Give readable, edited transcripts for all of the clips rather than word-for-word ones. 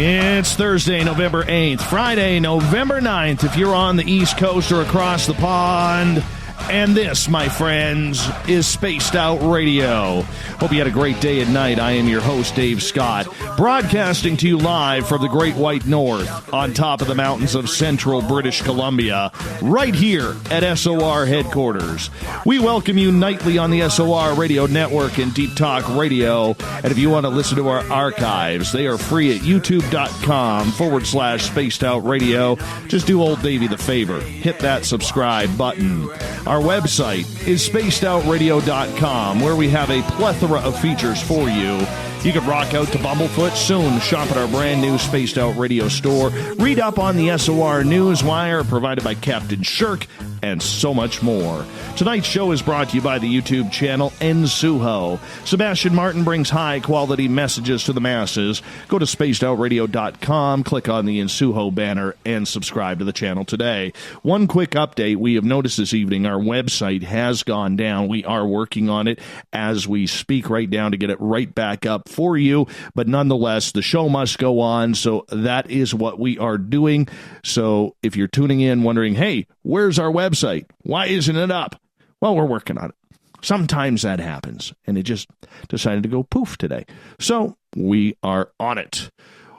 It's Thursday, November 8th, Friday, November 9th, if you're on the East Coast or across the pond. And this, my friends, is Spaced Out Radio. Hope you had a great day and night. I am your host, Dave Scott, broadcasting to you live from the Great White North on top of the mountains of central British Columbia, right here at SOR headquarters. We welcome you nightly on the SOR Radio Network and Deep Talk Radio. And if you want to listen to our archives, they are free at youtube.com/Spaced Out Radio. Just do old Davey the favor. Hit that subscribe button. Our website is spacedoutradio.com, where we have a plethora of features for you. You can rock out to Bumblefoot soon. Shop at our brand new Spaced Out Radio store. Read up on the SOR Newswire provided by Captain Shirk, and so much more. Tonight's show is brought to you by the YouTube channel Ensuho. Sebastian Martin brings high-quality messages to the masses. Go to spacedoutradio.com, click on the Ensuho banner, and subscribe to the channel today. One quick update. We have noticed this evening our website has gone down. We are working on it as we speak right now to get it right back up for you. But nonetheless, the show must go on, so that is what we are doing. So if you're tuning in wondering, hey, where's our website? Why isn't it up? Well, we're working on it. Sometimes that happens, and it just decided to go poof today. So we are on it.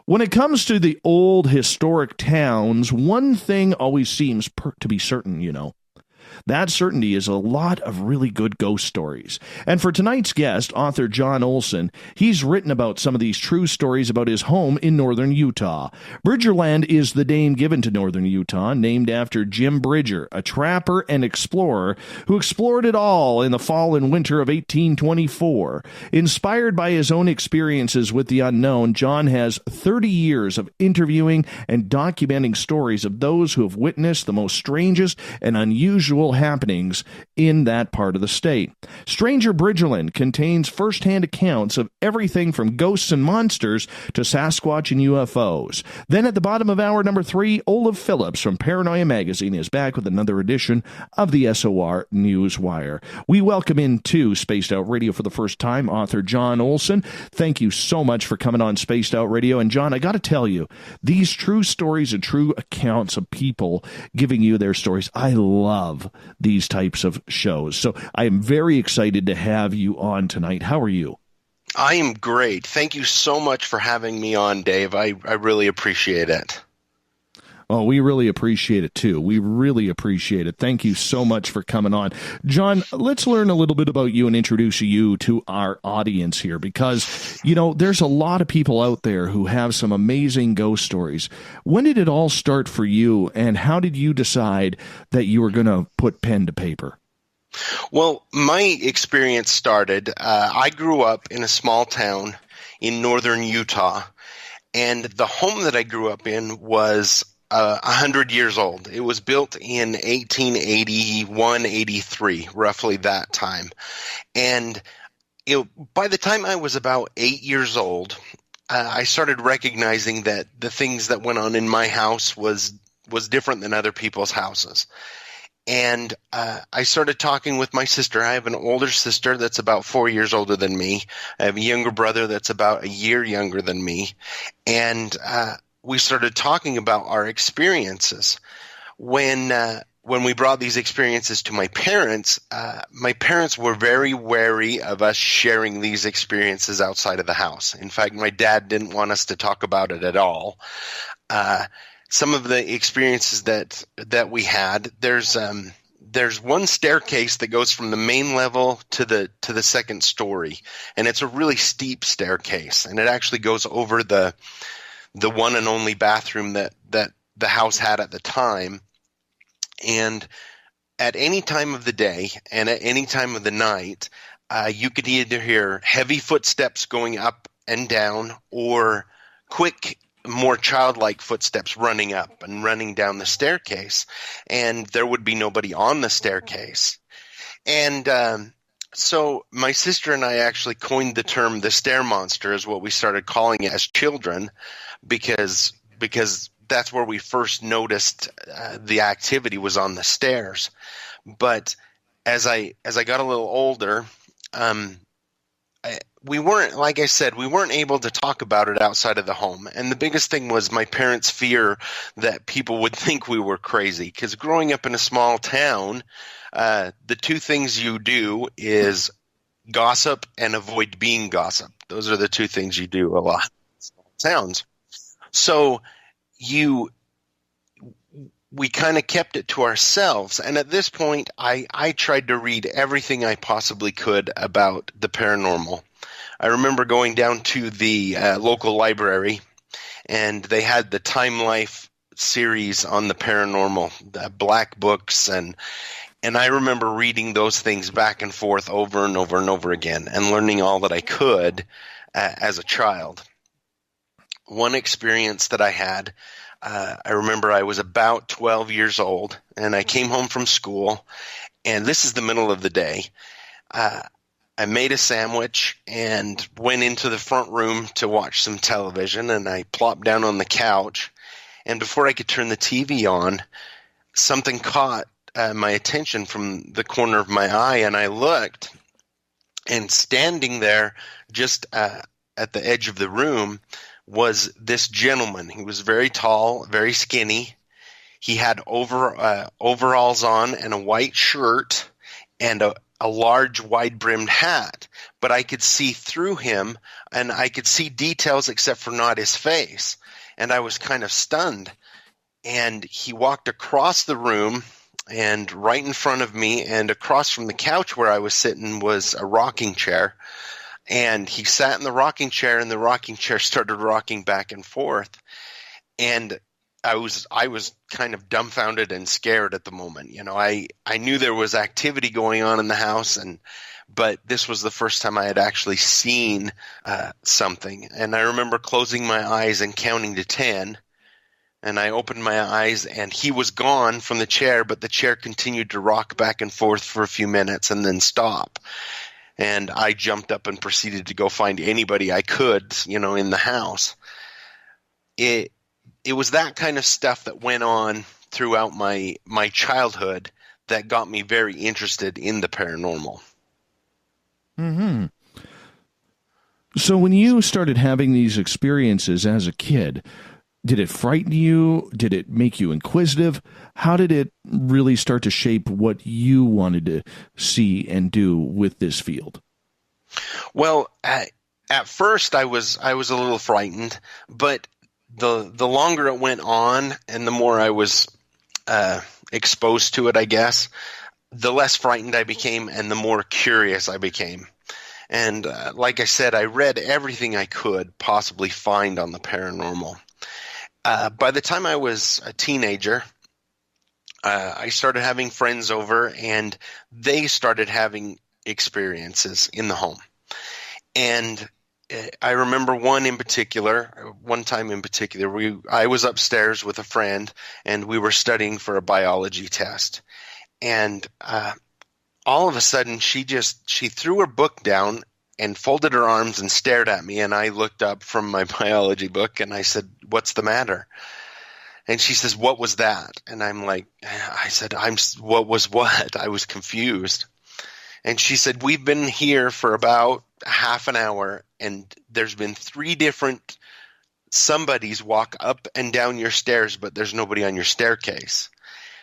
When it comes to the old historic towns, one thing always seems to be certain, you know. That certainty is a lot of really good ghost stories. And for tonight's guest, author John Olsen, he's written about some of these true stories about his home in northern Utah. Bridgerland is the name given to northern Utah, named after Jim Bridger, a trapper and explorer who explored it all in the fall and winter of 1824. Inspired by his own experiences with the unknown, John has 30 years of interviewing and documenting stories of those who have witnessed the most strangest and unusual happenings in that part of the state. Stanger Bridgerland contains first-hand accounts of everything from ghosts and monsters to Sasquatch and UFOs. Then at the bottom of hour number 3, Olaf Phillips from Paranoia Magazine is back with another edition of the SOR Newswire. We welcome into Spaced Out Radio for the first time author John Olsen. Thank you so much for coming on Spaced Out Radio. And John, I got to tell you, these true stories and true accounts of people giving you their stories, I love these types of shows. So I am very excited to have you on tonight. How are you? I am great. Thank you so much for having me on, Dave. I really appreciate it. Oh, we really appreciate it, too. We really appreciate it. Thank you so much for coming on. John, let's learn a little bit about you and introduce you to our audience here because, you know, there's a lot of people out there who have some amazing ghost stories. When did it all start for you, and how did you decide that you were going to put pen to paper? Well, my experience started, I grew up in a small town in northern Utah, and the home that I grew up in was 100 years old. It was built in 1881, 83, roughly that time. And by the time I was about 8 years old, I started recognizing that the things that went on in my house was different than other people's houses. And I started talking with my sister. I have an older sister that's about 4 years older than me. I have a younger brother that's about a year younger than me. And we started talking about our experiences. When we brought these experiences to my parents were very wary of us sharing these experiences outside of the house. In fact, my dad didn't want us to talk about it at all. Some of the experiences that we had, there's one staircase that goes from the main level to the second story, and it's a really steep staircase, and it actually goes over the one and only bathroom that the house had at the time. And at any time of the day and at any time of the night, you could either hear heavy footsteps going up and down or quick, more childlike footsteps running up and running down the staircase. And there would be nobody on the staircase. And so my sister and I actually coined the term the stair monster, is what we started calling it as children, because that's where we first noticed the activity was on the stairs. But as I got a little older, we weren't, like I said, we weren't able to talk about it outside of the home. And the biggest thing was my parents' fear that people would think we were crazy. Because growing up in a small town, the two things you do is gossip and avoid being gossip. Those are the two things you do a lot in small towns. So we kind of kept it to ourselves. And at this point, I tried to read everything I possibly could about the paranormal. I remember going down to the local library, and they had the Time Life series on the paranormal, the black books, and I remember reading those things back and forth over and over and over again and learning all that I could as a child. One experience that I had, I remember I was about 12 years old, and I came home from school, and this is the middle of the day. I made a sandwich and went into the front room to watch some television, and I plopped down on the couch, and before I could turn the TV on, something caught my attention from the corner of my eye, and I looked, and standing there just at the edge of the room was this gentleman. He was very tall, very skinny. He had overalls on and a white shirt and a large wide-brimmed hat. But I could see through him, and I could see details except for not his face. And I was kind of stunned. And he walked across the room, and right in front of me and across from the couch where I was sitting was a rocking chair. And he sat in the rocking chair, and the rocking chair started rocking back and forth. And I was kind of dumbfounded and scared at the moment. You know, I knew there was activity going on in the house, but this was the first time I had actually seen something. And I remember closing my eyes and counting to 10. And I opened my eyes, and he was gone from the chair, but the chair continued to rock back and forth for a few minutes and then stop. And I jumped up and proceeded to go find anybody I could, you know, in the house. It was that kind of stuff that went on throughout my childhood that got me very interested in the paranormal. Mm-hmm. So when you started having these experiences as a kid, did it frighten you? Did it make you inquisitive? How did it really start to shape what you wanted to see and do with this field? Well, at first I was a little frightened, but the longer it went on and the more I was exposed to it, I guess, the less frightened I became and the more curious I became. And like I said, I read everything I could possibly find on the paranormal. By the time I was a teenager, I started having friends over, and they started having experiences in the home. And I remember one time in particular, I was upstairs with a friend, and we were studying for a biology test. And all of a sudden, she threw her book down and folded her arms and stared at me, and I looked up from my biology book, and I said, "What's the matter?" And she says, "What was that?" And I said, what was what? I was confused. And she said, "We've been here for about half an hour, and there's been 3 different somebodies walk up and down your stairs, but there's nobody on your staircase."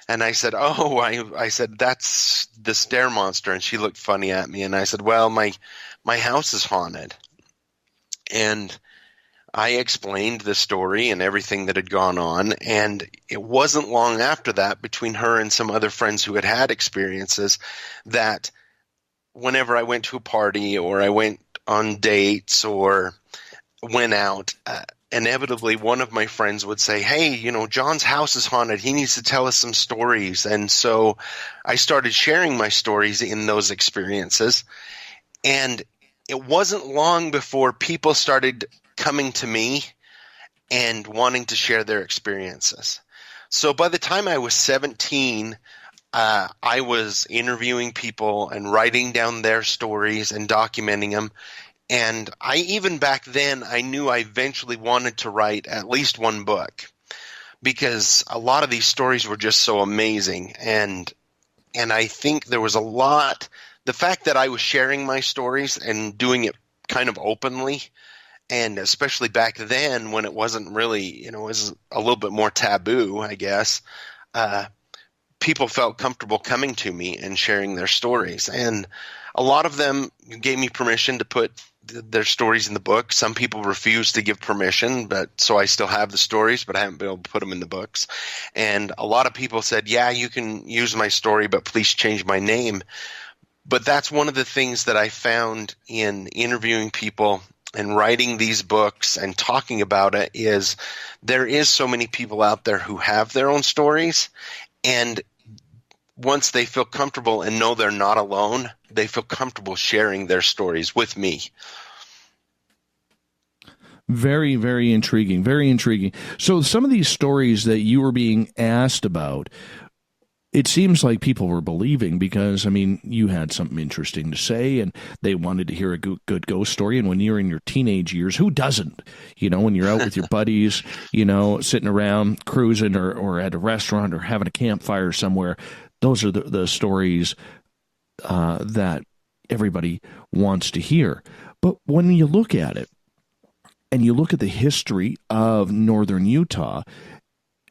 And I said, "Oh," I said, "that's the stair monster." And she looked funny at me, and I said, "Well, my house is haunted." And I explained the story and everything that had gone on, and it wasn't long after that, between her and some other friends who had experiences, that whenever I went to a party or I went on dates or went out, inevitably one of my friends would say, "Hey, you know, John's house is haunted. He needs to tell us some stories." And so I started sharing my stories in those experiences. And it wasn't long before people started coming to me and wanting to share their experiences. So by the time I was 17, I was interviewing people and writing down their stories and documenting them. And even back then, I knew I eventually wanted to write at least one book, because a lot of these stories were just so amazing. And I think there was a lot – the fact that I was sharing my stories and doing it kind of openly. And especially back then when it wasn't really, it was a little bit more taboo, I guess, people felt comfortable coming to me and sharing their stories. And a lot of them gave me permission to put their stories in the book. Some people refused to give permission, so I still have the stories, but I haven't been able to put them in the books. And a lot of people said, yeah, you can use my story, but please change my name. But that's one of the things that I found in interviewing people and writing these books and talking about it is there is so many people out there who have their own stories, and once they feel comfortable and know they're not alone, they feel comfortable sharing their stories with me. Very, very intriguing. Very intriguing. So some of these stories that you were being asked about, it seems like people were believing because, I mean, you had something interesting to say and they wanted to hear a good ghost story. And when you're in your teenage years, who doesn't? When you're out with your buddies, sitting around cruising or at a restaurant or having a campfire somewhere, those are the stories that everybody wants to hear. But when you look at it and you look at the history of northern Utah,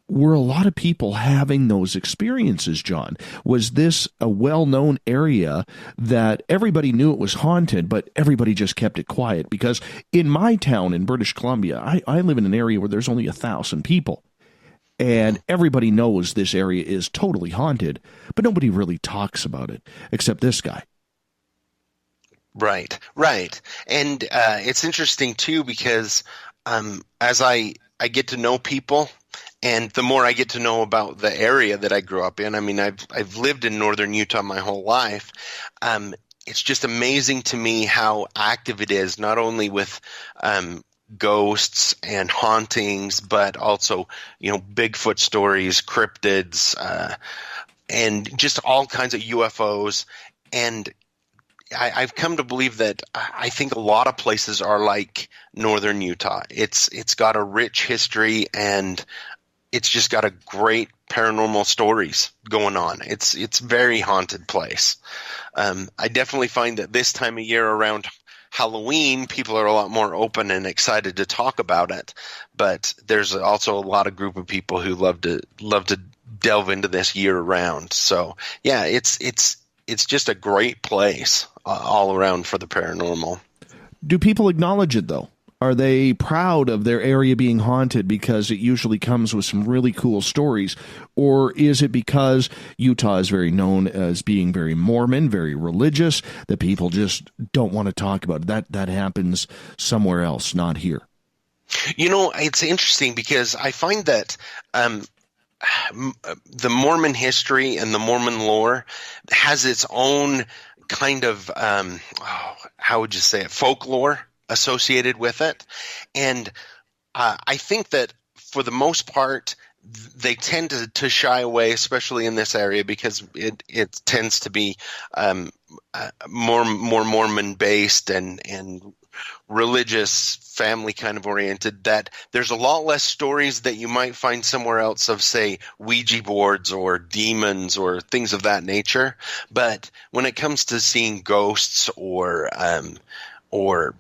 were a lot of people having those experiences, John? Was this a well-known area that everybody knew it was haunted, but everybody just kept it quiet? Because in my town in British Columbia, I live in an area where there's only 1,000 people. And everybody knows this area is totally haunted, but nobody really talks about it, except this guy. Right. And it's interesting, too, because as I get to know people, and the more I get to know about the area that I grew up in, I mean, I've lived in northern Utah my whole life. It's just amazing to me how active it is, not only with ghosts and hauntings, but also, Bigfoot stories, cryptids, and just all kinds of UFOs. And I've come to believe that I think a lot of places are like northern Utah. It's got a rich history and it's just got a great paranormal stories going on. It's a very haunted place. I definitely find that this time of year around Halloween, people are a lot more open and excited to talk about it. But there's also a lot of group of people who love to delve into this year round. So yeah, it's just a great place all around for the paranormal. Do people acknowledge it though? Are they proud of their area being haunted because it usually comes with some really cool stories? Or is it because Utah is very known as being very Mormon, very religious, that people just don't want to talk about it? That happens somewhere else, not here. It's interesting because I find that the Mormon history and the Mormon lore has its own kind of, how would you say it, folklore associated with it. And I think that for the most part, they tend to shy away, especially in this area, because it tends to be more Mormon based and religious, family kind of oriented, that there's a lot less stories that you might find somewhere else of, say, Ouija boards or demons or things of that nature. But when it comes to seeing ghosts or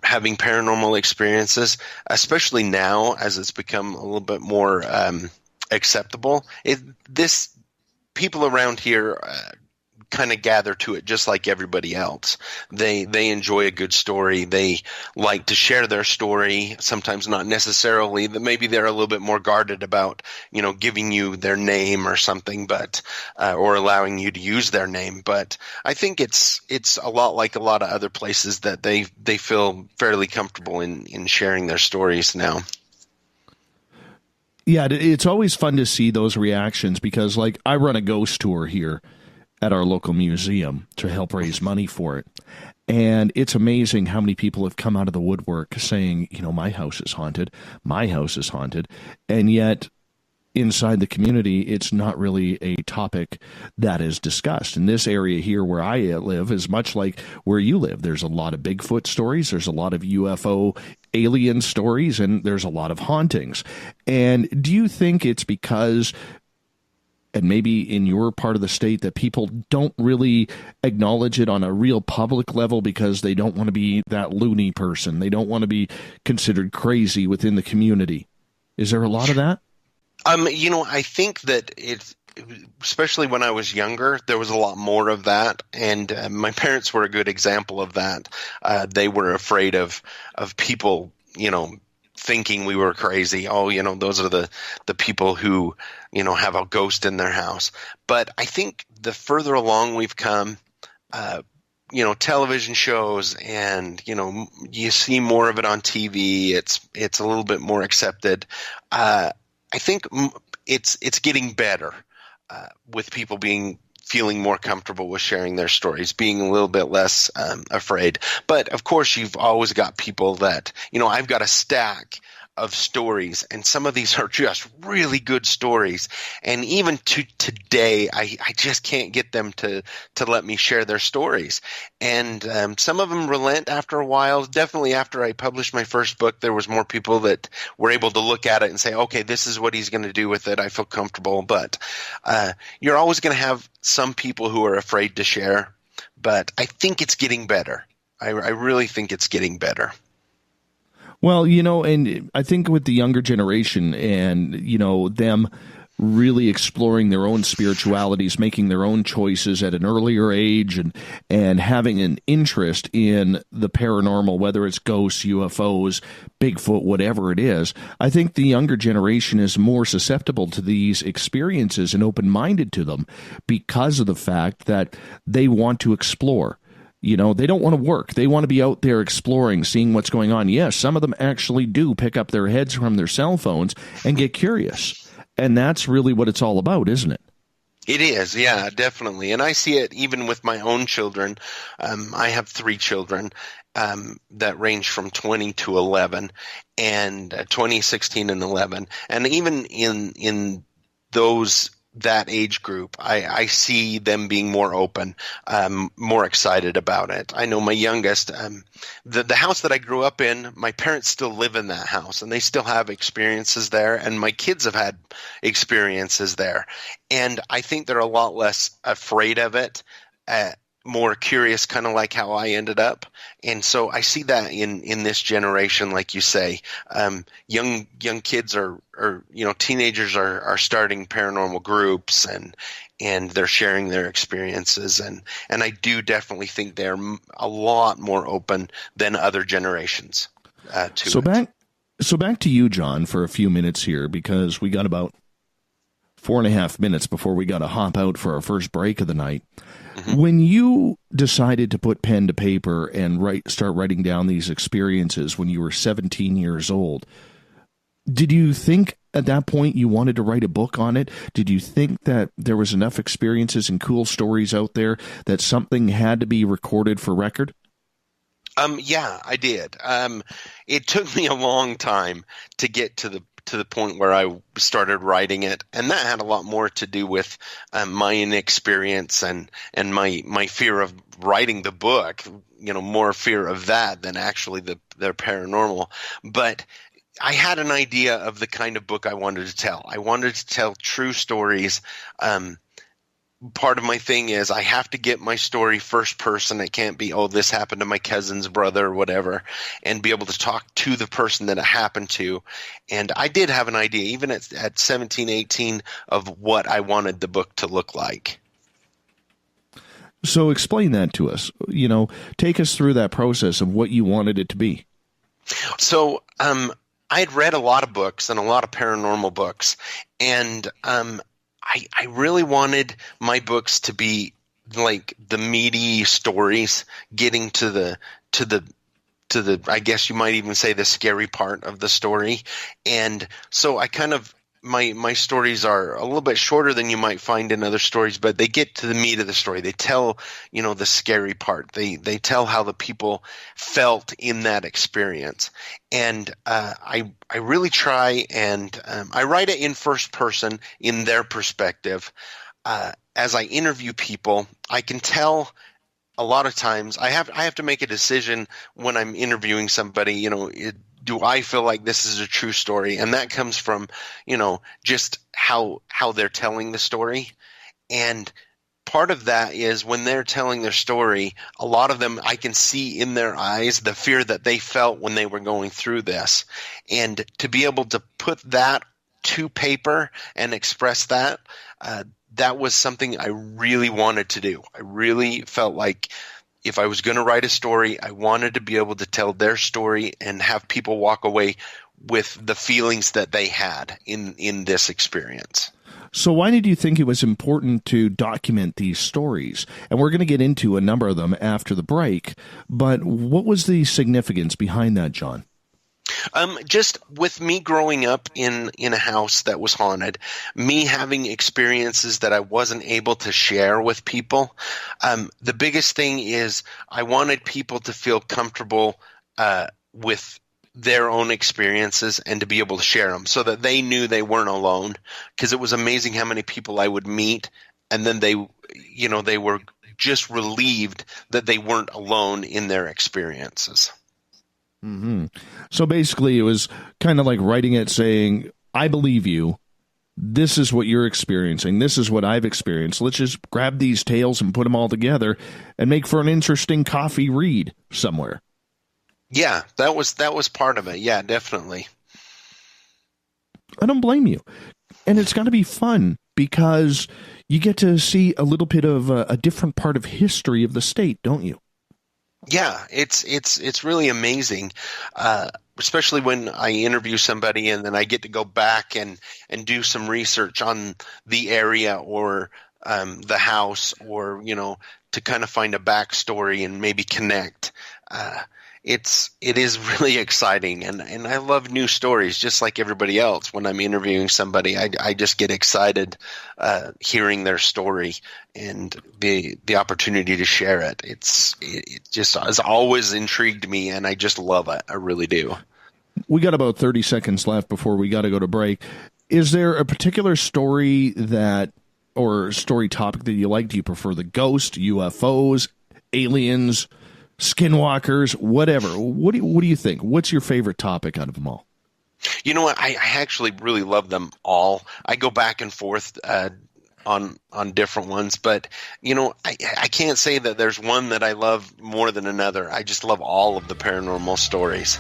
having paranormal experiences, especially now as it's become a little bit more acceptable, people around here kind of gather to it just like everybody else. They enjoy a good story. They like to share their story, sometimes not necessarily. Maybe they're a little bit more guarded about, giving you their name or something, but or allowing you to use their name. But I think it's a lot like a lot of other places that they feel fairly comfortable in sharing their stories now. Yeah, it's always fun to see those reactions because, like, I run a ghost tour here at our local museum to help raise money for it. And it's amazing how many people have come out of the woodwork saying, my house is haunted, my house is haunted. And yet inside the community, it's not really a topic that is discussed. And this area here where I live is much like where you live. There's a lot of Bigfoot stories. There's a lot of UFO alien stories, and there's a lot of hauntings. And do you think it's because and maybe in your part of the state that people don't really acknowledge it on a real public level because they don't want to be that loony person. They don't want to be considered crazy within the community. Is there a lot of that? I think that it's, especially when I was younger, there was a lot more of that, and my parents were a good example of that. They were afraid of people, thinking we were crazy. Oh, those are the people who, have a ghost in their house. But I think the further along we've come, television shows and, you see more of it on TV. It's a little bit more accepted. I think it's getting better with people feeling more comfortable with sharing their stories, being a little bit less afraid. But of course, you've always got people that, I've got a stack of stories, and some of these are just really good stories. And even to today, I just can't get them to let me share their stories. And some of them relent after a while. Definitely after I published my first book, there was more people that were able to look at it and say, okay, this is what he's going to do with it. I feel comfortable. But you're always going to have some people who are afraid to share. But I think it's getting better. I really think it's getting better. Well, and I think with the younger generation and, them really exploring their own spiritualities, making their own choices at an earlier age and having an interest in the paranormal, whether it's ghosts, UFOs, Bigfoot, whatever it is, I think the younger generation is more susceptible to these experiences and open-minded to them because of the fact that they want to explore. They don't want to work. They want to be out there exploring, seeing what's going on. Yes, some of them actually do pick up their heads from their cell phones and get curious. And that's really what it's all about, isn't it? It is, yeah, definitely. And I see it even with my own children. I have 3 children that range from 20 to 11, and 20, 16, and 11. And even in that age group, I see them being more open, more excited about it. I know my youngest, the house that I grew up in, my parents still live in that house, and they still have experiences there, and my kids have had experiences there. And I think they're a lot less afraid of it, more curious, kind of like how I ended up. And so I see that in this generation, like you say, young kids are teenagers are starting paranormal groups and they're sharing their experiences. And I do definitely think they're a lot more open than other generations to it. So back to you, John, for a few minutes here, because we got about 4.5 minutes before we got to hop out for our first break of the night. Mm-hmm. When you decided to put pen to paper and start writing down these experiences when you were 17 years old, did you think at that point you wanted to write a book on it? Did you think that there was enough experiences and cool stories out there that something had to be recorded for record? Yeah, I did. It took me a long time to get to the point where I started writing it, and that had a lot more to do with my inexperience and my fear of writing the book. More fear of that than actually the paranormal. But I had an idea of the kind of book I wanted to tell. I wanted to tell true stories. Part of my thing is I have to get my story first person. It can't be, oh, this happened to my cousin's brother or whatever, and be able to talk to the person that it happened to. And I did have an idea, even at 17, 18, of what I wanted the book to look like. So explain that to us. Take us through that process of what you wanted it to be. So I had read a lot of books and a lot of paranormal books, and I really wanted my books to be like the meaty stories, getting to the I guess you might even say the scary part of the story. And so I kind of my stories are a little bit shorter than you might find in other stories, but they get to the meat of the story. They tell, the scary part. They tell how the people felt in that experience. And I really try and I write it in first person in their perspective. As I interview people, I can tell a lot of times I have to make a decision when I'm interviewing somebody, do I feel like this is a true story? And that comes from, just how they're telling the story. And part of that is when they're telling their story, a lot of them, I can see in their eyes the fear that they felt when they were going through this. And to be able to put that to paper and express that, that was something I really wanted to do. I really felt like if I was going to write a story, I wanted to be able to tell their story and have people walk away with the feelings that they had in this experience. So why did you think it was important to document these stories? And we're going to get into a number of them after the break, but what was the significance behind that, John? Just with me growing up in a house that was haunted, me having experiences that I wasn't able to share with people, the biggest thing is I wanted people to feel comfortable with their own experiences and to be able to share them so that they knew they weren't alone, because it was amazing how many people I would meet and then they were just relieved that they weren't alone in their experiences. Mm-hmm. So basically it was kind of like writing it saying, I believe you. This is what you're experiencing. This is what I've experienced. Let's just grab these tales and put them all together and make for an interesting coffee read somewhere. Yeah, that was part of it. Yeah, definitely. I don't blame you. And it's got to be fun because you get to see a little bit of a different part of history of the state, don't you? Yeah, it's really amazing, especially when I interview somebody and then I get to go back and do some research on the area or the house, or to kind of find a backstory and maybe connect. It is really exciting, and I love new stories just like everybody else. When I'm interviewing somebody, I just get excited hearing their story and the opportunity to share it. It just has always intrigued me, and I just love it. I really do. We got about 30 seconds left before we got to go to break. Is there a particular story or story topic that you like? Do you prefer the ghost, UFOs, aliens, skinwalkers, whatever? What do you think? What's your favorite topic out of them all? You know what? I actually really love them all. I go back and forth on different ones, but I can't say that there's one that I love more than another. I just love all of the paranormal stories.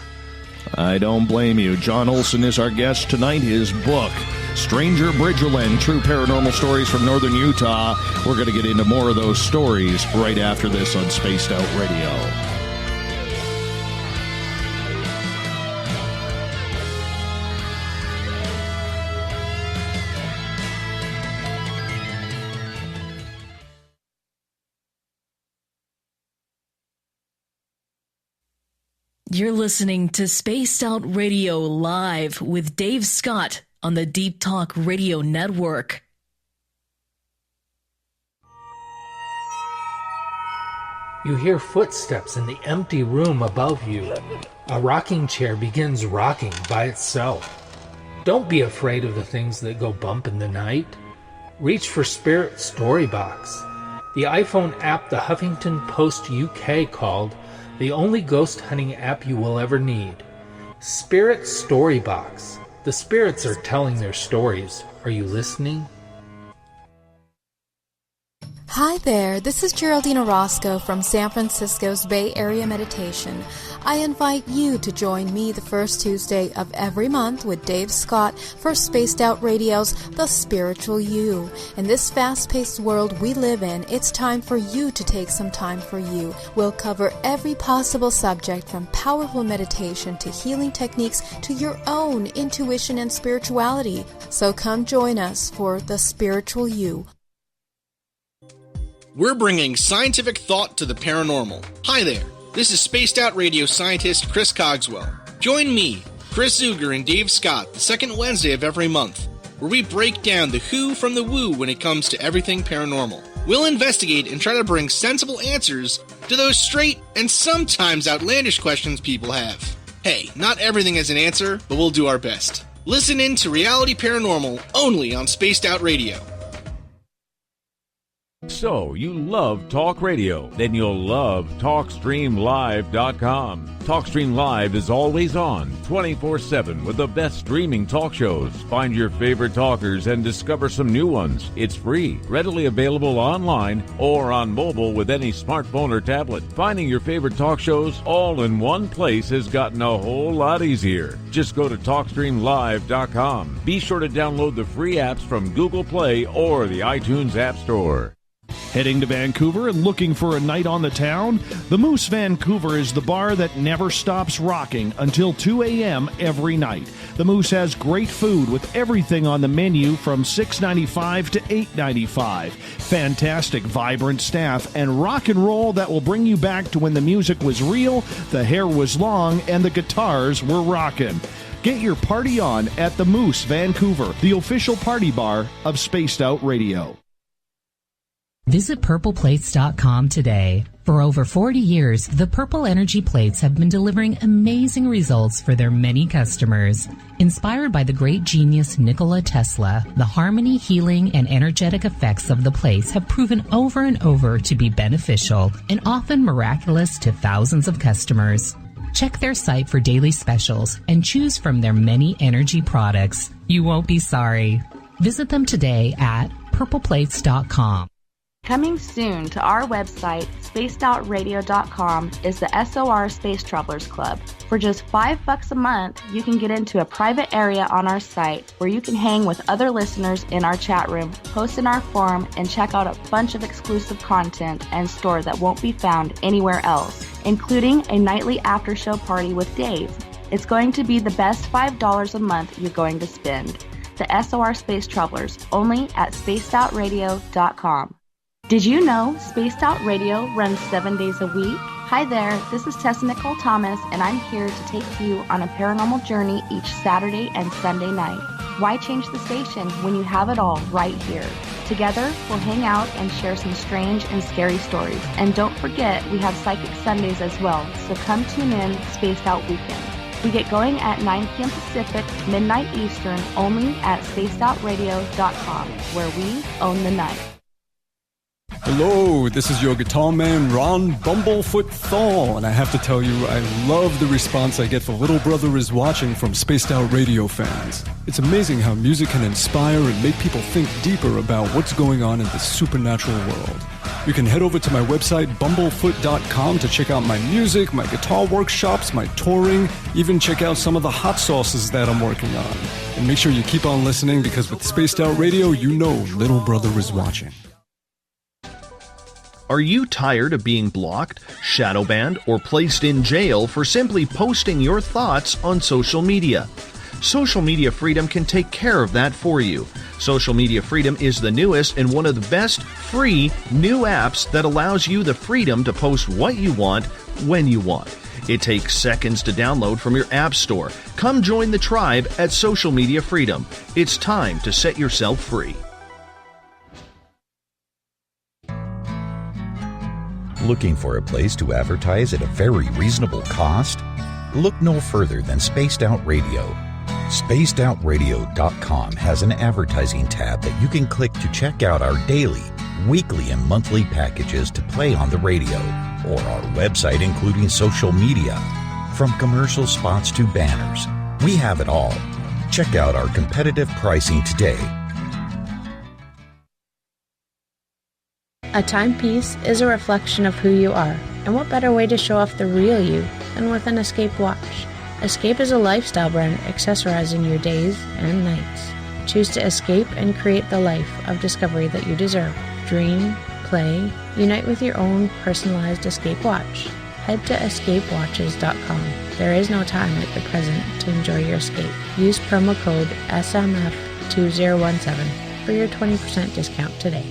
I don't blame you. John Olsen is our guest tonight. His book, Stanger Bridgerland, True Paranormal Stories from Northern Utah. We're going to get into more of those stories right after this on Spaced Out Radio. You're listening to Spaced Out Radio Live with Dave Scott on the Deep Talk Radio Network. You hear footsteps in the empty room above you. A rocking chair begins rocking by itself. Don't be afraid of the things that go bump in the night. Reach for Spirit Storybox, the iPhone app the Huffington Post UK called the only ghost hunting app you will ever need. Spirit Storybox. The spirits are telling their stories. Are you listening? Hi there, this is Geraldine Orozco from San Francisco's Bay Area Meditation. I invite you to join me the first Tuesday of every month with Dave Scott for Spaced Out Radio's The Spiritual You. In this fast-paced world we live in, it's time for you to take some time for you. We'll cover every possible subject from powerful meditation to healing techniques to your own intuition and spirituality. So come join us for The Spiritual You. We're bringing scientific thought to the paranormal. Hi there, this is Spaced Out Radio scientist Chris Cogswell. Join me, Chris Zuger, and Dave Scott the second Wednesday of every month, where we break down the who from the woo when it comes to everything paranormal. We'll investigate and try to bring sensible answers to those straight and sometimes outlandish questions people have. Hey, not everything has an answer, but we'll do our best. Listen in to Reality Paranormal only on Spaced Out Radio. So, you love talk radio? Then you'll love TalkStreamLive.com. TalkStream Live is always on, 24/7, with the best streaming talk shows. Find your favorite talkers and discover some new ones. It's free, readily available online or on mobile with any smartphone or tablet. Finding your favorite talk shows all in one place has gotten a whole lot easier. Just go to TalkStreamLive.com. Be sure to download the free apps from Google Play or the iTunes App Store. Heading to Vancouver and looking for a night on the town? The Moose Vancouver is the bar that never stops rocking until 2 a.m. every night. The Moose has great food with everything on the menu from $6.95 to $8.95. Fantastic, vibrant staff and rock and roll that will bring you back to when the music was real, the hair was long, and the guitars were rocking. Get your party on at the Moose Vancouver, the official party bar of Spaced Out Radio. Visit purpleplates.com today. For over 40 years, the Purple Energy Plates have been delivering amazing results for their many customers. Inspired by the great genius Nikola Tesla, the harmony, healing, and energetic effects of the plates have proven over and over to be beneficial and often miraculous to thousands of customers. Check their site for daily specials and choose from their many energy products. You won't be sorry. Visit them today at purpleplates.com. Coming soon to our website, spacedoutradio.com, is the SOR Space Travelers Club. For just $5 a month, you can get into a private area on our site where you can hang with other listeners in our chat room, post in our forum, and check out a bunch of exclusive content and store that won't be found anywhere else, including a nightly after-show party with Dave. It's going to be the best $5 a month you're going to spend. The SOR Space Travelers, only at spacedoutradio.com. Did you know Spaced Out Radio runs 7 days a week? Hi there, this is Tessa Nicole Thomas, and I'm here to take you on a paranormal journey each Saturday and Sunday night. Why change the station when you have it all right here? Together, we'll hang out and share some strange and scary stories. And don't forget, we have Psychic Sundays as well, so come tune in Spaced Out Weekend. We get going at 9 p.m. Pacific, midnight Eastern, only at spacedoutradio.com, where we own the night. Hello, this is your guitar man, Ron Bumblefoot Thal, and I have to tell you, I love the response I get for Little Brother is Watching from Spaced Out Radio fans. It's amazing how music can inspire and make people think deeper about what's going on in the supernatural world. You can head over to my website, bumblefoot.com, to check out my music, my guitar workshops, my touring, even check out some of the hot sauces that I'm working on. And make sure you keep on listening, because with Spaced Out Radio, you know Little Brother is watching. Are you tired of being blocked, shadow banned, or placed in jail for simply posting your thoughts on social media? Social Media Freedom can take care of that for you. Social Media Freedom is the newest and one of the best free new apps that allows you the freedom to post what you want, when you want. It takes seconds to download from your app store. Come join the tribe at Social Media Freedom. It's time to set yourself free. Looking for a place to advertise at a very reasonable cost? Look no further than Spaced Out Radio. SpacedOutRadio.com has an advertising tab that you can click to check out our daily, weekly, and monthly packages to play on the radio, or our website including social media. From commercial spots to banners, we have it all. Check out our competitive pricing today. A timepiece is a reflection of who you are, and what better way to show off the real you than with an Escape watch? Escape is a lifestyle brand accessorizing your days and nights. Choose to escape and create the life of discovery that you deserve. Dream, play, unite with your own personalized Escape watch. Head to escapewatches.com. There is no time like the present to enjoy your escape. Use promo code SMF2017 for your 20% discount today.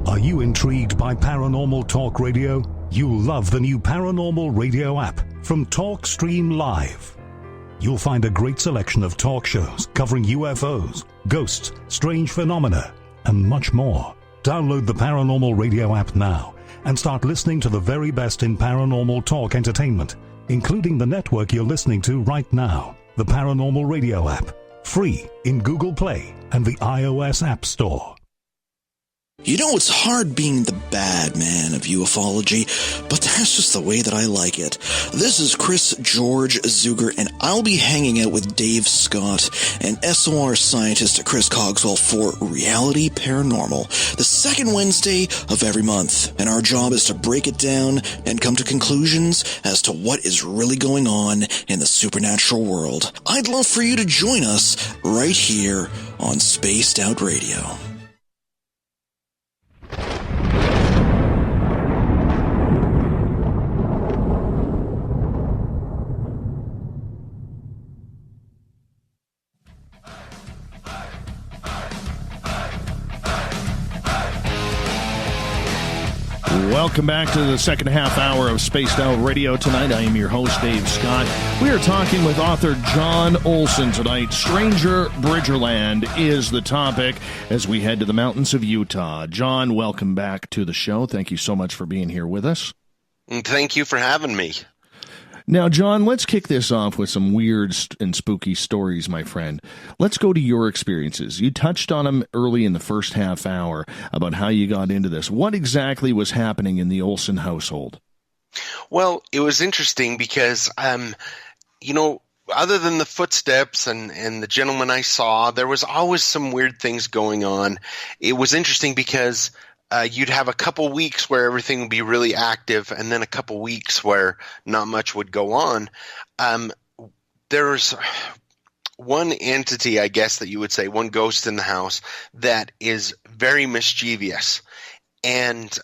Are you intrigued by Paranormal Talk Radio? You'll love the new Paranormal Radio app from TalkStream Live. You'll find a great selection of talk shows covering UFOs, ghosts, strange phenomena, and much more. Download the Paranormal Radio app now and start listening to the very best in paranormal talk entertainment, including the network you're listening to right now, the Paranormal Radio app, free in Google Play and the iOS App Store. You know, it's hard being the bad man of ufology, but that's just the way that I like it. This is Chris George Zuger, and I'll be hanging out with Dave Scott and SOR scientist Chris Cogswell for Reality Paranormal, the second Wednesday of every month. And our job is to break it down and come to conclusions as to what is really going on in the supernatural world. I'd love for you to join us right here on Spaced Out Radio. Welcome back to the second half hour of Spaced Out Radio. Tonight, I am your host, Dave Scott. We are talking with author John Olsen tonight. Stanger Bridgerland is the topic as we head to the mountains of Utah. John, welcome back to the show. Thank you so much for being here with us. Thank you for having me. Now, John, let's kick this off with some weird and spooky stories, my friend. Let's go to your experiences. You touched on them early in the first half hour about how you got into this. What exactly was happening in the Olsen household? Well, it was interesting because, you know, other than the footsteps and the gentleman I saw, there was always some weird things going on. It was interesting because you'd have a couple weeks where everything would be really active, and then a couple weeks where not much would go on. There's one entity, I guess that you would say, one ghost in the house that is very mischievous and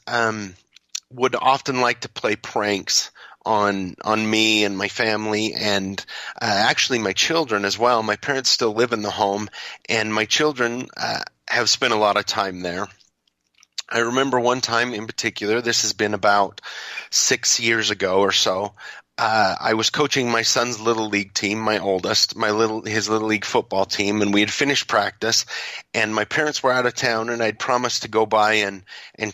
would often like to play pranks on me and my family, and actually my children as well. My parents still live in the home, and my children have spent a lot of time there. I remember one time in particular, this has been about 6 years ago or so, I was coaching my son's little league team, my oldest, his little league football team, and we had finished practice, and my parents were out of town, and I'd promised to go by and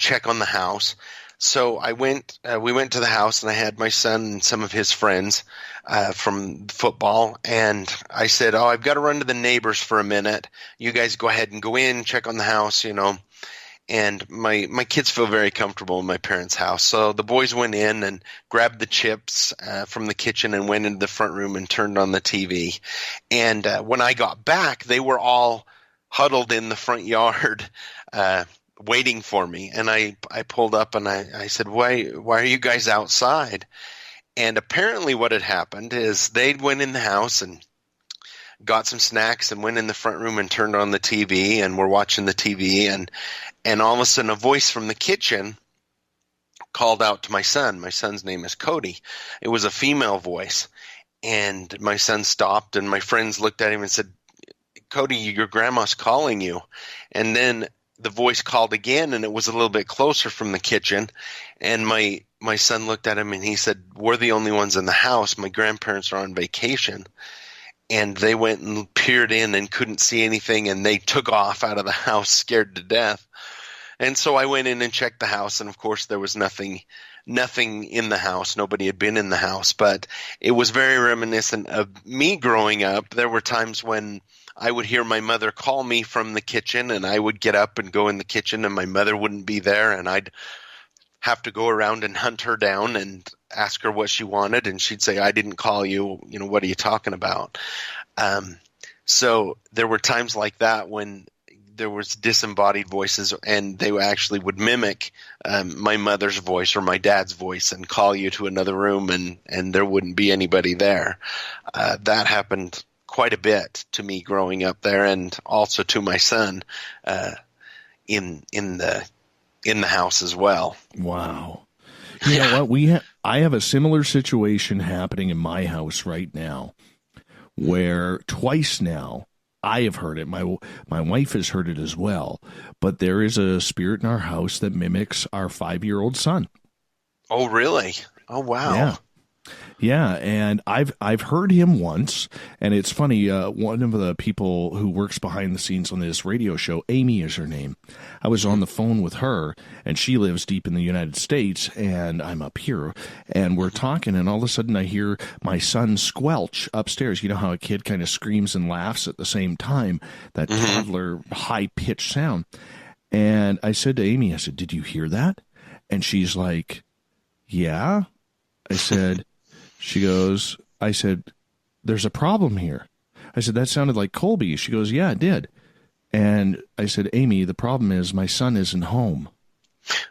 check on the house. So we went to the house, and I had my son and some of his friends from football, and I said, I've got to run to the neighbors for a minute. You guys go ahead and go in, check on the house, you know. And my kids feel very comfortable in my parents' house. So the boys went in and grabbed the chips from the kitchen and went into the front room and turned on the TV. And when I got back, they were all huddled in the front yard waiting for me. And I pulled up and I said, why are you guys outside? And apparently what had happened is they went in the house and got some snacks and went in the front room and turned on the TV and were watching the TV, and all of a sudden a voice from the kitchen called out to my son. My son's name is Cody. It was a female voice, and my son stopped, and my friends looked at him and said, Cody, your grandma's calling you. And then the voice called again, and it was a little bit closer from the kitchen, and my son looked at him and he said, we're the only ones in the house. My grandparents are on vacation. And they went and peered in and couldn't see anything, and they took off out of the house scared to death. And so I went in and checked the house, and of course there was nothing in the house. Nobody had been in the house, but it was very reminiscent of me growing up. There were times when I would hear my mother call me from the kitchen, and I would get up and go in the kitchen, and my mother wouldn't be there, and I'd have to go around and hunt her down and ask her what she wanted, and she'd say, I didn't call you, you know, what are you talking about? So there were times like that when there was disembodied voices, and they actually would mimic my mother's voice or my dad's voice and call you to another room, and there wouldn't be anybody there. That happened quite a bit to me growing up there, and also to my son in the house as well. Wow. You know what? I have a similar situation happening in my house right now, where twice now I have heard it. My wife has heard it as well. But there is a spirit in our house that mimics our 5-year-old son. Oh, really? Oh, wow. Yeah. Yeah, and I've heard him once, and it's funny, one of the people who works behind the scenes on this radio show, Amy is her name, I was on the phone with her, and she lives deep in the United States, and I'm up here, and we're talking, and all of a sudden I hear my son squelch upstairs. You know how a kid kind of screams and laughs at the same time, that toddler high-pitched sound. And I said to Amy, I said, did you hear that? And she's like, yeah. I said, I said, there's a problem here. I said, that sounded like Colby. She goes, yeah, it did. And I said, Amy, the problem is my son isn't home.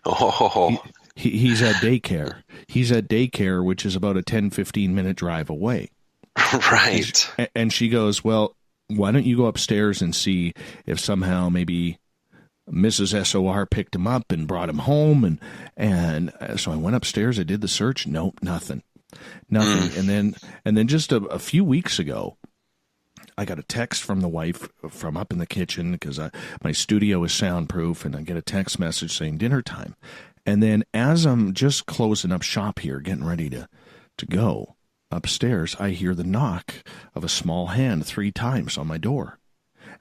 Oh. He's at daycare. He's at daycare, which is about a 10, 15-minute drive away. Right. And she goes, well, why don't you go upstairs and see if somehow maybe Mrs. SOR picked him up and brought him home. And so I went upstairs. I did the search. Nope, nothing. And then just a few weeks ago, I got a text from the wife from up in the kitchen because my studio is soundproof, and I get a text message saying dinner time. And then as I'm just closing up shop here, getting ready to go upstairs, I hear the knock of a small hand 3 times on my door.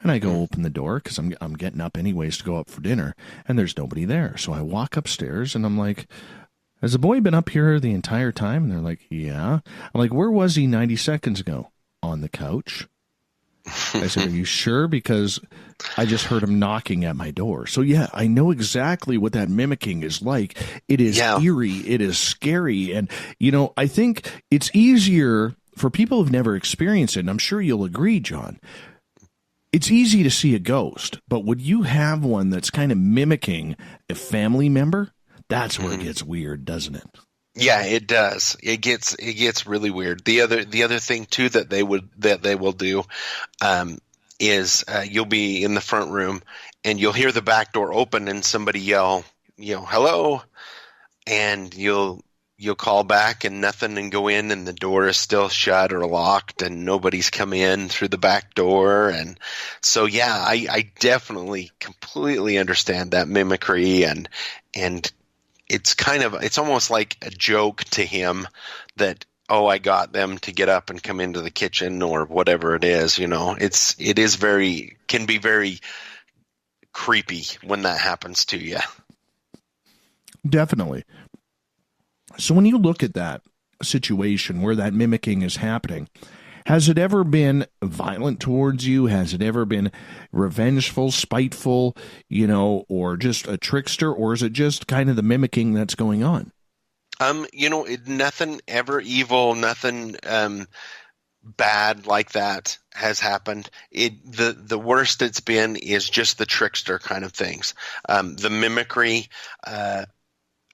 And I go open the door because I'm getting up anyways to go up for dinner, and there's nobody there. So I walk upstairs, and I'm like, has the boy been up here the entire time? And they're like, yeah. I'm like, where was he 90 seconds ago? On the couch. I said, are you sure? Because I just heard him knocking at my door. So, yeah, I know exactly what that mimicking is like. It is eerie. It is scary. And, I think it's easier for people who've never experienced it, and I'm sure you'll agree, John. It's easy to see a ghost, but would you have one that's kind of mimicking a family member? That's where it gets weird, doesn't it? Yeah, it does. It gets really weird. The other thing too that they will do is you'll be in the front room and you'll hear the back door open and somebody yell, hello, and you'll call back and nothing, and go in and the door is still shut or locked and nobody's come in through the back door. And so, yeah, I definitely completely understand that mimicry, and it's almost like a joke to him that, oh, I got them to get up and come into the kitchen or whatever it is, can be very creepy when that happens to you. Definitely. So when you look at that situation where that mimicking is happening, has it ever been violent towards you? Has it ever been revengeful, spiteful, or just a trickster? Or is it just kind of the mimicking that's going on? Nothing ever evil, nothing bad like that has happened. The worst it's been is just the trickster kind of things. The mimicry. A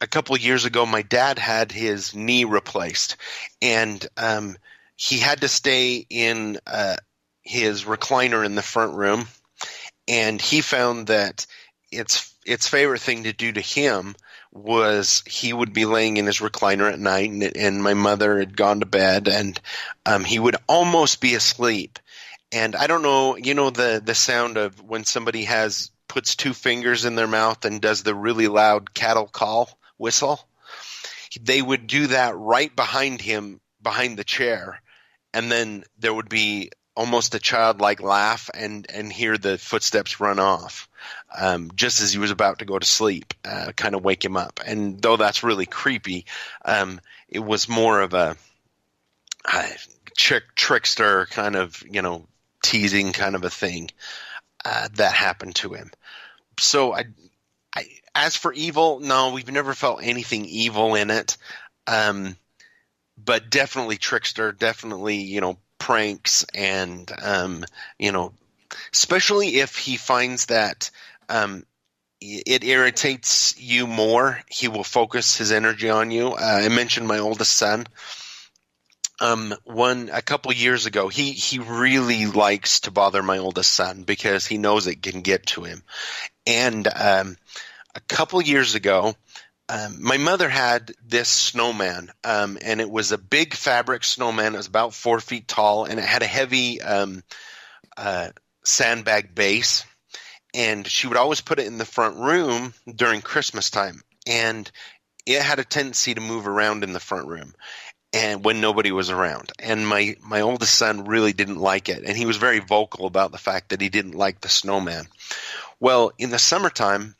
couple of years ago, my dad had his knee replaced, and he had to stay in his recliner in the front room, and he found that its favorite thing to do to him was he would be laying in his recliner at night, and my mother had gone to bed, and he would almost be asleep. And I don't know, the sound of when somebody puts 2 fingers in their mouth and does the really loud cattle call whistle? They would do that right behind him, behind the chair, and then there would be almost a childlike laugh and hear the footsteps run off just as he was about to go to sleep, kind of wake him up. And though that's really creepy, it was more of a trickster kind of, teasing kind of a thing that happened to him. So as for evil, no, we've never felt anything evil in it. But definitely trickster, definitely, pranks, and, especially if he finds that it irritates you more, he will focus his energy on you. I mentioned my oldest son. A couple years ago, he really likes to bother my oldest son because he knows it can get to him. And a couple years ago, my mother had this snowman, and it was a big fabric snowman. It was about 4 feet tall, and it had a heavy sandbag base. And she would always put it in the front room during Christmas time. And it had a tendency to move around in the front room, and when nobody was around. And my oldest son really didn't like it, and he was very vocal about the fact that he didn't like the snowman. Well, in the summertime,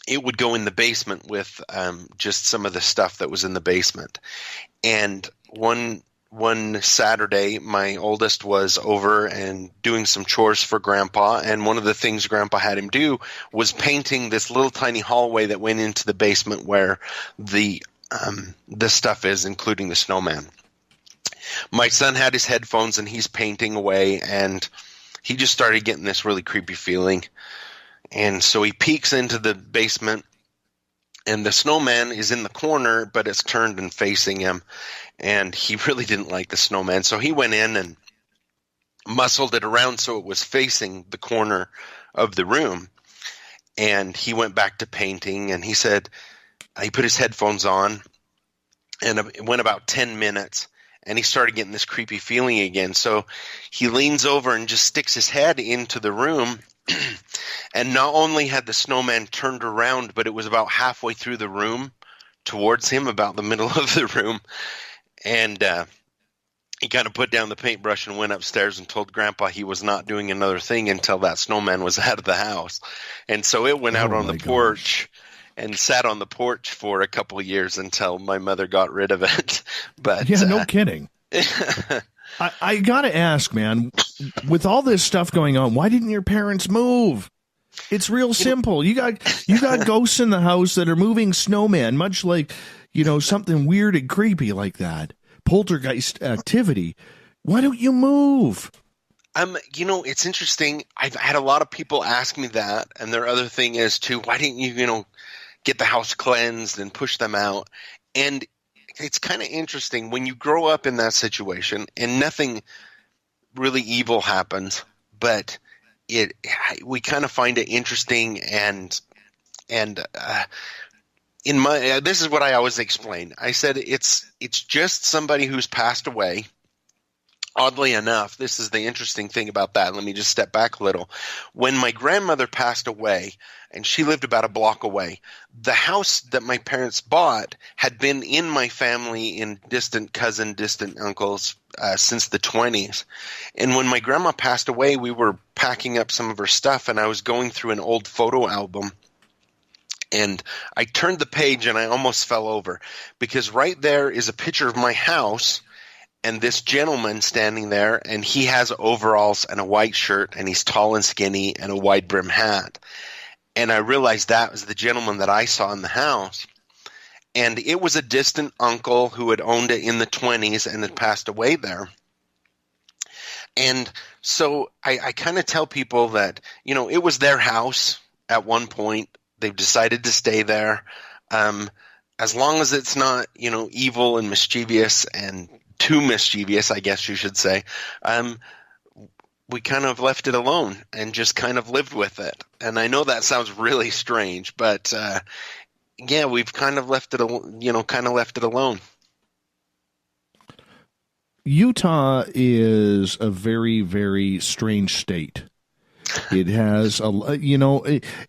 it would go in the basement with just some of the stuff that was in the basement. And one one Saturday, my oldest was over and doing some chores for Grandpa, and one of the things Grandpa had him do was painting this little tiny hallway that went into the basement where the stuff is, including the snowman. My son had his headphones and he's painting away, and he just started getting this really creepy feeling. And so he peeks into the basement, and the snowman is in the corner, but it's turned and facing him. And he really didn't like the snowman. So he went in and muscled it around so it was facing the corner of the room. And he went back to painting, and he said he put his headphones on, and it went about 10 minutes. And he started getting this creepy feeling again. So he leans over and just sticks his head into the room. And not only had the snowman turned around, but it was about halfway through the room towards him, about the middle of the room. And he kind of put down the paintbrush and went upstairs and told Grandpa he was not doing another thing until that snowman was out of the house. And so it went out on the porch and sat on the porch for a couple of years until my mother got rid of it. But yeah, no kidding. I got to ask, man, with all this stuff going on, why didn't your parents move? It's real simple. You got ghosts in the house that are moving snowmen, much like, something weird and creepy like that. Poltergeist activity. Why don't you move? It's interesting. I've had a lot of people ask me that, and their other thing is too, why didn't you, get the house cleansed and push them out? And it's kind of interesting when you grow up in that situation and nothing really evil happens, but we kind of find it interesting and this is what I always explain. I said it's just somebody who's passed away. Oddly enough, this is the interesting thing about that. Let me just step back a little. When my grandmother passed away, and she lived about a block away, the house that my parents bought had been in my family in distant uncles since the 20s. And when my grandma passed away, we were packing up some of her stuff, and I was going through an old photo album. And I turned the page, and I almost fell over, because right there is a picture of my house and this gentleman standing there, and he has overalls and a white shirt, and he's tall and skinny and a wide brim hat. And I realized that was the gentleman that I saw in the house. And it was a distant uncle who had owned it in the 20s and had passed away there. And so I kind of tell people that, it was their house at one point. They've decided to stay there. As long as it's not, evil and mischievous and too mischievous, I guess you should say, we kind of left it alone and just kind of lived with it. And I know that sounds really strange, but yeah, we've kind of left it alone. Utah is a very, very strange state. It has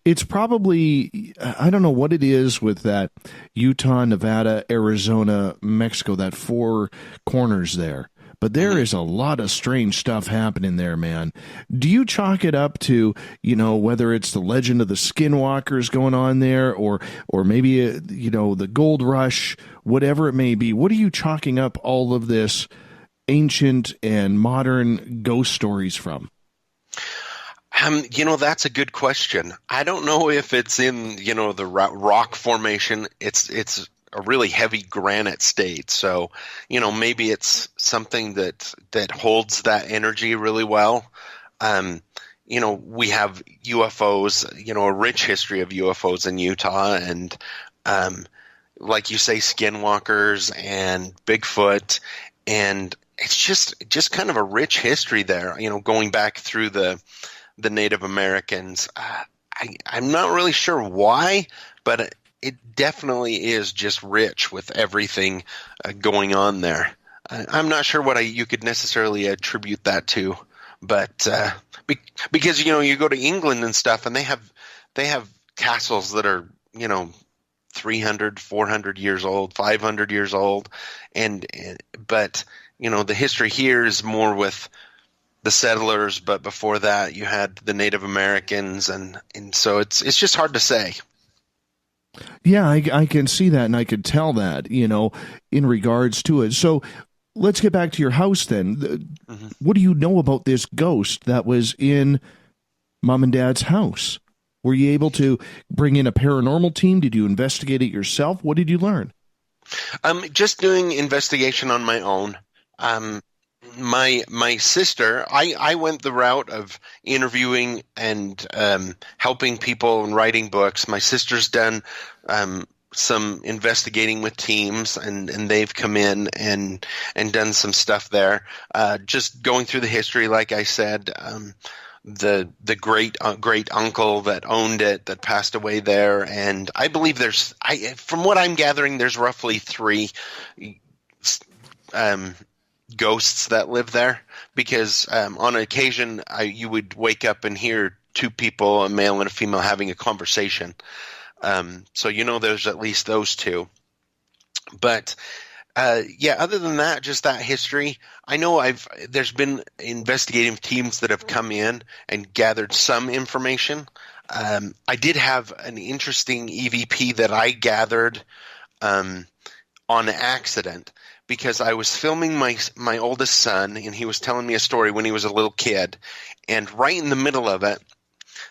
it's probably, I don't know what it is with that Utah, Nevada, Arizona, Mexico, that four corners there. But there is a lot of strange stuff happening there, man. Do you chalk it up to, whether it's the legend of the skinwalkers going on there or maybe, the gold rush, whatever it may be? What are you chalking up all of this ancient and modern ghost stories from? That's a good question. I don't know if it's in, the rock formation. It's a really heavy granite state. So, maybe it's something that holds that energy really well. We have UFOs, a rich history of UFOs in Utah, and like you say, skinwalkers and Bigfoot, and it's just kind of a rich history there, going back through the Native Americans. I'm not really sure why, but it definitely is just rich with everything going on there. I'm not sure what you could necessarily attribute that to, but because you go to England and stuff, and they have castles that are 300, 400 years old, 500 years old, but the history here is more with the settlers, but before that you had the Native Americans, and so it's just hard to say. Yeah, I can see that, and I could tell that, in regards to it. So let's get back to your house then. What do you know about this ghost that was in Mom and Dad's house? Were you able to bring in a paranormal team? Did you investigate it yourself? What did you learn? Just doing investigation on my own. My sister, I went the route of interviewing and helping people and writing books. My sister's done some investigating with teams, and they've come in and done some stuff there. Just going through the history, like I said, the great uncle that owned it that passed away there, and I believe from what I'm gathering, there's roughly 3 ghosts that live there, because on occasion you would wake up and hear 2 people, a male and a female, having a conversation. So there's at least those 2. But other than that, just that history. I know there's been investigative teams that have come in and gathered some information. I did have an interesting EVP that I gathered on accident, because I was filming my oldest son, and he was telling me a story when he was a little kid, and right in the middle of it,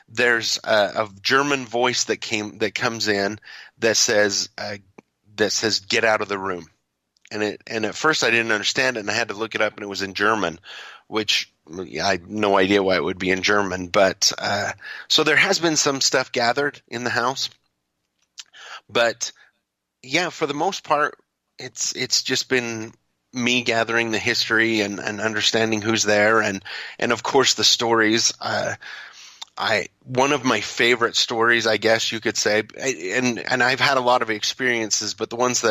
there's a German voice that comes in that says "Get out of the room." And at first I didn't understand it, and I had to look it up, and it was in German, which I had no idea why it would be in German. But so there has been some stuff gathered in the house. But yeah, for the most part, it's just been me gathering the history and understanding who's there, and of course the stories. One of my favorite stories, I guess you could say, and I've had a lot of experiences, but the ones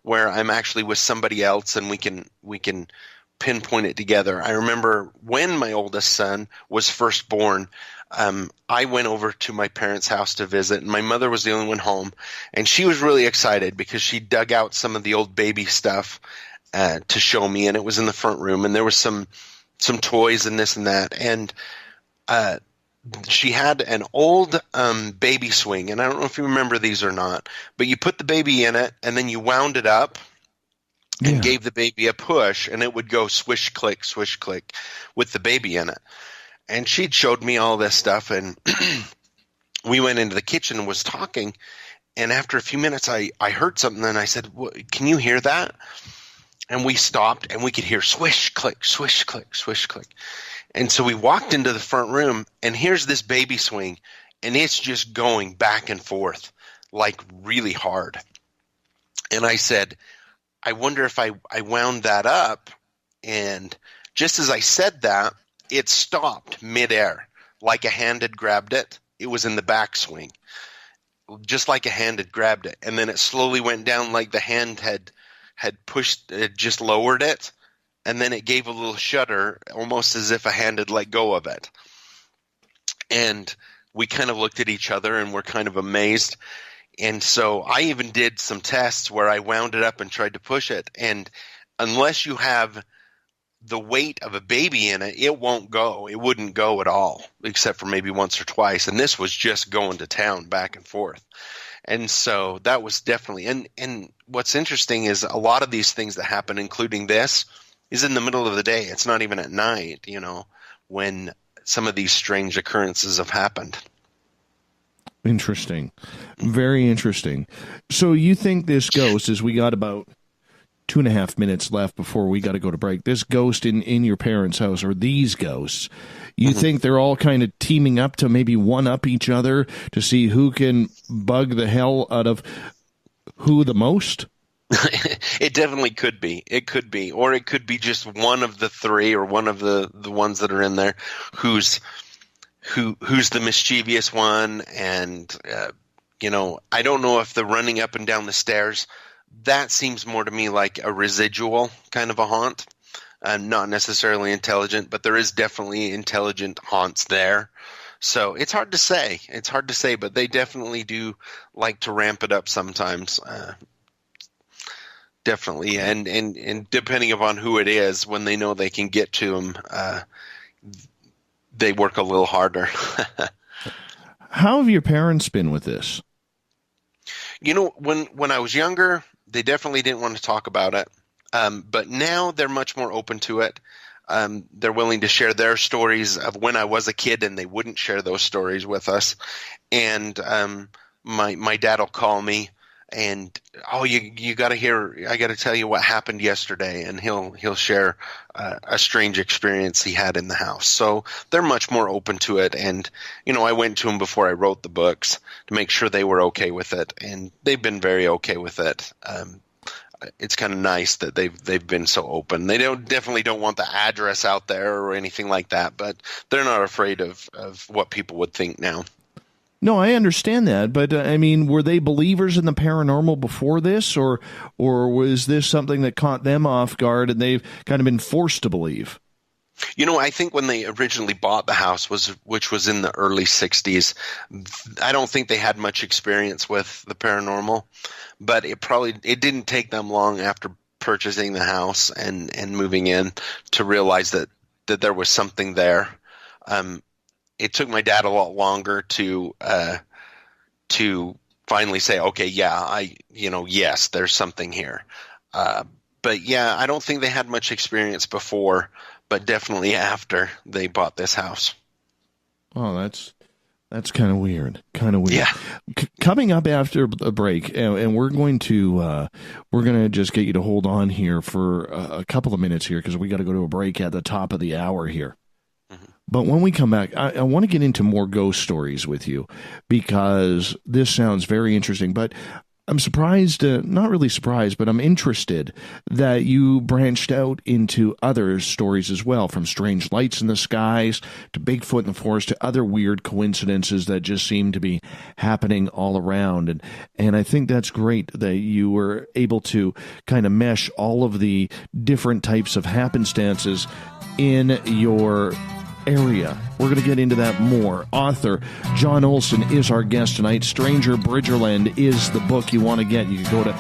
where I'm actually with somebody else and we can pinpoint it together. I remember when my oldest son was first born, I went over to my parents' house to visit, and my mother was the only one home, and she was really excited because she dug out some of the old baby stuff to show me, and it was in the front room, and there was some toys and this and that, and she had an old baby swing, and I don't know if you remember these or not, but you put the baby in it, and then you wound it up and gave the baby a push, and it would go swish, click with the baby in it. And she'd showed me all this stuff, and we went into the kitchen and was talking, and after a few minutes I heard something, and I said, "Can you hear that?" And we stopped, and we could hear swish, click, swish, click, swish, click. And so we walked into the front room, and here's this baby swing, and it's just going back and forth like really hard. And I said, I wonder if I wound that up. And just as I said that, it stopped midair, like a hand had grabbed it. It was in the backswing, just like a hand had grabbed it. And then it slowly went down like the hand had pushed it, just lowered it. And then it gave a little shudder, almost as if a hand had let go of it. And we kind of looked at each other and were kind of amazed. And so I even did some tests where I wound it up and tried to push it. And unless you have the weight of a baby in it, it won't go. It wouldn't go at all, except for maybe once or twice. And this was just going to town back and forth. And so that was definitely – and what's interesting is a lot of these things that happen, including this, is in the middle of the day. It's not even at night, when some of these strange occurrences have happened. Interesting. Very interesting. So you think this ghost, as we got about 2.5 minutes left before we got to go to break, this ghost in your parents' house, or these ghosts, you think they're all kind of teaming up to maybe one-up each other to see who can bug the hell out of who the most? It definitely could be. It could be. Or it could be just one of the 3 or one of the ones that are in there who's the mischievous one. And, I don't know if the running up and down the stairs, that seems more to me like a residual kind of a haunt. Not necessarily intelligent, but there is definitely intelligent haunts there. So it's hard to say. But they definitely do like to ramp it up sometimes. Definitely, and depending upon who it is, when they know they can get to them, they work a little harder. How have your parents been with this? When I was younger, they definitely didn't want to talk about it. But now they're much more open to it. They're willing to share their stories of when I was a kid, and they wouldn't share those stories with us. And my dad will call me and, you got to hear, I got to tell you what happened yesterday. And he'll share a strange experience he had in the house. So they're much more open to it. And, I went to them before I wrote the books to make sure they were okay with it. And they've been very okay with it. It's kind of nice that they've been so open. They definitely don't want the address out there or anything like that, but they're not afraid of what people would think now. No, I understand that, but were they believers in the paranormal before this, or was this something that caught them off guard and they've kind of been forced to believe? I think when they originally bought the house, which was in the early 60s, I don't think they had much experience with the paranormal, but it didn't take them long after purchasing the house and moving in to realize that there was something there. It took my dad a lot longer to finally say, okay, yeah, yes, there's something here. But yeah, I don't think they had much experience before, but definitely after they bought this house. Oh, that's kind of weird. Yeah. Coming up after a break, and we're going to just get you to hold on here for a couple of minutes here, because we got to go to a break at the top of the hour here. But when we come back, I want to get into more ghost stories with you, because this sounds very interesting. But I'm surprised, not really surprised, but I'm interested that you branched out into other stories as well, from strange lights in the skies to Bigfoot in the forest to other weird coincidences that just seem to be happening all around. And I think that's great that you were able to kind of mesh all of the different types of happenstances in your area. We're going to get into that more. Author John Olsen is our guest tonight. Stanger Bridgerland is the book you want to get. You can go to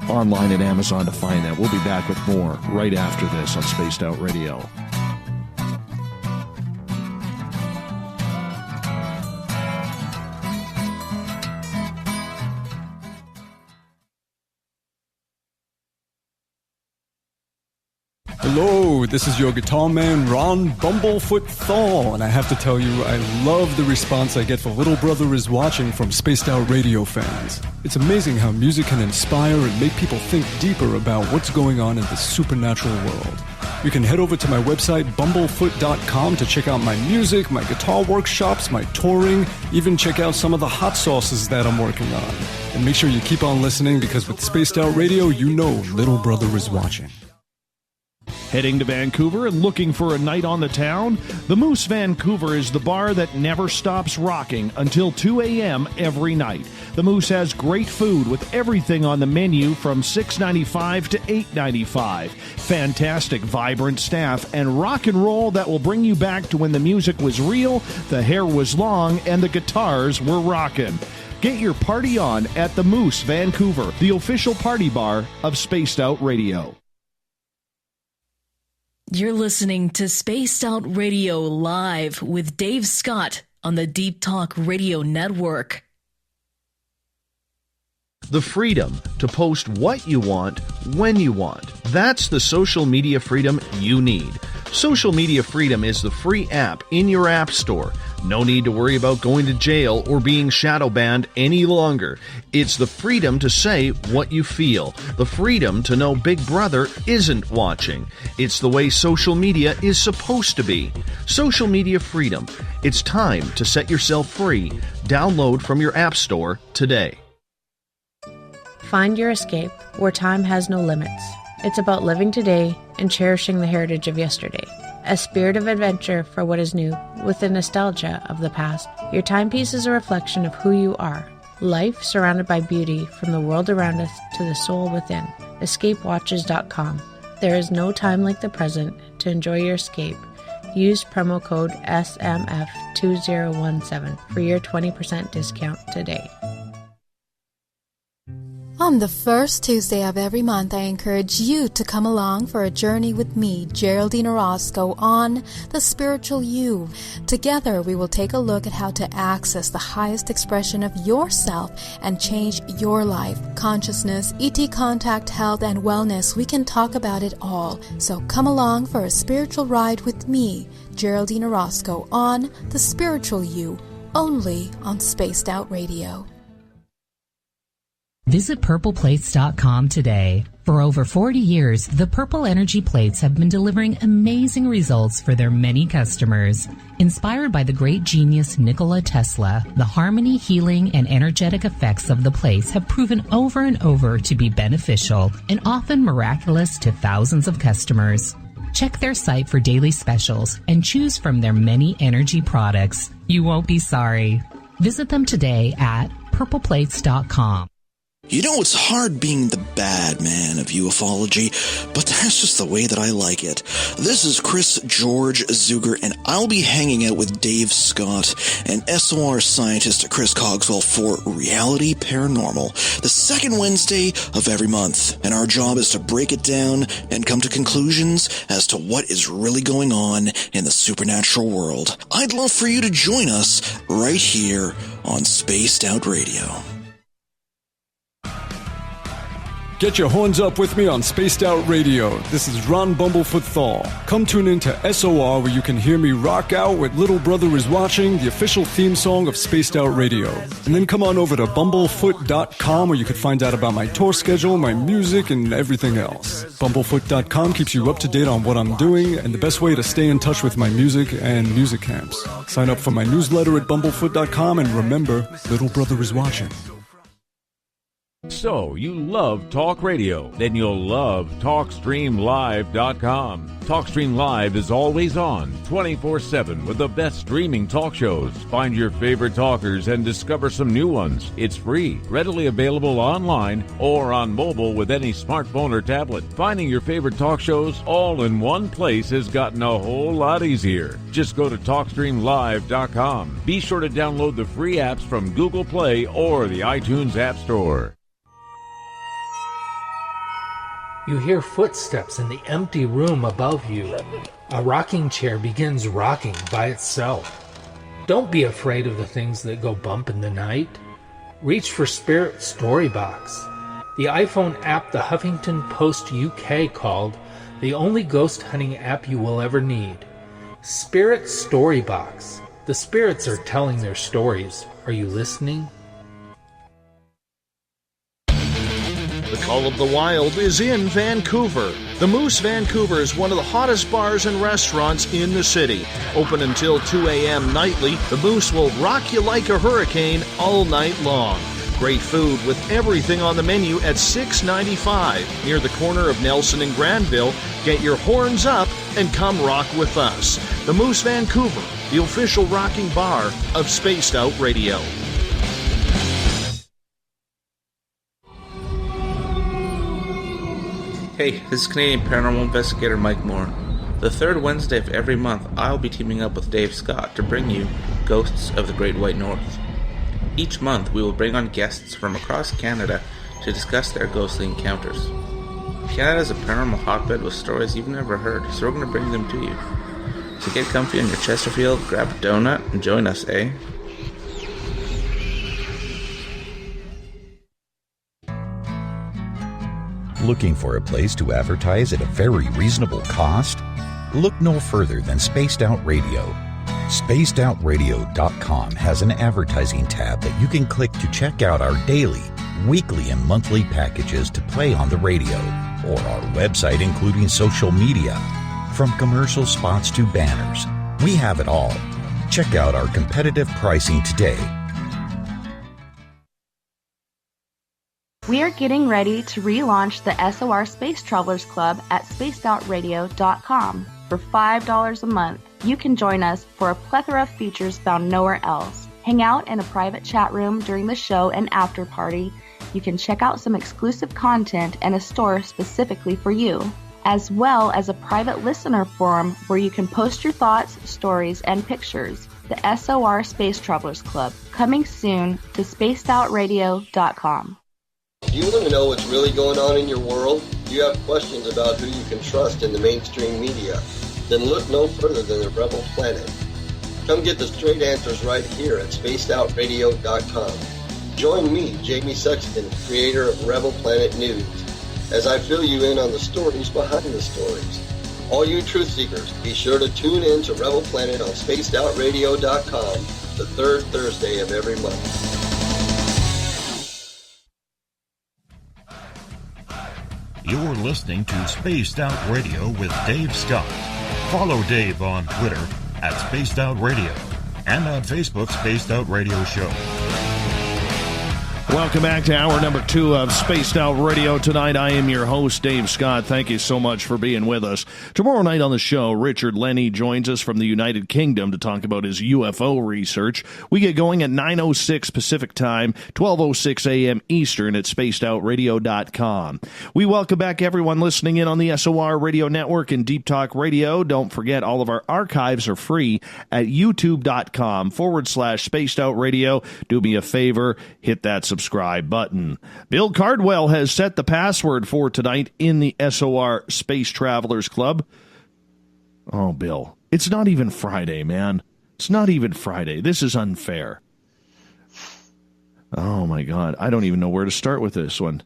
online at Amazon to find that. We'll be back with more right after this on Spaced Out Radio. Hello, this is your guitar man, Ron Bumblefoot Thal, and I have to tell you, I love the response I get for Little Brother is Watching from Spaced Out Radio fans. It's amazing how music can inspire and make people think deeper about what's going on in the supernatural world. You can head over to my website, bumblefoot.com, to check out my music, my guitar workshops, my touring, even check out some of the hot sauces that I'm working on. And make sure you keep on listening, because with Spaced Out Radio, you know Little Brother is watching. Heading to Vancouver and looking for a night on the town? The Moose Vancouver is the bar that never stops rocking until 2 a.m. every night. The Moose has great food with everything on the menu from $6.95 to $8.95. Fantastic, vibrant staff and rock and roll that will bring you back to when the music was real, the hair was long, and the guitars were rocking. Get your party on at the Moose Vancouver, the official party bar of Spaced Out Radio. You're listening to Spaced Out Radio Live with Dave Scott on the Deep Talk Radio Network. The freedom to post what you want, when you want. That's the social media freedom you need. Social Media Freedom is the free app in your app store. No need to worry about going to jail or being shadow banned any longer. It's the freedom to say what you feel. The freedom to know Big Brother isn't watching. It's the way social media is supposed to be. Social Media Freedom. It's time to set yourself free. Download from your app store today. Find your escape where time has no limits. It's about living today and cherishing the heritage of yesterday. A spirit of adventure for what is new, with the nostalgia of the past. Your timepiece is a reflection of who you are. Life surrounded by beauty from the world around us to the soul within. EscapeWatches.com. There is no time like the present to enjoy your escape. Use promo code SMF2017 for your 20% discount today. On the first Tuesday of every month, I encourage you to come along for a journey with me, Geraldine Orozco, on The Spiritual You. Together, we will take a look at how to access the highest expression of yourself and change your life. Consciousness, ET contact, health, and wellness, we can talk about it all. So come along for a spiritual ride with me, Geraldine Orozco, on The Spiritual You, only on Spaced Out Radio. Visit purpleplates.com today. For over 40 years, the Purple Energy Plates have been delivering amazing results for their many customers. Inspired by the great genius Nikola Tesla, the harmony, healing, and energetic effects of the plates have proven over and over to be beneficial and often miraculous to thousands of customers. Check their site for daily specials and choose from their many energy products. You won't be sorry. Visit them today at purpleplates.com. You know, it's hard being the bad man of ufology, but that's just the way that I like it. This is Chris George Zuger, and I'll be hanging out with Dave Scott and SOR scientist Chris Cogswell for Reality Paranormal, the second Wednesday of every month. And our job is to break it down and come to conclusions as to what is really going on in the supernatural world. I'd love for you to join us right here on Spaced Out Radio. Get your horns up with me on Spaced Out Radio. This is Ron Bumblefoot Thal. Come tune in to SOR where you can hear me rock out with Little Brother Is Watching, the official theme song of Spaced Out Radio. And then come on over to bumblefoot.com where you can find out about my tour schedule, my music, and everything else. Bumblefoot.com keeps you up to date on what I'm doing and the best way to stay in touch with my music and music camps. Sign up for my newsletter at bumblefoot.com and remember, Little Brother Is Watching. So, you love talk radio? Then you'll love TalkStreamLive.com. TalkStream Live is always on, 24/7, with the best streaming talk shows. Find your favorite talkers and discover some new ones. It's free, readily available online or on mobile with any smartphone or tablet. Finding your favorite talk shows all in one place has gotten a whole lot easier. Just go to TalkStreamLive.com. Be sure to download the free apps from Google Play or the iTunes App Store. You hear footsteps in the empty room above you. A rocking chair begins rocking by itself. Don't be afraid of the things that go bump in the night. Reach for Spirit Storybox, the iPhone app the Huffington Post UK called the only ghost hunting app you will ever need. Spirit Storybox. The spirits are telling their stories. Are you listening? The Call of the Wild is in Vancouver. The Moose Vancouver is one of the hottest bars and restaurants in the city. Open until 2 a.m. nightly, the Moose will rock you like a hurricane all night long. Great food with everything on the menu at $6.95 near the corner of Nelson and Granville. Get your horns up and come rock with us. The Moose Vancouver, the official rocking bar of Spaced Out Radio. Hey, this is Canadian Paranormal Investigator Mike Moore. The third Wednesday of every month, I'll be teaming up with Dave Scott to bring you Ghosts of the Great White North. Each month, we will bring on guests from across Canada to discuss their ghostly encounters. Canada is a paranormal hotbed with stories you've never heard, so we're going to bring them to you. So get comfy on your Chesterfield, grab a donut, and join us, eh? Looking for a place to advertise at a very reasonable cost? Look no further than Spaced Out Radio. SpacedOutRadio.com has an advertising tab that you can click to check out our daily, weekly, and monthly packages to play on the radio, or our website including social media. From commercial spots to banners, we have it all. Check out our competitive pricing today. We are getting ready to relaunch the SOR Space Travelers Club at spacedoutradio.com. For $5 a month, you can join us for a plethora of features found nowhere else. Hang out in a private chat room during the show and after party. You can check out some exclusive content and a store specifically for you, as well as a private listener forum where you can post your thoughts, stories, and pictures. The SOR Space Travelers Club, coming soon to spacedoutradio.com. Do you want to know what's really going on in your world? Do you have questions about who you can trust in the mainstream media? Then look no further than the Rebel Planet. Come get the straight answers right here at spacedoutradio.com. Join me, Jamie Sexton, creator of Rebel Planet News, as I fill you in on the stories behind the stories. All you truth seekers, be sure to tune in to Rebel Planet on spacedoutradio.com the third Thursday of every month. You're listening to Spaced Out Radio with Dave Scott. Follow Dave on Twitter at Spaced Out Radio and on Facebook, Spaced Out Radio Show. Welcome back to hour number 2 of Spaced Out Radio. Tonight, I am your host, Dave Scott. Thank you so much for being with us. Tomorrow night on the show, Richard Lenny joins us from the United Kingdom to talk about his UFO research. We get going at 9:06 Pacific Time, 12:06 a.m. Eastern at spacedoutradio.com. We welcome back everyone listening in on the SOR Radio Network and Deep Talk Radio. Don't forget, all of our archives are free at youtube.com/Spaced Out Radio. Do me a favor, hit that subscribe button. Bill Cardwell has set the password for tonight in the SOR Space Travelers Club. Oh, Bill, it's not even Friday, man. It's not even Friday. This is unfair. Oh, my God. I don't even know where to start with this one.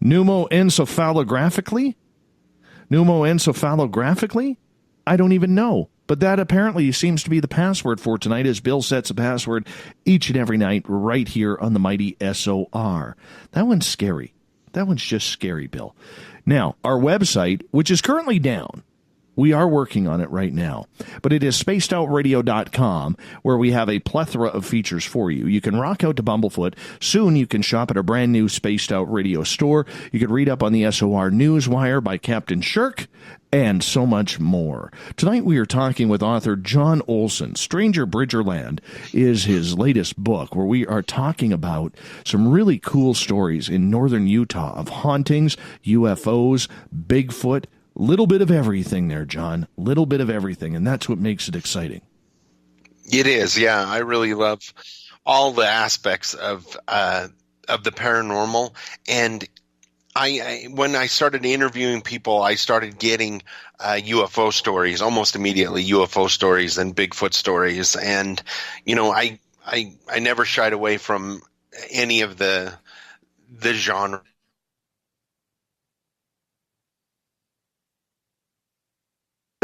Pneumoencephalographically? I don't even know. But that apparently seems to be the password for tonight, as Bill sets a password each and every night right here on the mighty SOR. That one's scary. That one's just scary, Bill. Now, our website, which is currently down, we are working on it right now, but it is spacedoutradio.com, where we have a plethora of features for you. You can rock out to Bumblefoot. Soon you can shop at a brand new Spaced Out Radio store. You can read up on the SOR Newswire by Captain Shirk, and so much more. Tonight we are talking with author John Olsen. Stanger Bridgerland is his latest book, where we are talking about some really cool stories in northern Utah of hauntings, UFOs, Bigfoot, little bit of everything there, John. Little bit of everything, and that's what makes it exciting. It is, yeah. I really love all the aspects of the paranormal, and I when I started interviewing people, I started getting UFO stories almost immediately. UFO stories and Bigfoot stories, and I never shied away from any of the genre.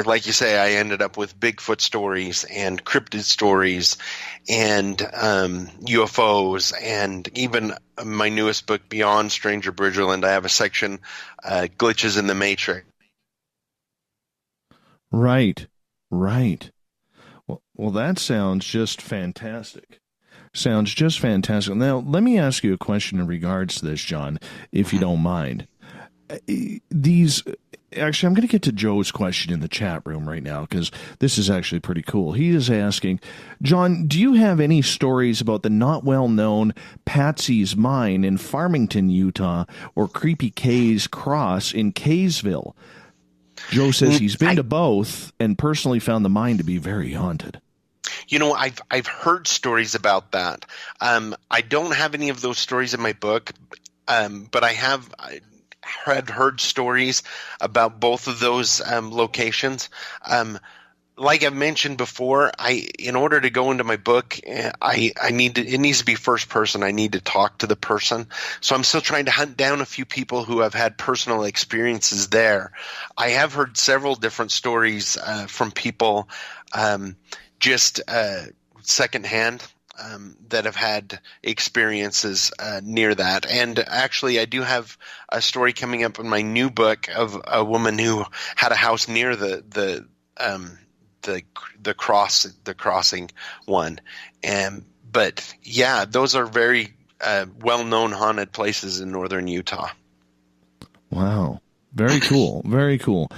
Like you say, I ended up with Bigfoot stories and cryptid stories and UFOs, and even my newest book, Beyond Stanger Bridgerland, I have a section, Glitches in the Matrix. Right. Well, that sounds just fantastic. Now, let me ask you a question in regards to this, John, if you don't mind. Actually, I'm going to get to Joe's question in the chat room right now, because this is actually pretty cool. He is asking, John, do you have any stories about the not well-known Patsy's Mine in Farmington, Utah, or Creepy K's Cross in Kaysville? Joe says he's been to both and personally found the mine to be very haunted. I've heard stories about that. I don't have any of those stories in my book, but I had heard stories about both of those locations. Like I've mentioned before, in order to go into my book, it needs to be first person. I need to talk to the person. So I'm still trying to hunt down a few people who have had personal experiences there. I have heard several different stories from people just secondhand. That have had experiences near that. And actually, I do have a story coming up in my new book of a woman who had a house near the crossing one. But yeah, those are very well-known haunted places in northern Utah. Wow. Very cool. Very cool.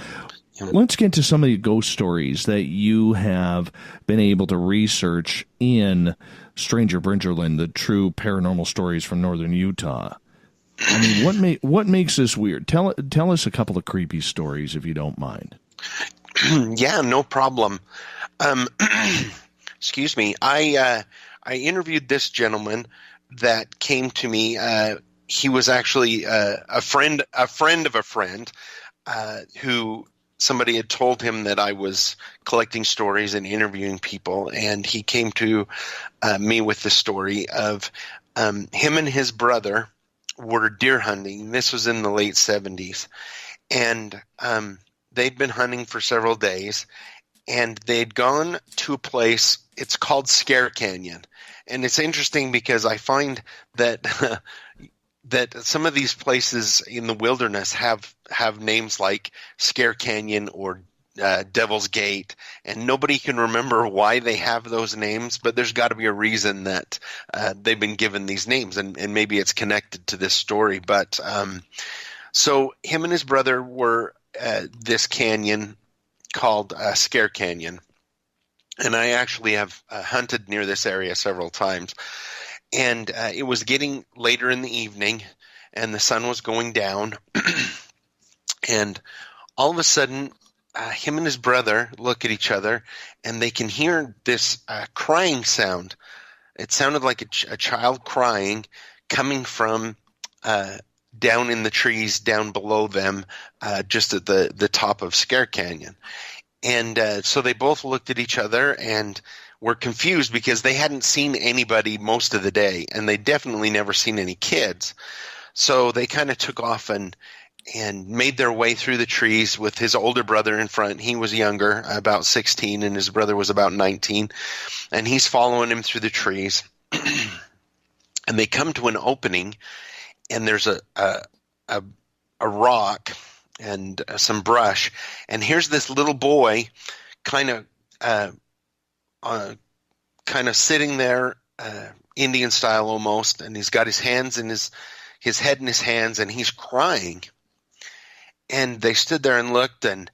Let's get to some of the ghost stories that you have been able to research in Stanger Bridgerland, the true paranormal stories from northern Utah. I mean, what makes this weird? Tell us a couple of creepy stories, if you don't mind. Yeah, no problem. Excuse me. I interviewed this gentleman that came to me he was actually a friend of a friend who somebody had told him that I was collecting stories and interviewing people, and he came to me with the story of him and his brother were deer hunting. This was in the late 70s, and they'd been hunting for several days, and they'd gone to a place, it's called Scare Canyon. And it's interesting because I find that that some of these places in the wilderness have names like Scare Canyon or Devil's Gate, and nobody can remember why they have those names, but there's got to be a reason that they've been given these names, and maybe it's connected to this story. But so him and his brother were this canyon called Scare Canyon, and I actually have hunted near this area several times. And it was getting later in the evening, and the sun was going down, and all of a sudden, him and his brother look at each other, and they can hear this crying sound. It sounded like a child crying coming from down in the trees down below them, just at the top of Scare Canyon. And so they both looked at each other and were confused because they hadn't seen anybody most of the day, and they definitely never seen any kids. So they kind of took off and made their way through the trees with his older brother in front. He was younger, about 16, and his brother was about 19, and he's following him through the trees. And they come to an opening, and there's a rock and some brush, and here's this little boy kind of sitting there, Indian style almost, and he's got his hands in his head in his hands, and he's crying. And they stood there and looked, and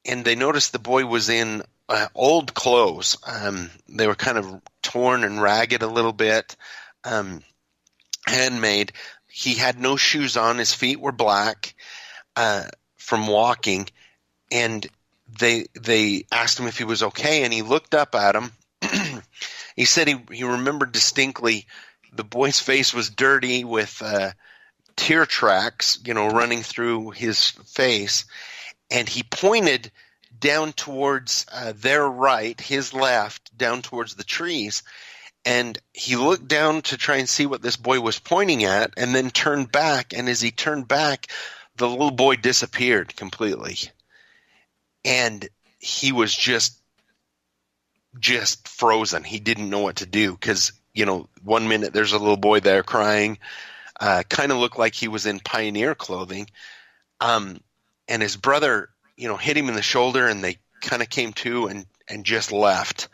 they noticed the boy was in old clothes. They were kind of torn and ragged a little bit, handmade. He had no shoes on. His feet were black from walking, and they asked him if he was okay, and he looked up at him. He said he remembered distinctly the boy's face was dirty with tear tracks, running through his face, and he pointed down towards their right, his left, down towards the trees, and he looked down to try and see what this boy was pointing at, and then turned back, and as he turned back, the little boy disappeared completely. And he was just frozen. He didn't know what to do because, 1 minute there's a little boy there crying, kind of looked like he was in pioneer clothing. And his brother, hit him in the shoulder, and they kind of came to and just left.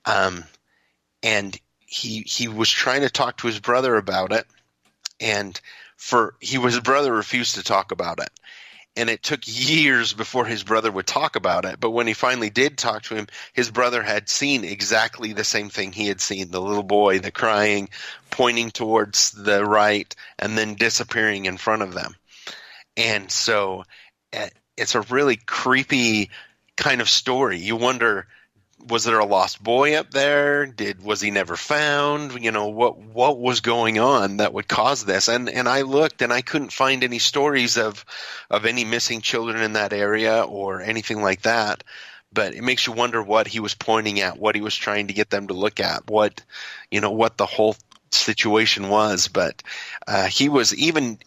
And he was trying to talk to his brother about it, and his brother refused to talk about it. And it took years before his brother would talk about it. But when he finally did talk to him, his brother had seen exactly the same thing he had seen, the little boy, the crying, pointing towards the right, and then disappearing in front of them. And so it's a really creepy kind of story. You wonder, was there a lost boy up there? Was he never found? What was going on that would cause this? And I looked, and I couldn't find any stories of any missing children in that area or anything like that. But it makes you wonder what he was pointing at, what he was trying to get them to look at, what the whole situation was. But he was even,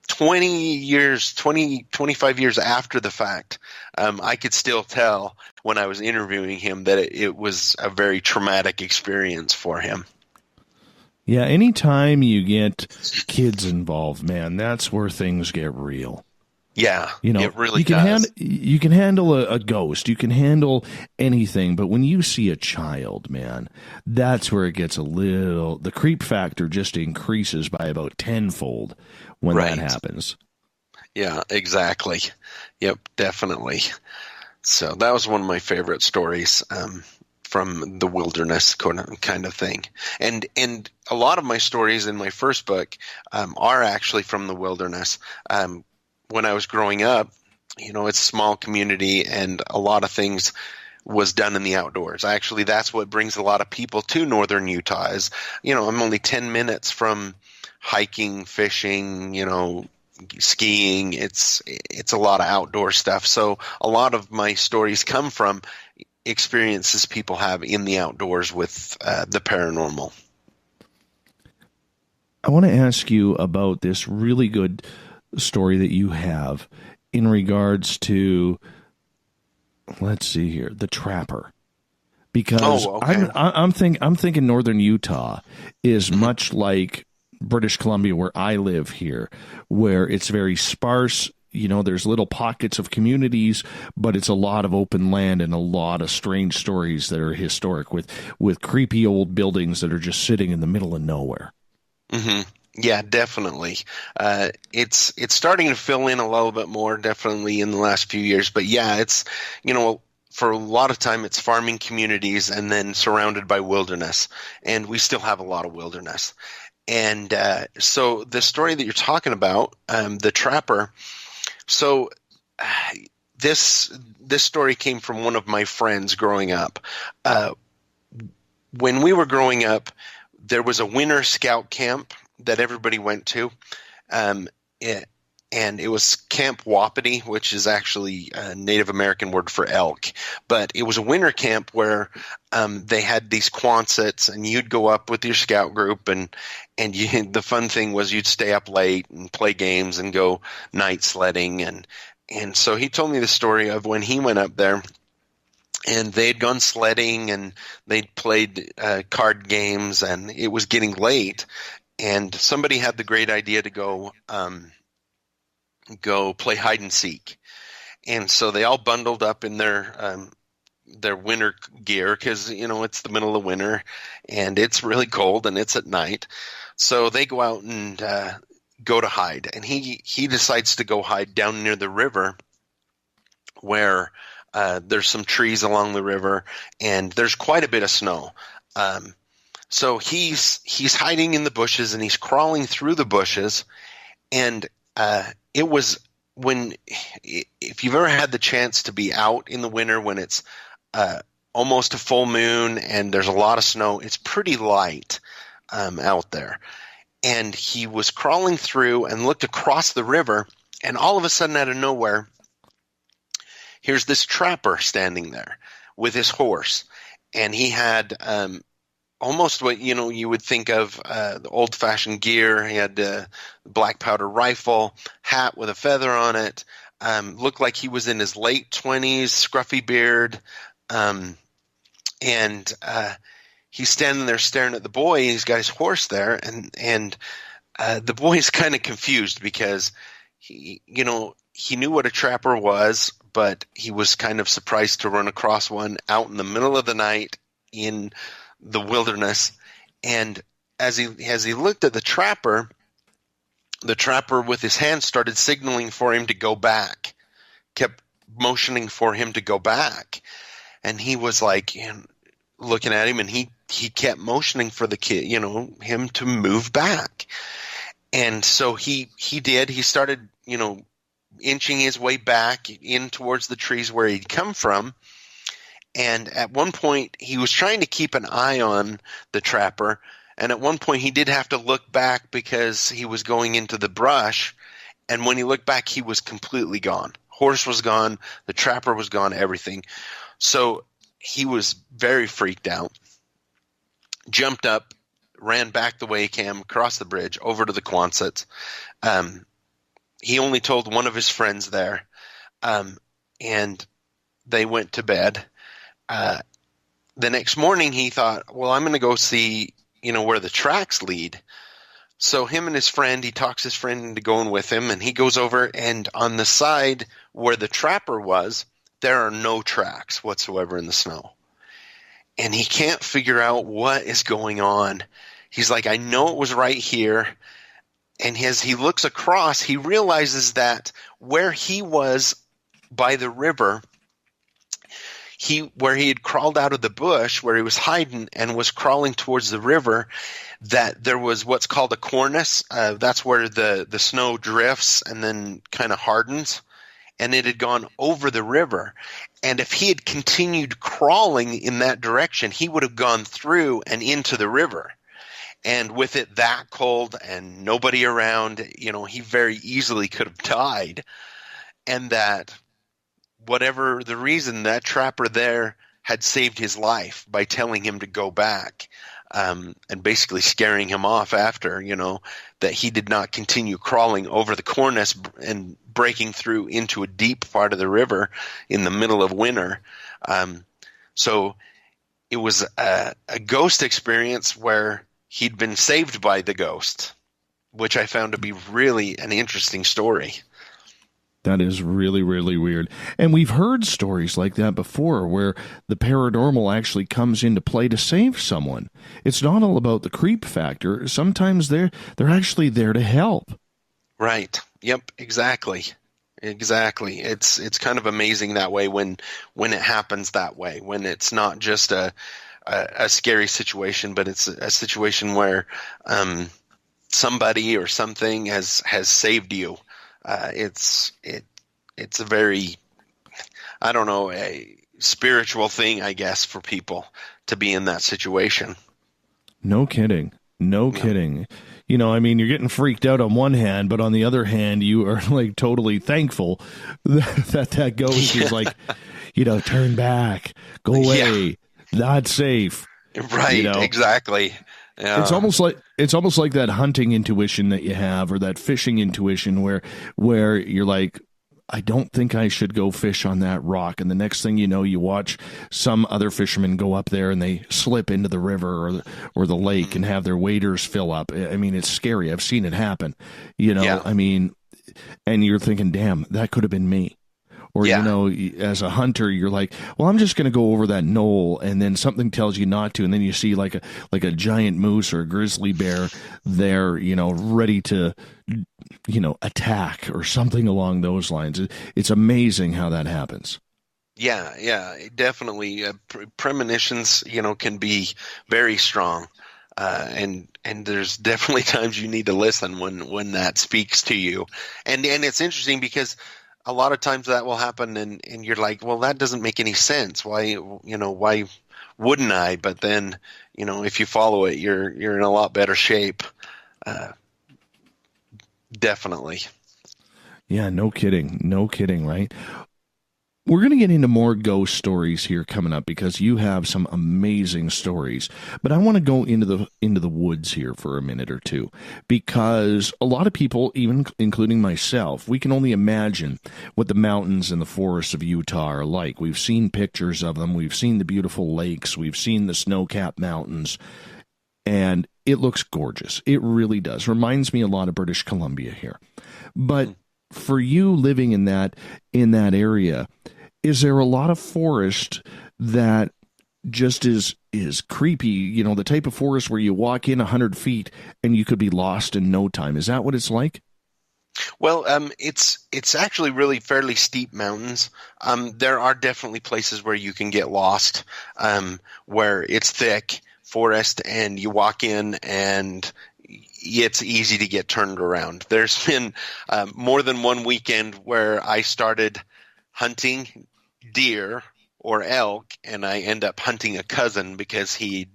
25 years after the fact, I could still tell when I was interviewing him that it was a very traumatic experience for him. Yeah, anytime you get kids involved, man, that's where things get real. Yeah, it really does. You can handle a ghost, you can handle anything, but when you see a child, man, that's where it gets the creep factor just increases by about tenfold when that happens. Yeah, exactly. Yep, definitely. So that was one of my favorite stories from the wilderness kind of thing. And a lot of my stories in my first book are actually from the wilderness. When I was growing up, it's a small community, and a lot of things was done in the outdoors. Actually, that's what brings a lot of people to northern Utah is, I'm only 10 minutes from hiking, fishing, skiing. It's a lot of outdoor stuff. So a lot of my stories come from experiences people have in the outdoors with the paranormal. I want to ask you about this really good story that you have in regards to, let's see here, the Trapper. Because okay. I'm thinking northern Utah is much like British Columbia, where I live here, where it's very sparse. There's little pockets of communities, but it's a lot of open land and a lot of strange stories that are historic with creepy old buildings that are just sitting in the middle of nowhere. Mm-hmm. Yeah, definitely. It's starting to fill in a little bit more, definitely in the last few years. But yeah, it's, for a lot of time it's farming communities and then surrounded by wilderness. And we still have a lot of wilderness. And so the story that you're talking about, the Trapper, so this story came from one of my friends growing up. When we were growing up, there was a winter scout camp that everybody went to, and it was Camp Wapiti, which is actually a Native American word for elk. But it was a winter camp where they had these Quonsets, and you'd go up with your scout group, and the fun thing was you'd stay up late and play games and go night sledding. And so he told me the story of when he went up there, and they'd gone sledding and they'd played card games, and it was getting late. And somebody had the great idea to go play hide and seek. And so they all bundled up in their winter gear because, it's the middle of winter and it's really cold and it's at night. So they go out and go to hide. And he decides to go hide down near the river where there's some trees along the river and there's quite a bit of snow. So he's hiding in the bushes and he's crawling through the bushes. And it was if you've ever had the chance to be out in the winter when it's almost a full moon and there's a lot of snow, it's pretty light out there. And he was crawling through and looked across the river, and all of a sudden out of nowhere, here's this trapper standing there with his horse. And he had almost what you would think of the old-fashioned gear. He had a black powder rifle, hat with a feather on it. Looked like he was in his late 20s, scruffy beard, and he's standing there staring at the boy. He's got his horse there, and the boy's kind of confused because he knew what a trapper was, but he was kind of surprised to run across one out in the middle of the night in the wilderness. And as he looked at the trapper with his hand started signaling for him to go back, kept motioning for him to go back. And he was like looking at him, and he kept motioning for the kid, him to move back. And so he did. He started, inching his way back in towards the trees where he'd come from. And at one point, he was trying to keep an eye on the trapper. And at one point, he did have to look back because he was going into the brush. And when he looked back, he was completely gone. Horse was gone. The trapper was gone, everything. So he was very freaked out. Jumped up, ran back the way he came, across the bridge, over to the Quonsets. He only told one of his friends there. And they went to bed. The next morning he thought, well, I'm going to go see, where the tracks lead. So him and his friend, he talks his friend into going with him, and he goes over, and on the side where the trapper was, there are no tracks whatsoever in the snow. And he can't figure out what is going on. He's like, I know it was right here. And as he looks across, he realizes that where he was by the river, where he had crawled out of the bush, where he was hiding and was crawling towards the river, that there was what's called a cornice. That's where the snow drifts and then kind of hardens. and it had gone over the river. And if he had continued crawling in that direction, he would have gone through and into the river. And with it that cold and nobody around, he very easily could have died. And that whatever the reason, that trapper there had saved his life by telling him to go back, and basically scaring him off after, that he did not continue crawling over the cornice and breaking through into a deep part of the river in the middle of winter. So it was a ghost experience where he'd been saved by the ghost, which I found to be really an interesting story. That is really, really weird. And we've heard stories like that before where the paranormal actually comes into play to save someone. It's not all about the creep factor. Sometimes they're actually there to help. Right. Yep, exactly. Exactly. It's kind of amazing that way when it happens that way, when it's not just a scary situation, but it's a situation where somebody or something has saved you. It's a very, I don't know, a spiritual thing, I guess, for people to be in that situation. No kidding. No kidding. You're getting freaked out on one hand, but on the other hand, you are like totally thankful that ghost is like, turn back, go away, not safe. Right. Exactly. Yeah. It's almost like that hunting intuition that you have, or that fishing intuition where you're like, I don't think I should go fish on that rock. And the next thing you know, you watch some other fishermen go up there and they slip into the river or the lake and have their waders fill up. I mean, it's scary. I've seen it happen, Yeah. And you're thinking, damn, that could have been me. Or, as a hunter, you're like, well, I'm just going to go over that knoll, and then something tells you not to, and then you see like a giant moose or a grizzly bear there, ready to, attack or something along those lines. It's amazing how that happens. Yeah, definitely. Premonitions, can be very strong, and there's definitely times you need to listen when that speaks to you, and it's interesting because a lot of times that will happen, and you're like, well, that doesn't make any sense. Why wouldn't I? But then, if you follow it, you're in a lot better shape. Definitely. Yeah, no kidding, right? We're going to get into more ghost stories here coming up because you have some amazing stories. But I want to go into the woods here for a minute or two, because a lot of people, even including myself, we can only imagine what the mountains and the forests of Utah are like. We've seen pictures of them. We've seen the beautiful lakes. We've seen the snow-capped mountains. And it looks gorgeous. It really does. Reminds me a lot of British Columbia here. But for you living in that area, is there a lot of forest that just is creepy, the type of forest where you walk in 100 feet and you could be lost in no time? Is that what it's like? Well, it's actually really fairly steep mountains. There are definitely places where you can get lost, where it's thick forest and you walk in and it's easy to get turned around. There's been more than one weekend where I started hunting deer or elk, and I end up hunting a cousin because he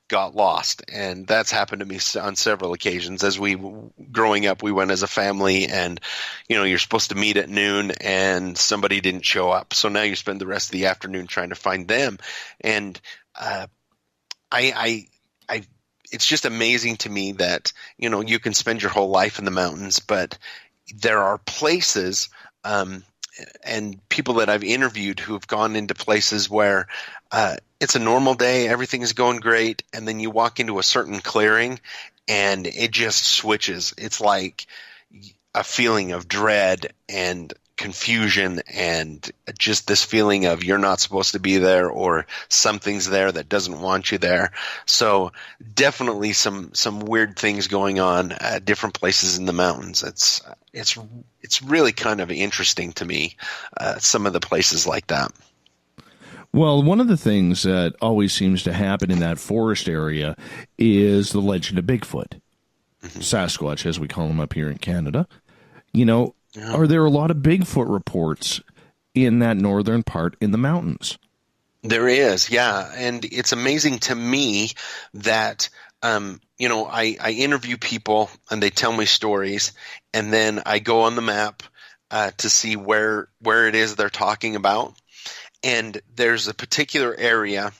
got lost. And that's happened to me on several occasions. Growing up, we went as a family, and you're supposed to meet at noon, and somebody didn't show up. So now you spend the rest of the afternoon trying to find them. And it's just amazing to me that you can spend your whole life in the mountains, but there are places and people that I've interviewed who have gone into places where it's a normal day, everything is going great, and then you walk into a certain clearing and it just switches. It's like a feeling of dread and confusion and just this feeling of you're not supposed to be there, or something's there that doesn't want you there. So definitely some weird things going on at different places in the mountains. It's really kind of interesting to me, some of the places like that. Well, one of the things that always seems to happen in that forest area is the legend of Bigfoot, Sasquatch, as we call him up here in Canada. are there a lot of Bigfoot reports in that northern part in the mountains? There is, yeah. And it's amazing to me that, I interview people and they tell me stories, and then I go on the map to see where it is they're talking about. And there's a particular area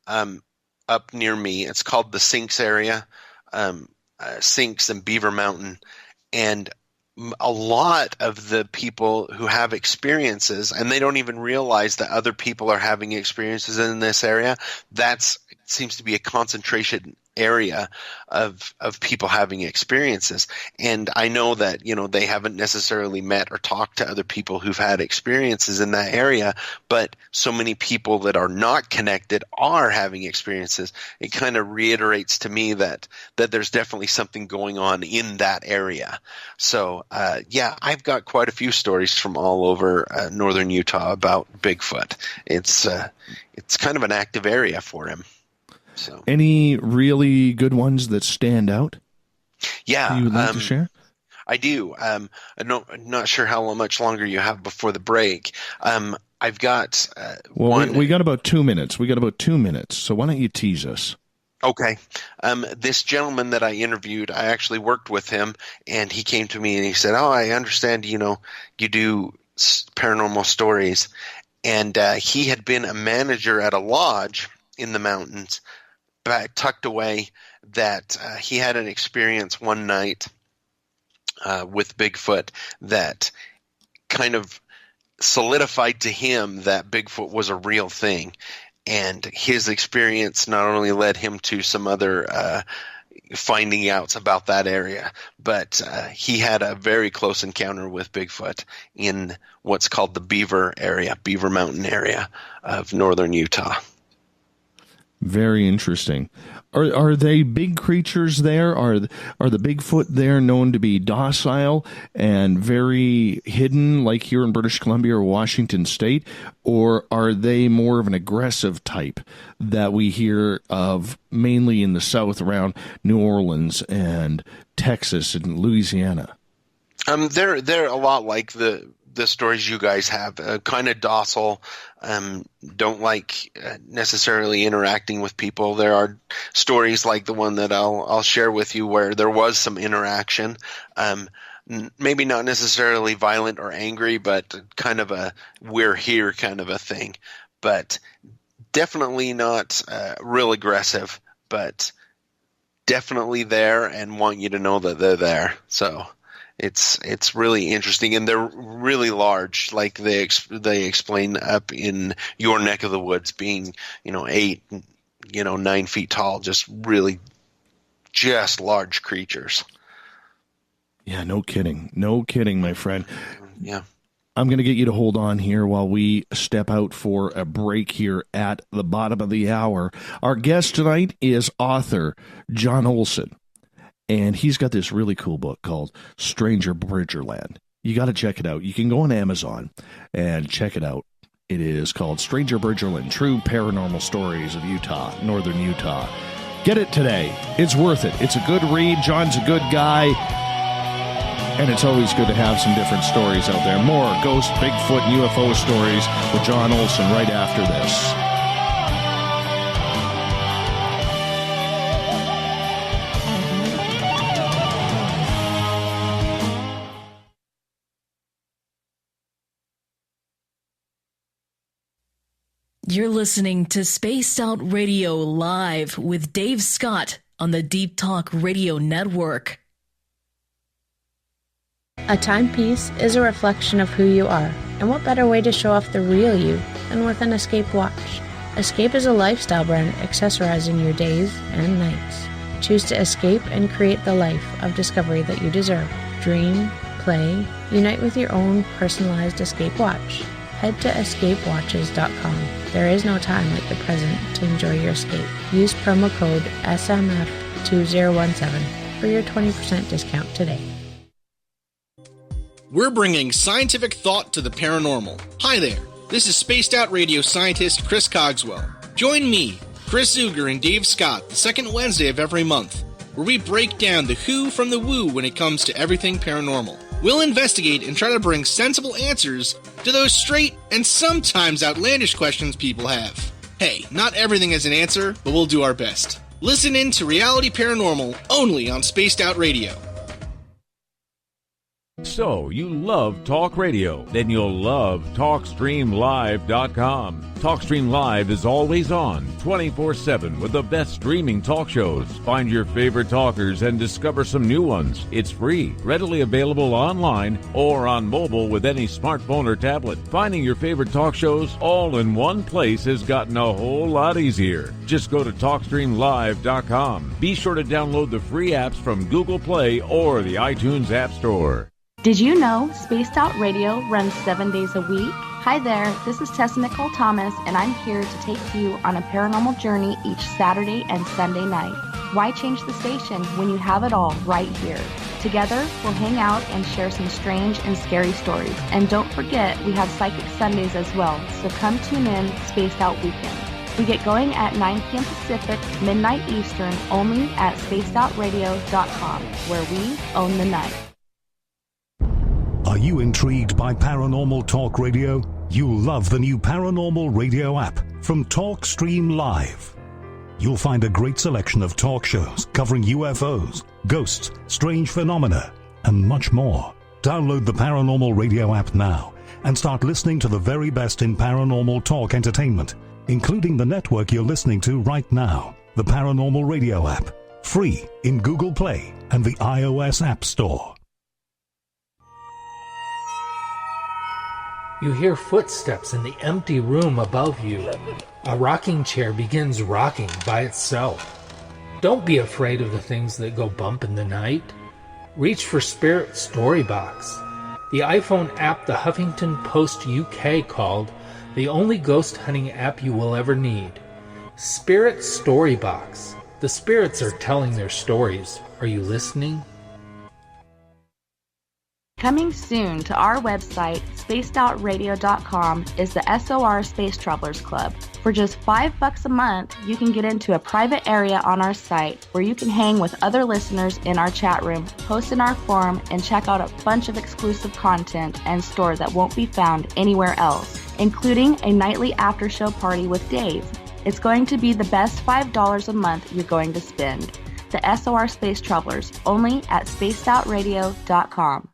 up near me. It's called the Sinks area, Sinks and Beaver Mountain. And a lot of the people who have experiences, and they don't even realize that other people are having experiences in this area, seems to be a concentration area of people having experiences. And I know that, they haven't necessarily met or talked to other people who've had experiences in that area, but so many people that are not connected are having experiences. It kind of reiterates to me that there's definitely something going on in that area. So, I've got quite a few stories from all over northern Utah about Bigfoot. It's kind of an active area for him. So. Any really good ones that stand out? Yeah. You would like to share? I do. I'm not sure how much longer you have before the break. I've got one. We got about 2 minutes. So why don't you tease us? Okay. This gentleman that I interviewed, I actually worked with him, and he came to me and he said, I understand, you do paranormal stories. And he had been a manager at a lodge in the mountains, tucked away, that he had an experience one night with Bigfoot that kind of solidified to him that Bigfoot was a real thing. And his experience not only led him to some other finding outs about that area, but he had a very close encounter with Bigfoot in what's called the Beaver Mountain area of northern Utah. Very interesting. Are they big creatures there? Are the Bigfoot there known to be docile and very hidden, like here in British Columbia or Washington State? Or are they more of an aggressive type that we hear of mainly in the south around New Orleans and Texas and Louisiana? They're a lot like the stories you guys have, kind of docile, don't like necessarily interacting with people. There are stories like the one that I'll share with you where there was some interaction, maybe not necessarily violent or angry, but kind of a we're here kind of a thing. But definitely not real aggressive, but definitely there and want you to know that they're there. So it's really interesting, and they're really large. Like they explain up in your neck of the woods, being 8, 9 feet tall, just large creatures. Yeah, no kidding, my friend. Yeah. I'm going to get you to hold on here while we step out for a break here at the bottom of the hour. Our guest tonight is author John Olsen. And he's got this really cool book called Stanger Bridgerland. You got to check it out. You can go on Amazon and check it out. It is called Stanger Bridgerland, True Paranormal Stories of Utah, Northern Utah. Get it today. It's worth it. It's a good read. John's a good guy. And it's always good to have some different stories out there. More ghost, Bigfoot, and UFO stories with John Olsen right after this. You're listening to Spaced Out Radio Live with Dave Scott on the Deep Talk Radio Network. A timepiece is a reflection of who you are, and what better way to show off the real you than with an Escape watch? Escape is a lifestyle brand accessorizing your days and nights. Choose to escape and create the life of discovery that you deserve. Dream, play, unite with your own personalized Escape watch. Head to escapewatches.com. There is no time like the present to enjoy your escape. Use promo code SMF2017 for your 20% discount today. We're bringing scientific thought to the paranormal. Hi there, this is Spaced Out Radio scientist Chris Cogswell. Join me, Chris Zuger, and Dave Scott the second Wednesday of every month, where we break down the who from the woo when it comes to everything paranormal. We'll investigate and try to bring sensible answers to those straight and sometimes outlandish questions people have. Hey, not everything has an answer, but we'll do our best. Listen in to Reality Paranormal only on Spaced Out Radio. So, you love talk radio? Then you'll love TalkStreamLive.com. TalkStream Live is always on, 24/7, with the best streaming talk shows. Find your favorite talkers and discover some new ones. It's free, readily available online or on mobile with any smartphone or tablet. Finding your favorite talk shows all in one place has gotten a whole lot easier. Just go to TalkStreamLive.com. Be sure to download the free apps from Google Play or the iTunes App Store. Did you know Spaced Out Radio runs 7 days a week? Hi there, this is Tessa Nicole Thomas, and I'm here to take you on a paranormal journey each Saturday and Sunday night. Why change the station when you have it all right here? Together, we'll hang out and share some strange and scary stories. And don't forget, we have Psychic Sundays as well, so come tune in Spaced Out Weekend. We get going at 9 p.m. Pacific, midnight Eastern, only at spacedoutradio.com, where we own the night. Are you intrigued by Paranormal Talk Radio? You'll love the new Paranormal Radio app from TalkStream Live. You'll find a great selection of talk shows covering UFOs, ghosts, strange phenomena, and much more. Download the Paranormal Radio app now and start listening to the very best in paranormal talk entertainment, including the network you're listening to right now, the Paranormal Radio app, free in Google Play and the iOS App Store. You hear footsteps in the empty room above you. A rocking chair begins rocking by itself. Don't be afraid of the things that go bump in the night. Reach for Spirit Storybox, the iPhone app the Huffington Post UK called the only ghost hunting app you will ever need. Spirit Storybox. The spirits are telling their stories. Are you listening? Coming soon to our website, spacedoutradio.com, is the SOR Space Travelers Club. For just $5 a month, you can get into a private area on our site where you can hang with other listeners in our chat room, post in our forum, and check out a bunch of exclusive content and store that won't be found anywhere else, including a nightly after-show party with Dave. It's going to be the best $5 a month you're going to spend. The SOR Space Travelers, only at spacedoutradio.com.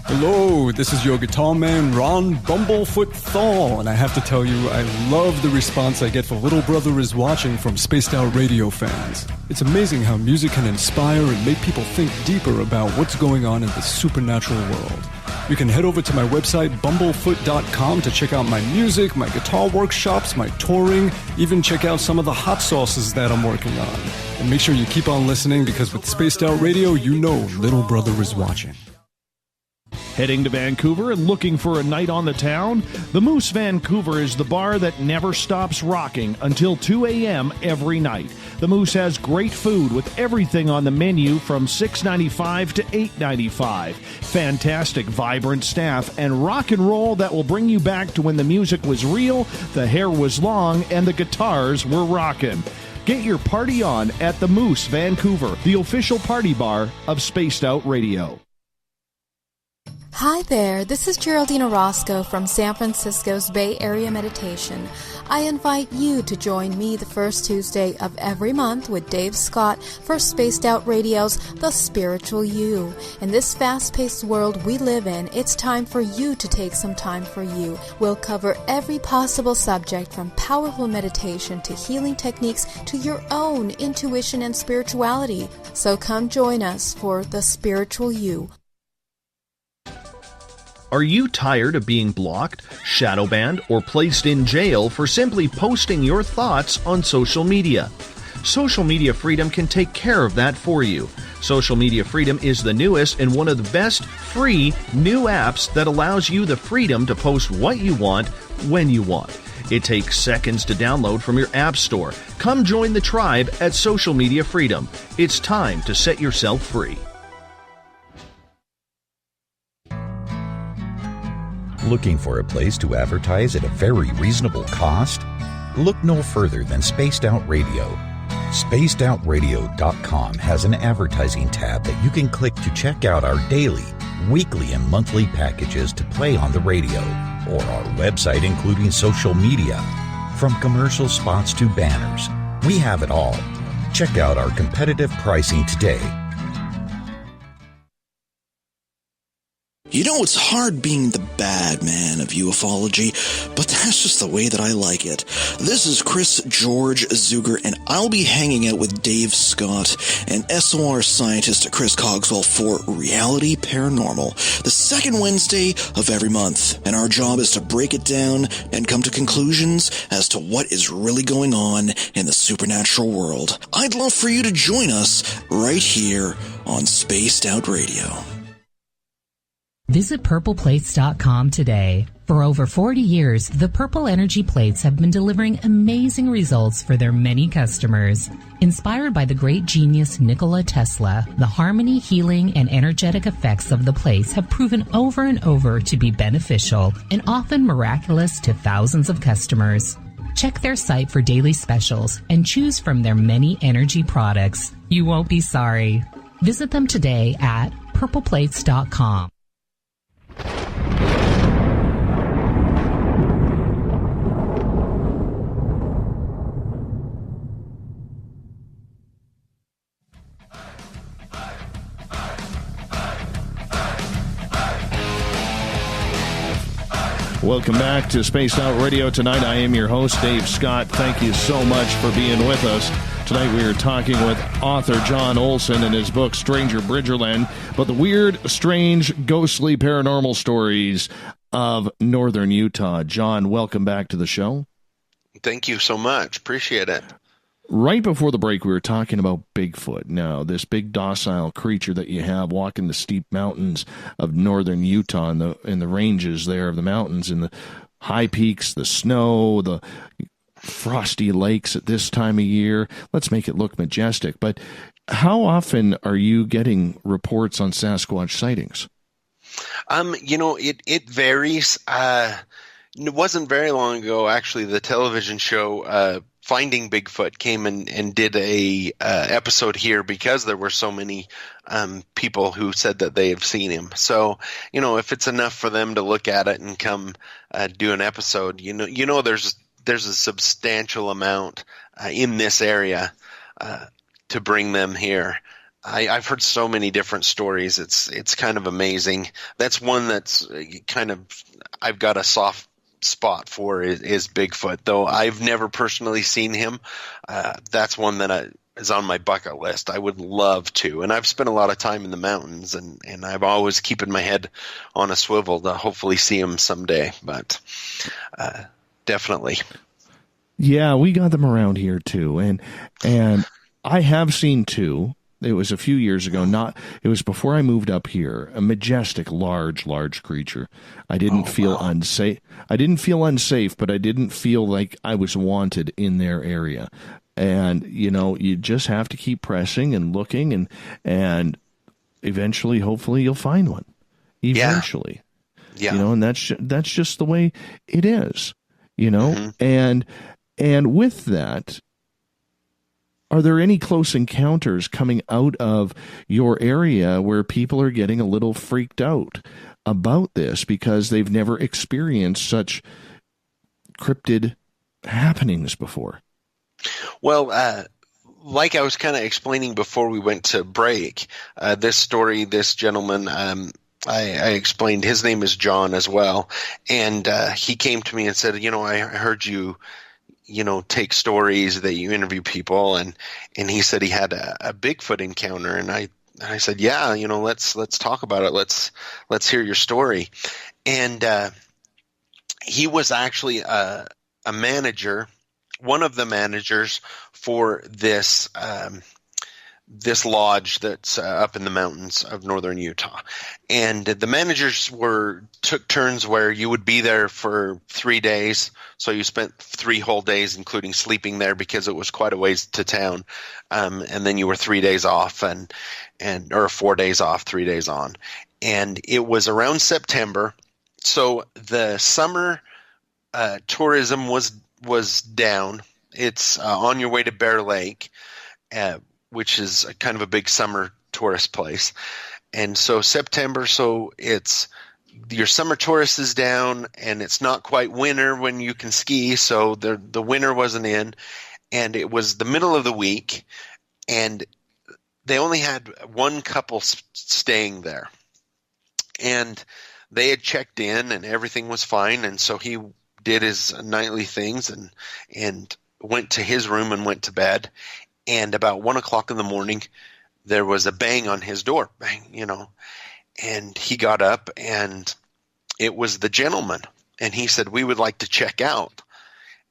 Hello, this is your guitar man, Ron Bumblefoot Thal, and I have to tell you, I love the response I get for Little Brother is Watching from Spaced Out Radio fans. It's amazing how music can inspire and make people think deeper about what's going on in the supernatural world. You can head over to my website, bumblefoot.com, to check out my music, my guitar workshops, my touring, even check out some of the hot sauces that I'm working on. And make sure you keep on listening, because with Spaced Out Radio, you know Little Brother is watching. Heading to Vancouver and looking for a night on the town? The Moose Vancouver is the bar that never stops rocking until 2 a.m. every night. The Moose has great food with everything on the menu from $6.95 to $8.95. Fantastic, vibrant staff and rock and roll that will bring you back to when the music was real, the hair was long, and the guitars were rocking. Get your party on at the Moose Vancouver, the official party bar of Spaced Out Radio. Hi there, this is Geraldine Orozco from San Francisco's Bay Area Meditation. I invite you to join me the first Tuesday of every month with Dave Scott for Spaced Out Radio's The Spiritual You. In this fast-paced world we live in, it's time for you to take some time for you. We'll cover every possible subject from powerful meditation to healing techniques to your own intuition and spirituality. So come join us for The Spiritual You. Are you tired of being blocked, shadow banned, or placed in jail for simply posting your thoughts on social media? Social Media Freedom can take care of that for you. Social Media Freedom is the newest and one of the best free new apps that allows you the freedom to post what you want, when you want. It takes seconds to download from your app store. Come join the tribe at Social Media Freedom. It's time to set yourself free. Looking for a place to advertise at a very reasonable cost? Look no further than Spaced Out Radio. SpacedOutRadio.com has an advertising tab that you can click to check out our daily, weekly and monthly packages to play on the radio, or our website including social media. From commercial spots to banners, we have it all. Check out our competitive pricing today. You know, it's hard being the bad man of ufology, but that's just the way that I like it. This is Chris George Zuger, and I'll be hanging out with Dave Scott and SOR scientist Chris Cogswell for Reality Paranormal, the second Wednesday of every month. And our job is to break it down and come to conclusions as to what is really going on in the supernatural world. I'd love for you to join us right here on Spaced Out Radio. Visit purpleplates.com today. For over 40 years, the Purple Energy Plates have been delivering amazing results for their many customers. Inspired by the great genius Nikola Tesla, the harmony, healing, and energetic effects of the plates have proven over and over to be beneficial and often miraculous to thousands of customers. Check their site for daily specials and choose from their many energy products. You won't be sorry. Visit them today at purpleplates.com. Welcome back to Spaced Out Radio. Tonight I am your host, Dave Scott. Thank you so much for being with us. Tonight we are talking with author John Olsen and his book, Stanger Bridgerland, about the weird, strange, ghostly paranormal stories of northern Utah. John, welcome back to the show. Thank you so much. Appreciate it. Right before the break, we were talking about Bigfoot. Now, this big docile creature that you have walking the steep mountains of northern Utah in the ranges there of the mountains, in the high peaks, the snow, the frosty lakes at this time of year. Let's make it look majestic. But how often are you getting reports on Sasquatch sightings? It varies. It wasn't very long ago, actually, the television show Finding Bigfoot came and did a episode here because there were so many people who said that they have seen him. So, if it's enough for them to look at it and come do an episode, there's a substantial amount in this area to bring them here. I've heard so many different stories. It's kind of amazing. That's one that's kind of I've got a soft spot for is Bigfoot, though I've never personally seen him. That's one that is on my bucket list. I would love to, and I've spent a lot of time in the mountains, and I've always keeping my head on a swivel to hopefully see him someday. But definitely, yeah, we got them around here too, and I have seen two. It was a few years ago. It was before I moved up here. A majestic, large creature. I didn't feel unsafe. I didn't feel unsafe, but I didn't feel like I was wanted in their area. And you just have to keep pressing and looking, and eventually, hopefully, you'll find one. Eventually, yeah. And that's just the way it is. Mm-hmm. And with that, are there any close encounters coming out of your area where people are getting a little freaked out about this because they've never experienced such cryptid happenings before? Well, like I was kind of explaining before we went to break, this gentleman, I explained his name is John as well, and he came to me and said, I heard you take stories that you interview people, and he said he had a Bigfoot encounter, and I said, yeah, let's talk about it. Let's hear your story. And he was actually a manager, one of the managers for this lodge that's up in the mountains of northern Utah. And the managers took turns where you would be there for 3 days. So you spent 3 whole days, including sleeping there because it was quite a ways to town. And then you were 3 days off or 4 days off, 3 days on. And it was around September. So the summer tourism was down. It's on your way to Bear Lake, which is kind of a big summer tourist place. And so September, so it's your summer tourist is down, and it's not quite winter when you can ski, so the winter wasn't in, and it was the middle of the week, and they only had one couple staying there. And they had checked in, and everything was fine, and so he did his nightly things and went to his room and went to bed. And about 1 o'clock in the morning, there was a bang on his door, bang, and he got up, and it was the gentleman. And he said, "We would like to check out."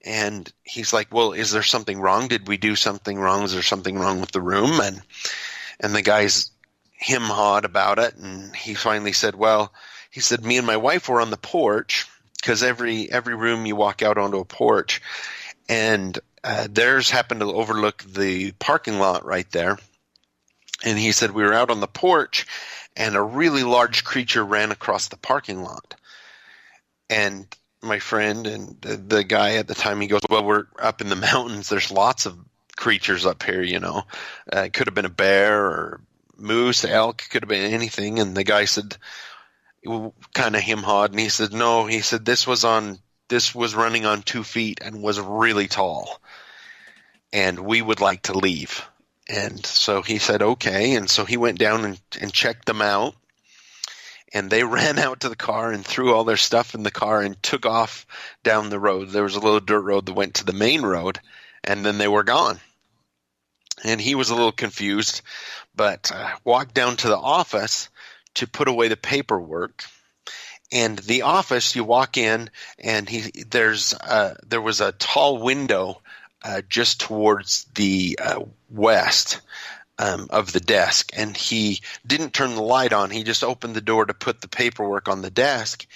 And he's like, "Well, is there something wrong? Did we do something wrong? Is there something wrong with the room?" And the guy's him-hawed about it, and he finally said, "Well," he said, "me and my wife were on the porch," because every room you walk out onto a porch, and theirs happened to overlook the parking lot right there. And he said, "We were out on the porch, and a really large creature ran across the parking lot." And my friend and the guy at the time, he goes, "Well, we're up in the mountains. There's lots of creatures up here, It could have been a bear or moose, elk, could have been anything." And the guy said, kind of him-hawed, and he said, "No," he said, this was running on 2 feet and was really tall, and we would like to leave." And so he said, "Okay." And so he went down and checked them out, and they ran out to the car and threw all their stuff in the car and took off down the road. There was a little dirt road that went to the main road, and then they were gone. And he was a little confused, but walked down to the office to put away the paperwork. And the office, you walk in, and there was a tall window just towards the west of the desk, and he didn't turn the light on. He just opened the door to put the paperwork on the desk,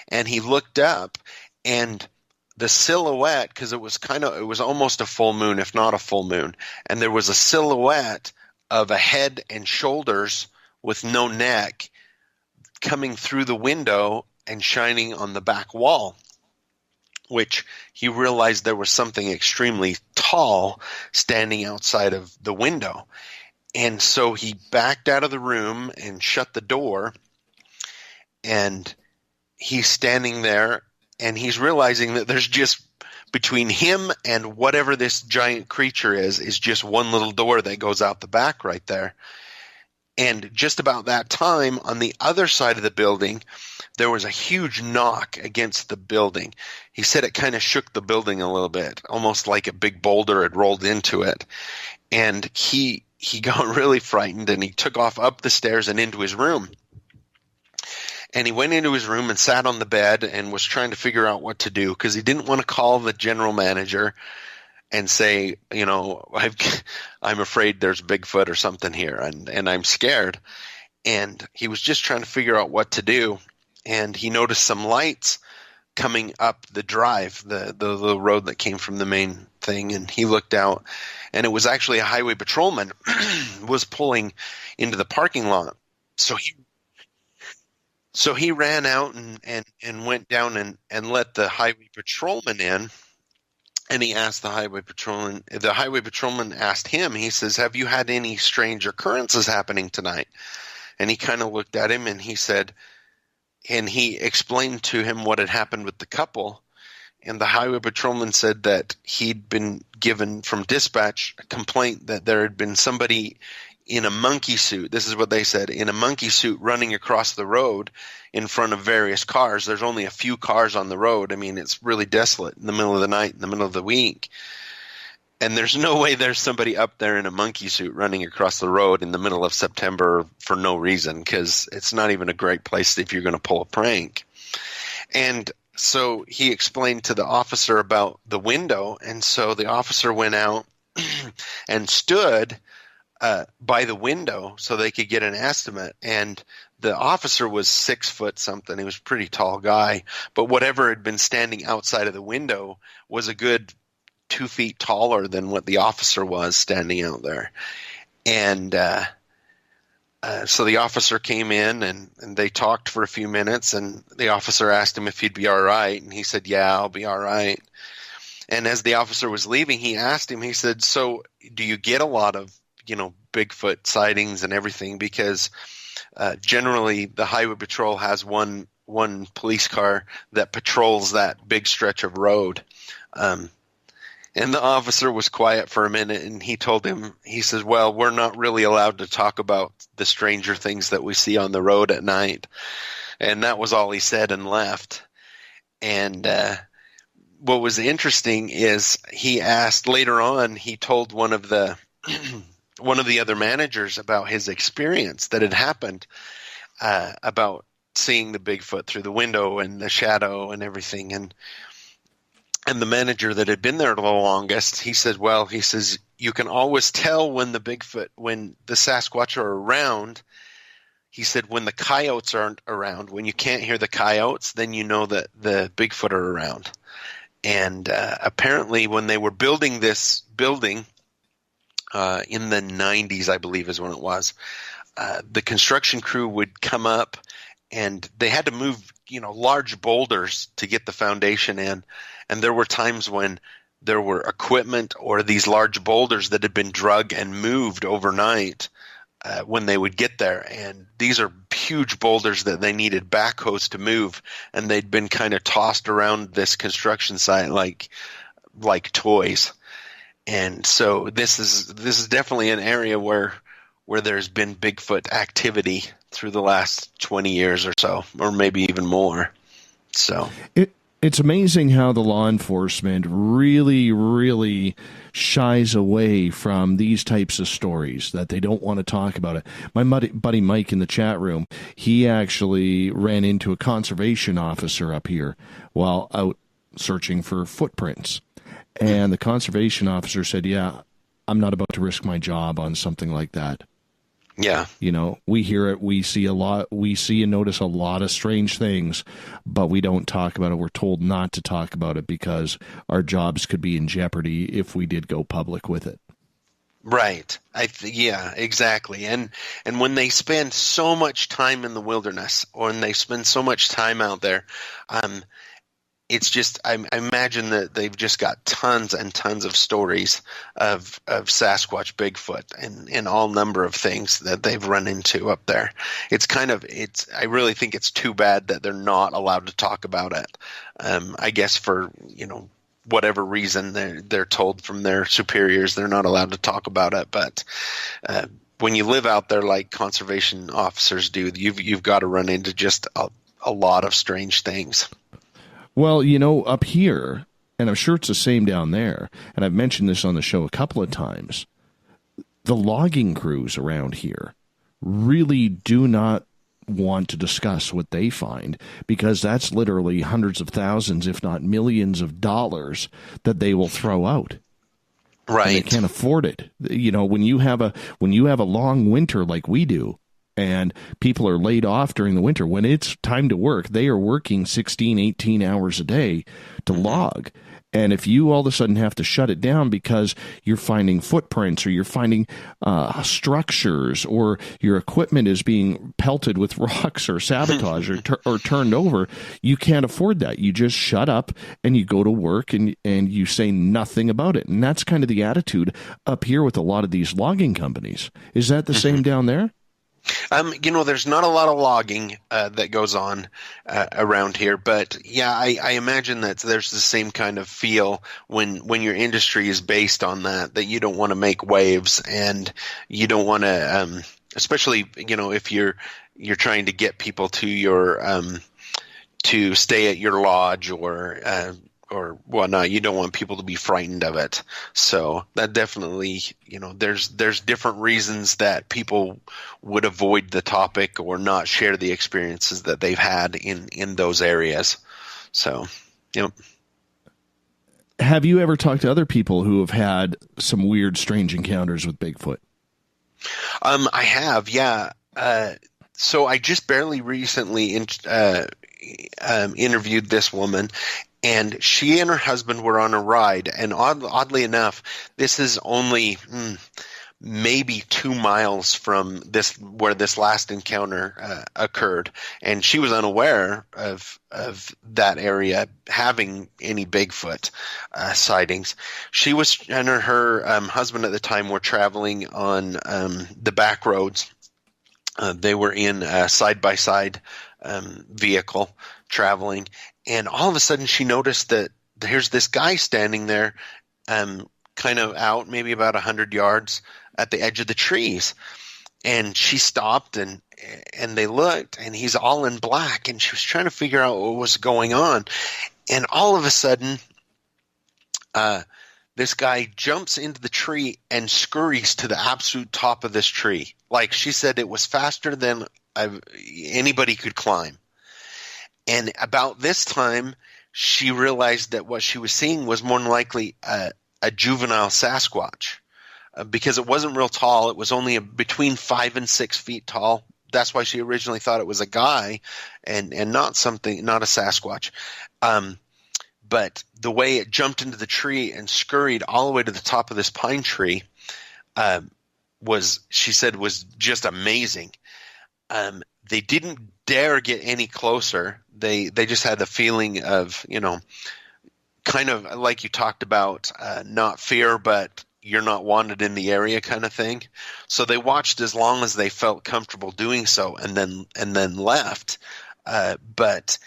and he looked up, and the silhouette, because it was almost a full moon, if not a full moon, and there was a silhouette of a head and shoulders with no neck coming through the window and shining on the back wall, which he realized there was something extremely tall standing outside of the window. And so he backed out of the room and shut the door, and he's standing there, and he's realizing that there's just between him and whatever this giant creature is just one little door that goes out the back right there. And just about that time, on the other side of the building, there was a huge knock against the building. He said it kind of shook the building a little bit, almost like a big boulder had rolled into it. And he got really frightened, and he took off up the stairs and into his room. And he went into his room and sat on the bed and was trying to figure out what to do, because he didn't want to call the general manager and say, I'm afraid there's Bigfoot or something here, and I'm scared. And he was just trying to figure out what to do. And he noticed some lights coming up the drive, the little road that came from the main thing. And he looked out, and it was actually a highway patrolman was pulling into the parking lot. So he ran out and went down and let the highway patrolman in. And he asked the highway patrolman. The highway patrolman asked him. He says, "Have you had any strange occurrences happening tonight?" And he kind of looked at him, and he said, and he explained to him what had happened with the couple. And the highway patrolman said that he'd been given from dispatch a complaint that there had been somebody in a monkey suit. This is what they said: in a monkey suit running across the road in front of various cars. There's only a few cars on the road. I mean, it's really desolate in the middle of the night, in the middle of the week. And there's no way there's somebody up there in a monkey suit running across the road in the middle of September for no reason, because it's not even a great place if you're going to pull a prank. And so he explained to the officer about the window, and so the officer went out and stood by the window so they could get an estimate. And the officer was 6 foot something. He was a pretty tall guy, but whatever had been standing outside of the window was a good 2 feet taller than what the officer was standing out there. And so the officer came in, and they talked for a few minutes, and the officer asked him if he'd be all right. And he said, "Yeah, I'll be all right." And as the officer was leaving, he asked him, he said, "So do you get a lot of, Bigfoot sightings and everything?" Because Generally, the highway patrol has one police car that patrols that big stretch of road. And the officer was quiet for a minute, and he told him, he says, well, we're not really allowed to talk about the stranger things that we see on the road at night. And that was all he said and left. And what was interesting is he asked later on, he told one of the other managers about his experience that had happened about seeing the Bigfoot through the window and the shadow and everything. And the manager that had been there the longest, he said, well, he says, you can always tell when the Sasquatch are around. He said, when the coyotes aren't around, when you can't hear the coyotes, then you know that the Bigfoot are around. And apparently when they were building this building in the 90s, I believe is when it was, the construction crew would come up and they had to move, large boulders to get the foundation in. And there were times when there were equipment or these large boulders that had been drug and moved overnight when they would get there. And these are huge boulders that they needed backhoes to move. And they'd been kind of tossed around this construction site like toys. And so this is definitely an area where there's been Bigfoot activity through the last 20 years or so, or maybe even more. So it's amazing how the law enforcement really, really shies away from these types of stories, that they don't want to talk about it. My buddy Mike in the chat room, he actually ran into a conservation officer up here while out searching for footprints. And the conservation officer said, yeah, I'm not about to risk my job on something like that. Yeah. We hear it, we see and notice a lot of strange things, but we don't talk about it. We're told not to talk about it because our jobs could be in jeopardy if we did go public with it. Right. Yeah, exactly. And when they spend so much time in the wilderness, or when they spend so much time out there, it's just, I imagine that they've just got tons and tons of stories of Sasquatch, Bigfoot, and all number of things that they've run into up there. I really think it's too bad that they're not allowed to talk about it. I guess for, whatever reason they're told from their superiors they're not allowed to talk about it. But when you live out there like conservation officers do, you've got to run into just a lot of strange things. Well, up here, and I'm sure it's the same down there, and I've mentioned this on the show a couple of times, the logging crews around here really do not want to discuss what they find, because that's literally hundreds of thousands, if not millions of dollars that they will throw out. Right. And they can't afford it. When you have a long winter like we do, and people are laid off during the winter, when it's time to work, they are working 16, 18 hours a day to log. And if you all of a sudden have to shut it down because you're finding footprints, or you're finding structures, or your equipment is being pelted with rocks or sabotage or turned over, you can't afford that. You just shut up and you go to work and you say nothing about it. And that's kind of the attitude up here with a lot of these logging companies. Is that the same down there? There's not a lot of logging that goes on around here, but yeah, I imagine that there's the same kind of feel when your industry is based on that you don't want to make waves, and you don't want to, especially if you're trying to get people to your to stay at your lodge or whatnot. You don't want people to be frightened of it. So that definitely, there's different reasons that people would avoid the topic or not share the experiences that they've had in those areas. So, Have you ever talked to other people who have had some weird, strange encounters with Bigfoot? I have, yeah. So I just barely recently interviewed this woman, and she and her husband were on a ride, and oddly enough, this is only maybe 2 miles from where this last encounter occurred, and she was unaware of that area having any Bigfoot sightings. She and her husband at the time were traveling on the back roads, They were in a side-by-side vehicle traveling, and all of a sudden she noticed that there's this guy standing there kind of out maybe about 100 yards at the edge of the trees. And she stopped and they looked, and he's all in black, and she was trying to figure out what was going on. And all of a sudden, this guy jumps into the tree and scurries to the absolute top of this tree. Like she said, it was faster than anybody could climb. And about this time, she realized that what she was seeing was more than likely a juvenile Sasquatch. Because it wasn't real tall. It was only between 5 and 6 feet tall. That's why she originally thought it was a guy and not a Sasquatch. But the way it jumped into the tree and scurried all the way to the top of this pine tree she said, was just amazing. They didn't dare get any closer. They just had the feeling of, kind of like you talked about, not fear, but you're not wanted in the area kind of thing. So they watched as long as they felt comfortable doing so, and then left. But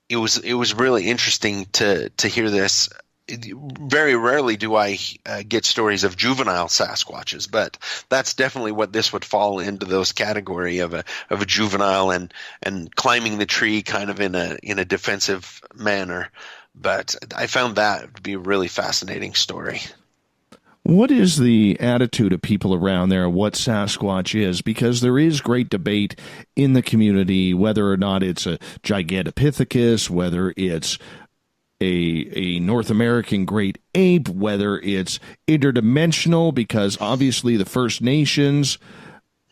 it was really interesting to hear this. Very rarely do I get stories of juvenile Sasquatches, but that's definitely what this would fall into, those category of a juvenile and climbing the tree kind of in a defensive manner. But I found that to be a really fascinating story. What is the attitude of people around there, what Sasquatch is? Because there is great debate in the community whether or not it's a Gigantopithecus, whether it's a North American great ape, whether it's interdimensional, because obviously the First Nations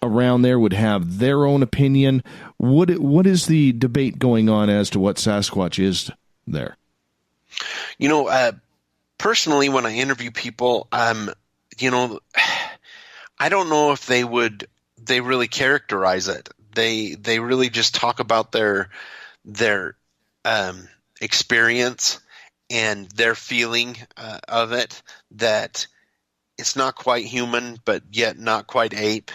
around there would have their own opinion. What is the debate going on as to what Sasquatch is there? Personally, when I interview people, I don't know if they really characterize it. They really just talk about their experience and their feeling of it, that it's not quite human, but yet not quite ape.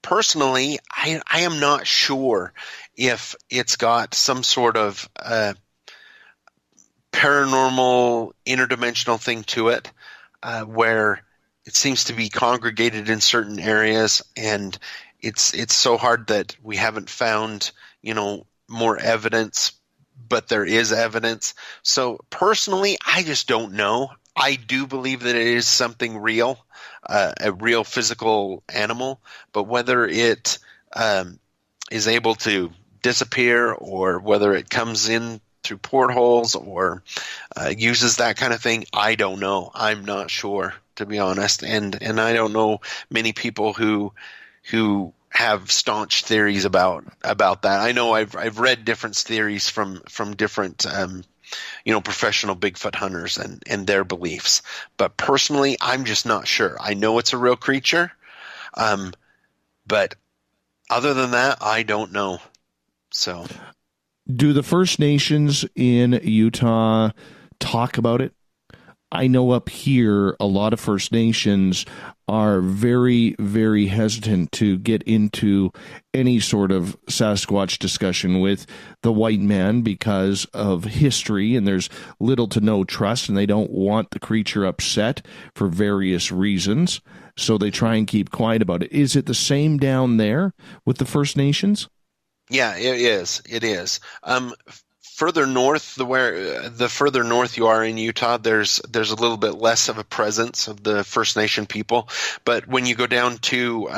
Personally, I am not sure if it's got some sort of paranormal, interdimensional thing to it, where it seems to be congregated in certain areas, and it's so hard that we haven't found, more evidence, but there is evidence. So personally, I just don't know. I do believe that it is something real, a real physical animal, but whether it is able to disappear or whether it comes in through portholes or uses that kind of thing, I don't know. I'm not sure, to be honest, and I don't know many people who have staunch theories about that. I know I've read different theories from different professional Bigfoot hunters and their beliefs, but personally, I'm just not sure. I know it's a real creature, but other than that, I don't know. So. Do the First Nations in Utah talk about it? I know up here, a lot of First Nations are very, very hesitant to get into any sort of Sasquatch discussion with the white man because of history, and there's little to no trust, and they don't want the creature upset for various reasons, so they try and keep quiet about it. Is it the same down there with the First Nations? Yeah, it is. It is. Further north, the further north you are in Utah, there's a little bit less of a presence of the First Nation people. But when you go down to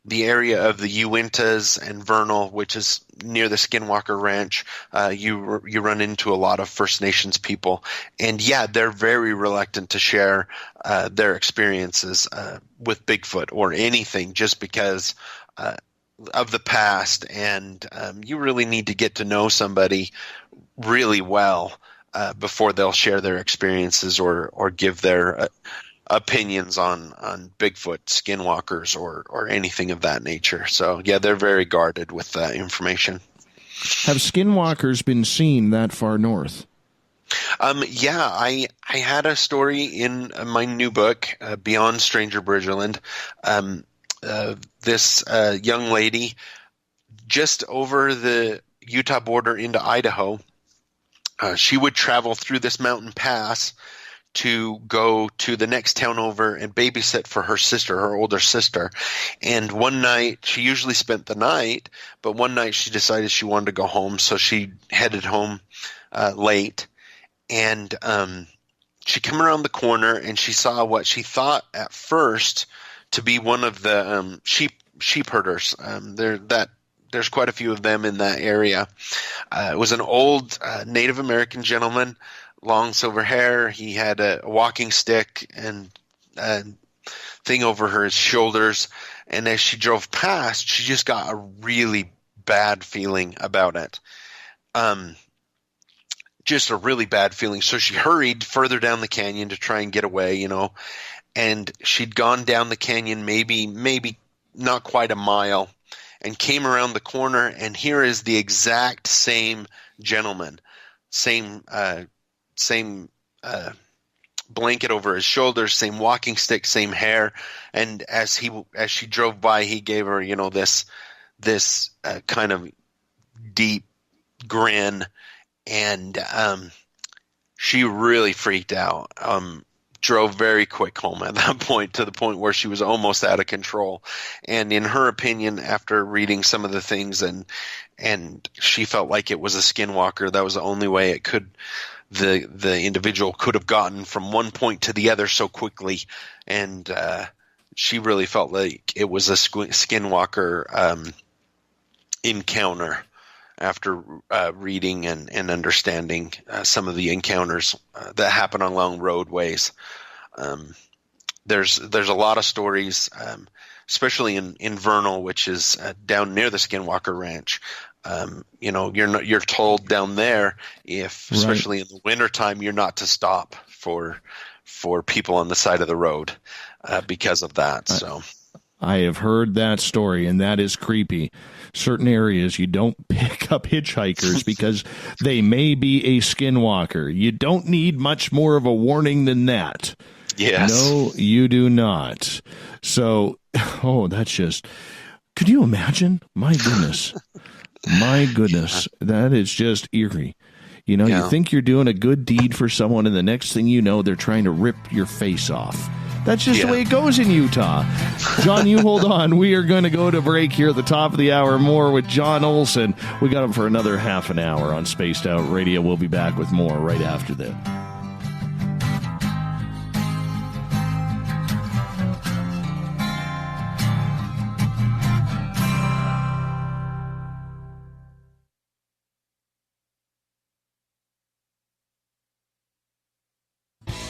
the area of the Uintas and Vernal, which is near the Skinwalker Ranch, you run into a lot of First Nations people, and yeah, they're very reluctant to share their experiences with Bigfoot or anything, just because of the past, and you really need to get to know somebody really well before they'll share their experiences or give their opinions on Bigfoot, skinwalkers, or anything of that nature. So yeah, they're very guarded with that information. Have skinwalkers been seen that far north? Yeah, I had a story in my new book, Beyond Stanger Bridgerland, this young lady just over the Utah border into Idaho. She would travel through this mountain pass to go to the next town over and babysit for her sister, her older sister. And one night, she usually spent the night, but one night she decided she wanted to go home, so she headed home late. And she came around the corner and she saw what she thought at first to be one of the sheep herders. There's quite a few of them in that area. It was an old Native American gentleman, long silver hair. He had a walking stick and thing over his shoulders. And as she drove past, she just got a really bad feeling about it. Just a really bad feeling. So she hurried further down the canyon to try and get away, and she'd gone down the canyon maybe not quite a mile, and came around the corner, and here is the exact same gentleman, same blanket over his shoulders, same walking stick, same hair. And as she drove by, he gave her, this kind of deep grin, and she really freaked out. Drove very quick home at that point, to the point where she was almost out of control. And in her opinion, after reading some of the things, and she felt like it was a skinwalker, that was the only way the individual could have gotten from one point to the other so quickly. And she really felt like it was a skinwalker encounter after reading and understanding some of the encounters that happen on long roadways. There's a lot of stories, especially in Vernal, which is down near the Skinwalker Ranch. You're told down there, especially in the wintertime, you're not to stop for people on the side of the road because of that. So I have heard that story, and that is creepy. Certain areas you don't pick up hitchhikers because they may be a skinwalker. You don't need much more of a warning than that. Yes. No, you do not. So, that's just, could you imagine? My goodness. My goodness. That is just eerie. You think you're doing a good deed for someone, and the next thing you know, they're trying to rip your face off. That's just the way it goes in Utah. John, you hold on. We are going to go to break here at the top of the hour. More with John Olsen. We got him for another half an hour on Spaced Out Radio. We'll be back with more right after this.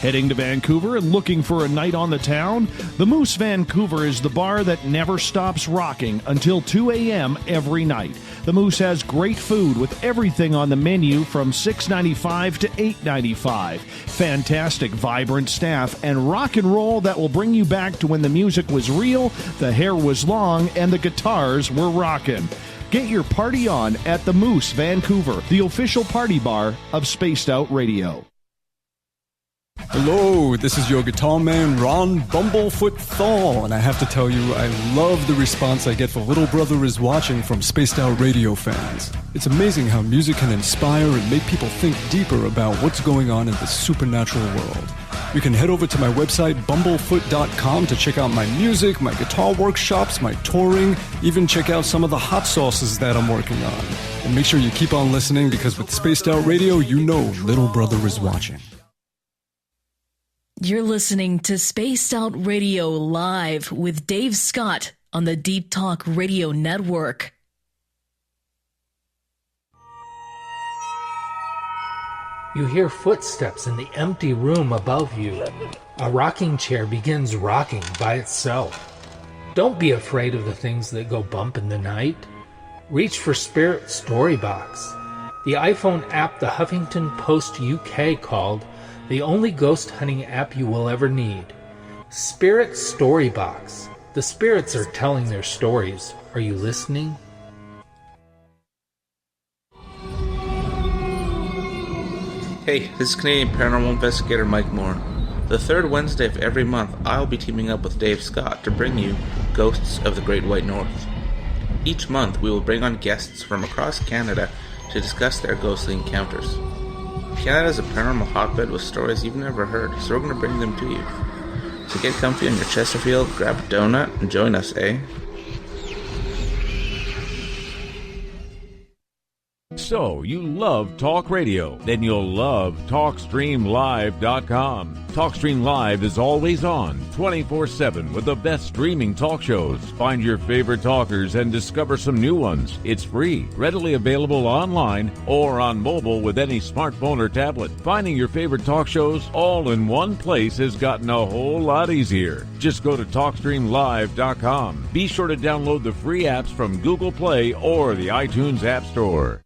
Heading to Vancouver and looking for a night on the town? The Moose Vancouver is the bar that never stops rocking until 2 a.m. every night. The Moose has great food with everything on the menu from $6.95 to $8.95. Fantastic, vibrant staff and rock and roll that will bring you back to when the music was real, the hair was long, and the guitars were rocking. Get your party on at the Moose Vancouver, the official party bar of Spaced Out Radio. Hello, this is your guitar man, Ron Bumblefoot THAL, and I have to tell you, I love the response I get for Little Brother is Watching from Spaced Out Radio fans. It's amazing how music can inspire and make people think deeper about what's going on in the supernatural world. You can head over to my website, bumblefoot.com, to check out my music, my guitar workshops, my touring, even check out some of the hot sauces that I'm working on. And make sure you keep on listening, because with Spaced Out Radio, you know Little Brother is watching. You're listening to Spaced Out Radio Live with Dave Scott on the Deep Talk Radio Network. You hear footsteps in the empty room above you. A rocking chair begins rocking by itself. Don't be afraid of the things that go bump in the night. Reach for Spirit Storybox, the iPhone app the Huffington Post UK called the only ghost hunting app you will ever need. Spirit Storybox. The spirits are telling their stories. Are you listening? Hey, this is Canadian Paranormal Investigator Mike Moore. The third Wednesday of every month, I'll be teaming up with Dave Scott to bring you Ghosts of the Great White North. Each month, we will bring on guests from across Canada to discuss their ghostly encounters. Canada is a paranormal hotbed with stories you've never heard, so we're going to bring them to you. So get comfy on your Chesterfield, grab a donut, and join us, eh? So, you love talk radio? Then you'll love TalkStreamLive.com. TalkStream Live is always on, 24/7, with the best streaming talk shows. Find your favorite talkers and discover some new ones. It's free, readily available online or on mobile with any smartphone or tablet. Finding your favorite talk shows all in one place has gotten a whole lot easier. Just go to TalkStreamLive.com. Be sure to download the free apps from Google Play or the iTunes App Store.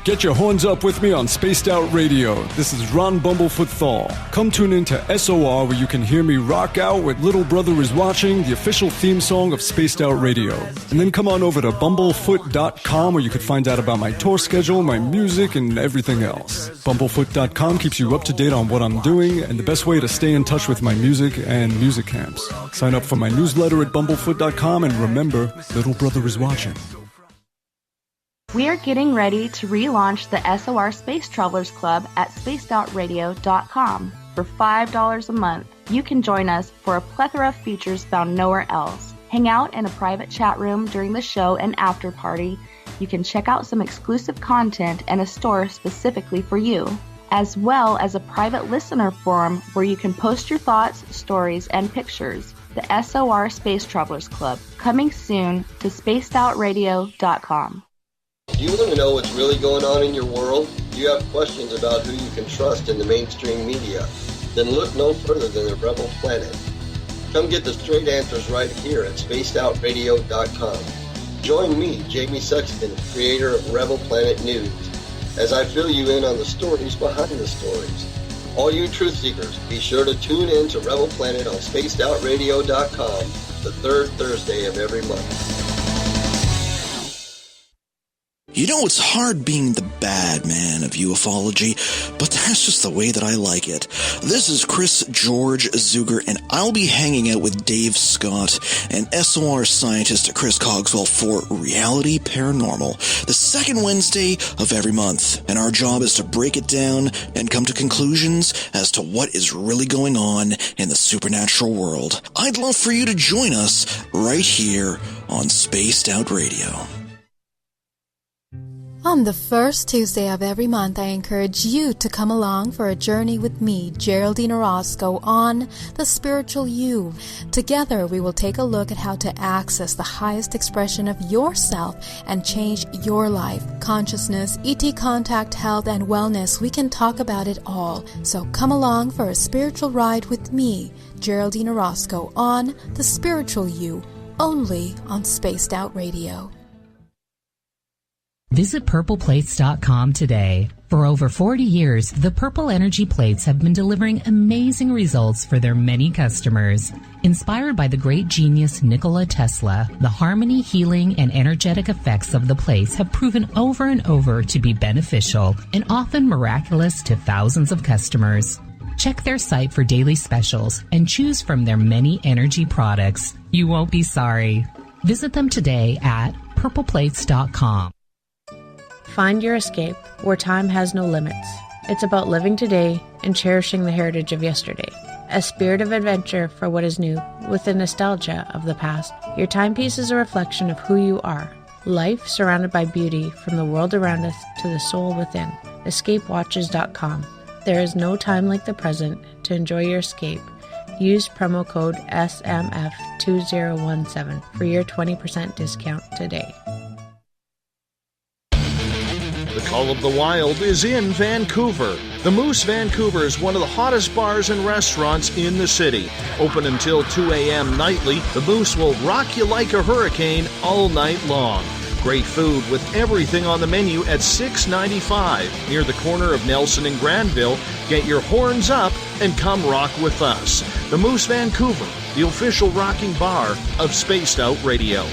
Get your horns up with me on Spaced Out Radio. This is Ron Bumblefoot Thal. Come tune in to SOR where you can hear me rock out with Little Brother is Watching, the official theme song of Spaced Out Radio. And then come on over to bumblefoot.com where you can find out about my tour schedule, my music, and everything else. Bumblefoot.com keeps you up to date on what I'm doing and the best way to stay in touch with my music and music camps. Sign up for my newsletter at bumblefoot.com and remember, Little Brother is Watching. We are getting ready to relaunch the SOR Space Travelers Club at spacedoutradio.com. For $5 a month, you can join us for a plethora of features found nowhere else. Hang out in a private chat room during the show and after party. You can check out some exclusive content and a store specifically for you, as well as a private listener forum where you can post your thoughts, stories, and pictures. The SOR Space Travelers Club, coming soon to spacedoutradio.com. Do you want to know what's really going on in your world? Do you have questions about who you can trust in the mainstream media? Then look no further than the Rebel Planet. Come get the straight answers right here at spacedoutradio.com. Join me, Jamie Sexton, creator of Rebel Planet News, as I fill you in on the stories behind the stories. All you truth seekers, be sure to tune in to Rebel Planet on spacedoutradio.com the third Thursday of every month. You know, it's hard being the bad man of ufology, but that's just the way that I like it. This is Chris George Zuger, and I'll be hanging out with Dave Scott and SOR scientist Chris Cogswell for Reality Paranormal, the second Wednesday of every month. And our job is to break it down and come to conclusions as to what is really going on in the supernatural world. I'd love for you to join us right here on Spaced Out Radio. On the first Tuesday of every month, I encourage you to come along for a journey with me, Geraldine Orozco, on The Spiritual You. Together, we will take a look at how to access the highest expression of yourself and change your life. Consciousness, ET contact, health, and wellness, we can talk about it all. So come along for a spiritual ride with me, Geraldine Orozco, on The Spiritual You, only on Spaced Out Radio. Visit purpleplates.com today. For over 40 years, the Purple Energy Plates have been delivering amazing results for their many customers. Inspired by the great genius Nikola Tesla, the harmony, healing, and energetic effects of the plates have proven over and over to be beneficial and often miraculous to thousands of customers. Check their site for daily specials and choose from their many energy products. You won't be sorry. Visit them today at purpleplates.com. Find your escape where time has no limits. It's about living today and cherishing the heritage of yesterday. A spirit of adventure for what is new, with the nostalgia of the past. Your timepiece is a reflection of who you are. Life surrounded by beauty from the world around us to the soul within. EscapeWatches.com. There is no time like the present to enjoy your escape. Use promo code SMF2017 for your 20% discount today. The Call of the Wild is in Vancouver. The Moose Vancouver is one of the hottest bars and restaurants in the city. Open until 2 a.m. nightly, the Moose will rock you like a hurricane all night long. Great food with everything on the menu at $6.95 near the corner of Nelson and Granville. Get your horns up and come rock with us. The Moose Vancouver, the official rocking bar of Spaced Out Radio.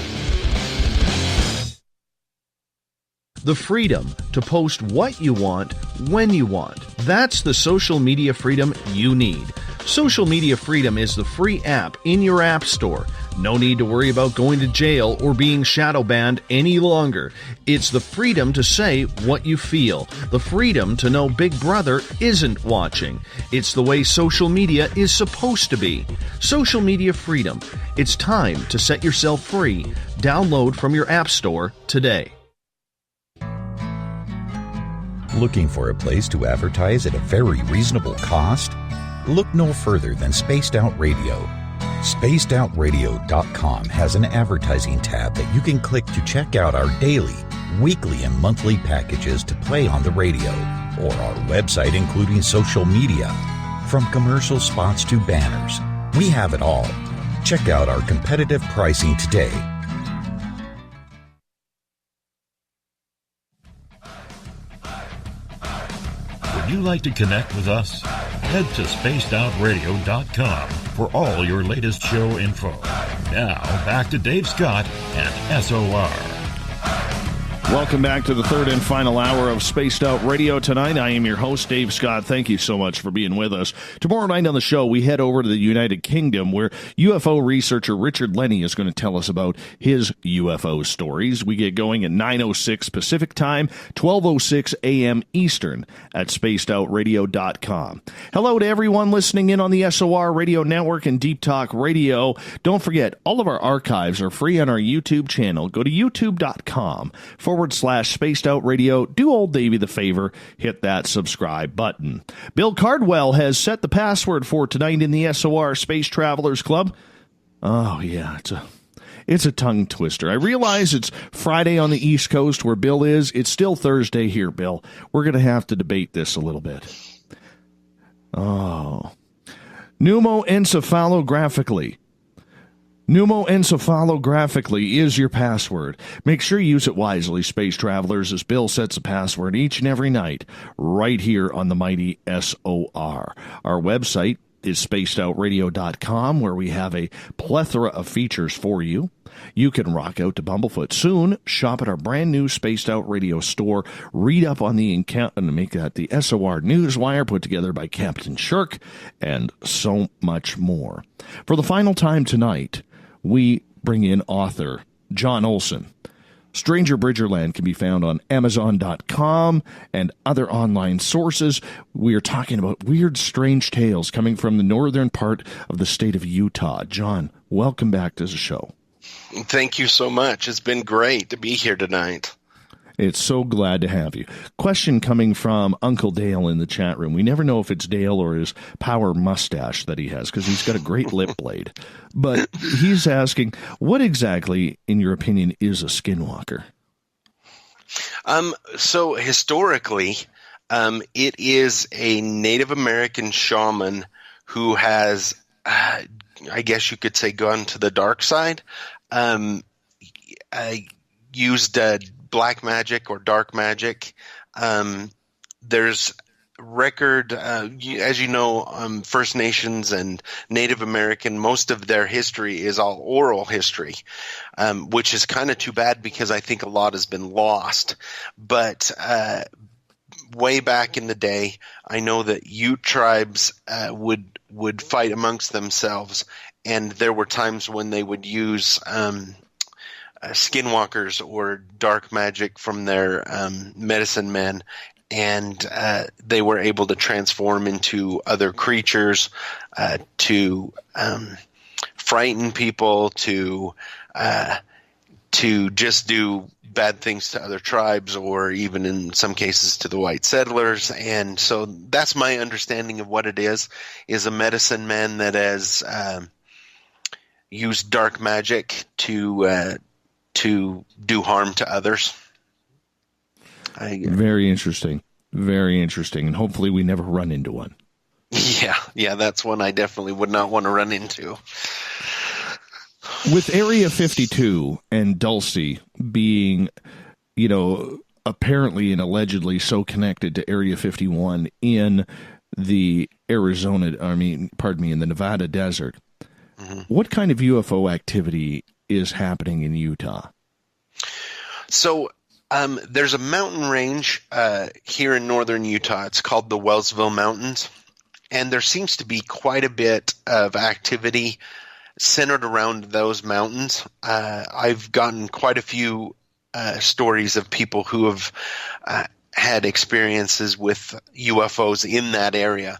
The freedom to post what you want, when you want. That's the social media freedom you need. Social Media Freedom is the free app in your app store. No need to worry about going to jail or being shadow banned any longer. It's the freedom to say what you feel. The freedom to know Big Brother isn't watching. It's the way social media is supposed to be. Social Media Freedom. It's time to set yourself free. Download from your app store today. Looking for a place to advertise at a very reasonable cost? Look no further than Spaced Out Radio. SpacedOutRadio.com has an advertising tab that you can click to check out our daily, weekly, and monthly packages to play on the radio, or our website including social media. From commercial spots to banners, we have it all. Check out our competitive pricing today. Would you like to connect with us? Head to spacedoutradio.com for all your latest show info. Now, back to Dave Scott and SOR. Welcome back to the third and final hour of Spaced Out Radio tonight. I am your host, Dave Scott. Thank you so much for being with us. Tomorrow night on the show, we head over to the United Kingdom, where UFO researcher Richard Lenny is going to tell us about his UFO stories. We get going at 9:06 Pacific Time, 12:06 a.m. Eastern at spacedoutradio.com. Hello to everyone listening in on the SOR Radio Network and Deep Talk Radio. Don't forget, all of our archives are free on our YouTube channel. Go to youtube.com/Spaced Out Radio. Do old Davey the favor, hit that subscribe button. Bill Cardwell has set the password for tonight in the SOR Space Travelers Club. Oh yeah, it's a tongue twister. I realize it's Friday on the East Coast where Bill is. It's still Thursday here, Bill. We're going to have to debate this a little bit. Oh. Pneumoencephalographically. Pneumoencephalographically is your password. Make sure you use it wisely, space travelers, as Bill sets a password each and every night right here on the mighty SOR. Our website is spacedoutradio.com, where we have a plethora of features for you. You can rock out to Bumblefoot soon, shop at our brand new Spaced Out Radio store, read up on the account and make that the SOR Newswire put together by Captain Shirk, and so much more. For the final time tonight, we bring in author John Olsen. Stanger Bridgerland can be found on Amazon.com and other online sources. We are talking about weird, strange tales coming from the northern part of the state of Utah. John, welcome back to the show. Thank you so much. It's been great to be here tonight. It's so glad to have you. Question coming from Uncle Dale in the chat room. We never know if it's Dale or his power mustache that he has, because he's got a great lip blade. But he's asking, what exactly, in your opinion, is a skinwalker? So historically, it is a Native American shaman who has, I guess you could say, gone to the dark side, used black magic or dark magic. There's record, as you know, First Nations and Native American, most of their history is all oral history, which is kind of too bad because I think a lot has been lost. But way back in the day, I know that Ute tribes would fight amongst themselves, and there were times when they would use skinwalkers or dark magic from their medicine men, and they were able to transform into other creatures to frighten people, to just do bad things to other tribes, or even in some cases to the white settlers. And so that's my understanding of what it is a medicine man that has used dark magic to do harm to others. Very interesting. Very interesting. And hopefully we never run into one. Yeah, that's one I definitely would not want to run into. With Area 52 and Dulce being, apparently and allegedly so connected to Area 51 in the in the Nevada desert, what kind of UFO activity is happening in Utah? So There's a mountain range here in northern Utah. It's called the Wellsville Mountains, and there seems to be quite a bit of activity centered around those mountains. I've gotten quite a few stories of people who have had experiences with UFOs in that area.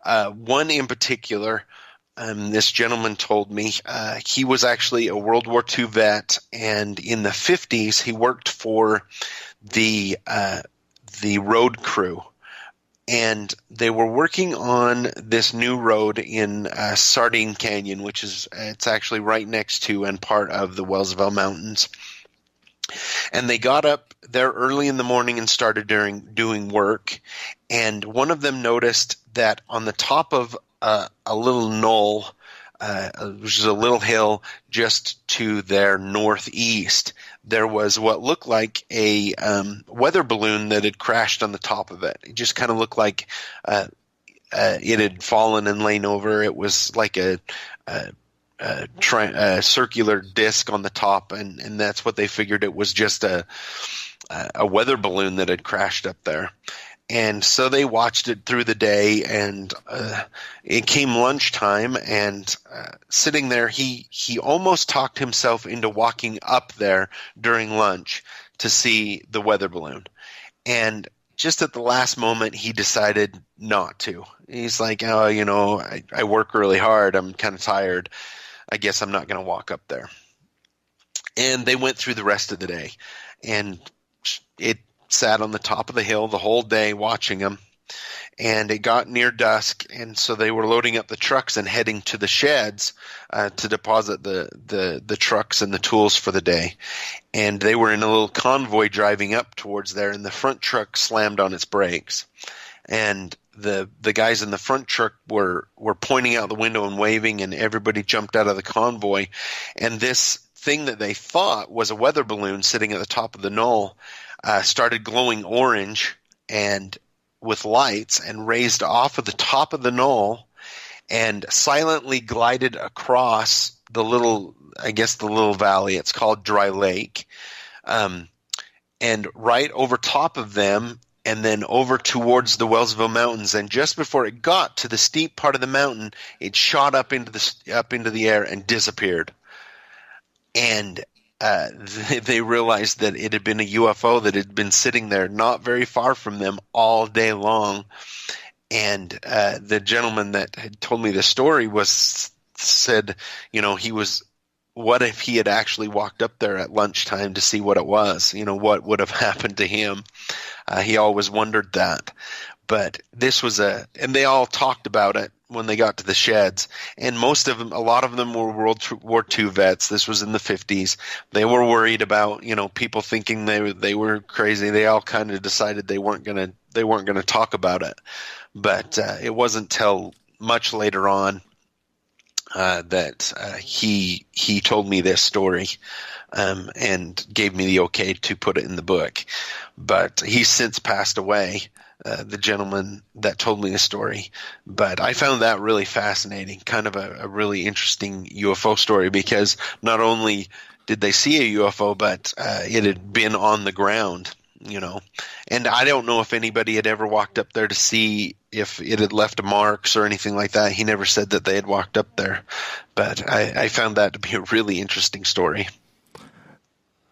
One in particular, this gentleman told me he was actually a World War II vet, and in the 50s he worked for the road crew. And they were working on this new road in Sardine Canyon, which it's actually right next to and part of the Wellsville Mountains. And they got up there early in the morning and started doing work. And one of them noticed that on the top of a little knoll, which is a little hill just to their northeast, there was what looked like a weather balloon that had crashed on the top of it. It just kind of looked like it had fallen and lain over. It was like a circular disc on the top, and that's what they figured. It was just a weather balloon that had crashed up there. And so they watched it through the day, and it came lunchtime, and sitting there, he almost talked himself into walking up there during lunch to see the weather balloon. And just at the last moment, he decided not to. He's like, oh, I work really hard. I'm kind of tired. I guess I'm not going to walk up there. And they went through the rest of the day, and it sat on the top of the hill the whole day watching them, and it got near dusk, and so they were loading up the trucks and heading to the sheds to deposit the trucks and the tools for the day. And they were in a little convoy driving up towards there, and the front truck slammed on its brakes, and the guys in the front truck were pointing out the window and waving, and everybody jumped out of the convoy, and this thing that they thought was a weather balloon sitting at the top of the knoll started glowing orange and with lights, and raised off of the top of the knoll and silently glided across the little valley. It's called Dry Lake, and right over top of them, and then over towards the Wellsville Mountains. And just before it got to the steep part of the mountain, it shot up into the air and disappeared. And they realized that it had been a UFO that had been sitting there not very far from them all day long. And the gentleman that had told me the story said, what if he had actually walked up there at lunchtime to see what it was? What would have happened to him? He always wondered that. But this was and they all talked about it when they got to the sheds. And a lot of them were World War II vets. This was in the 50s. They were worried about, people thinking they were crazy. They all kind of decided they weren't going to talk about it. But it wasn't till much later on that he told me this story and gave me the okay to put it in the book. But he's since passed away, the gentleman that told me the story. But I found that really fascinating, kind of a really interesting UFO story, because not only did they see a UFO, but it had been on the ground, And I don't know if anybody had ever walked up there to see if it had left marks or anything like that. He never said that they had walked up there. But I found that to be a really interesting story.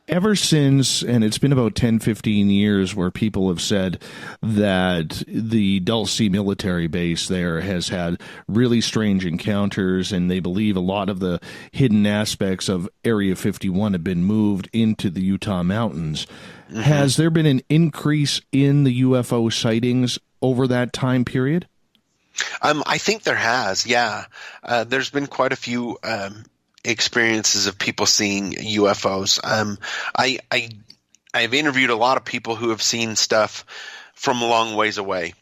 Ever since, and it's been about 10, 15 years where people have said that the Dulce military base there has had really strange encounters, and they believe a lot of the hidden aspects of Area 51 have been moved into the Utah mountains. Mm-hmm. Has there been an increase in the UFO sightings over that time period? I think there has, yeah. There's been quite a few experiences of people seeing UFOs. I've interviewed a lot of people who have seen stuff from a long ways away.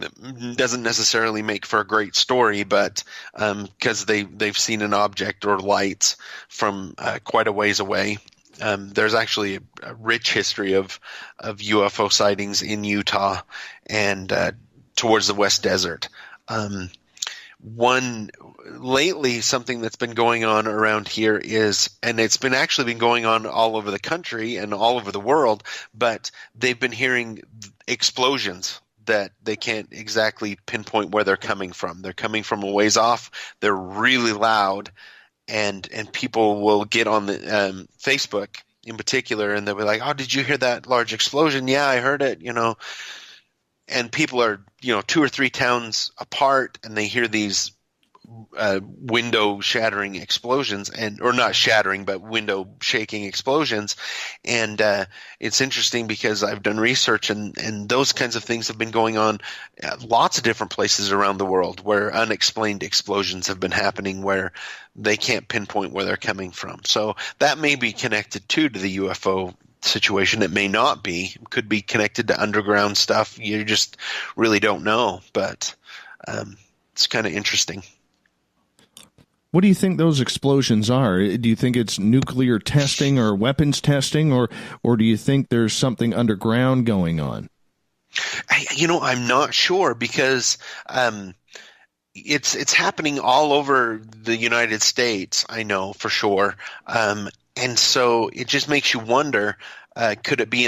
It doesn't necessarily make for a great story, but because they've seen an object or lights from quite a ways away. There's actually a rich history of UFO sightings in Utah and towards the West Desert. lately, something that's been going on around here is, and it's been actually been going on all over the country and all over the world, but they've been hearing explosions that they can't exactly pinpoint where they're coming from. They're coming from a ways off. They're really loud, and people will get on the Facebook in particular, and they'll be like, "Oh, did you hear that large explosion?" "Yeah, I heard it," And people are, 2 or 3 towns apart, and they hear these window shattering explosions, or not shattering, but window shaking explosions. And it's interesting because I've done research, and those kinds of things have been going on at lots of different places around the world where unexplained explosions have been happening where they can't pinpoint where they're coming from. So that may be connected too to the UFO situation. It may not be. It could be connected to underground stuff. You just really don't know, but it's kind of interesting. What do you think those explosions are? Do you think it's nuclear testing or weapons testing, or do you think there's something underground going on? I'm not sure, because it's happening all over the United States, I know for sure. And so it just makes you wonder, could it be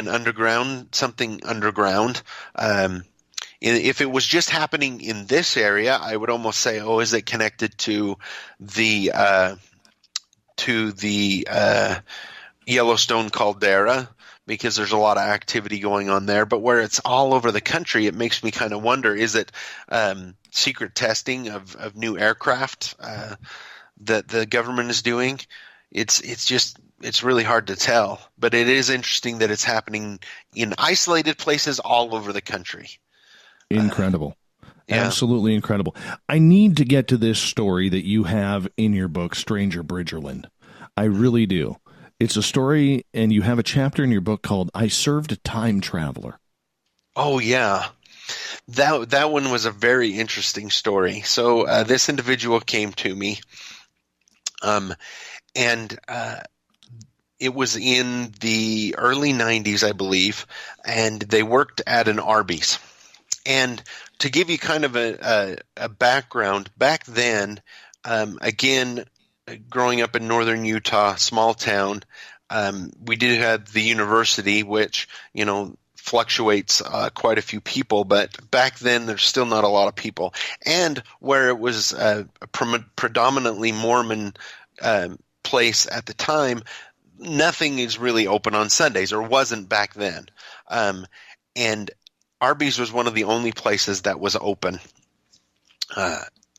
something underground? If it was just happening in this area, I would almost say, is it connected to the Yellowstone caldera? Because there's a lot of activity going on there. But where it's all over the country, it makes me kind of wonder, is it secret testing of new aircraft that the government is doing? It's really hard to tell. But it is interesting that it's happening in isolated places all over the country. Incredible. Absolutely incredible. I need to get to this story that you have in your book, Stanger Bridgerland. I really do. It's a story, and you have a chapter in your book called I Served a Time Traveler. Oh, yeah. That one was a very interesting story. So this individual came to me, and it was in the early 90s, I believe, and they worked at an Arby's. And to give you kind of a background, back then, again, growing up in northern Utah, small town, we did have the university, which, fluctuates quite a few people, but back then there's still not a lot of people. And where it was a predominantly Mormon place at the time, nothing is really open on Sundays, or wasn't back then. And Arby's was one of the only places that was open.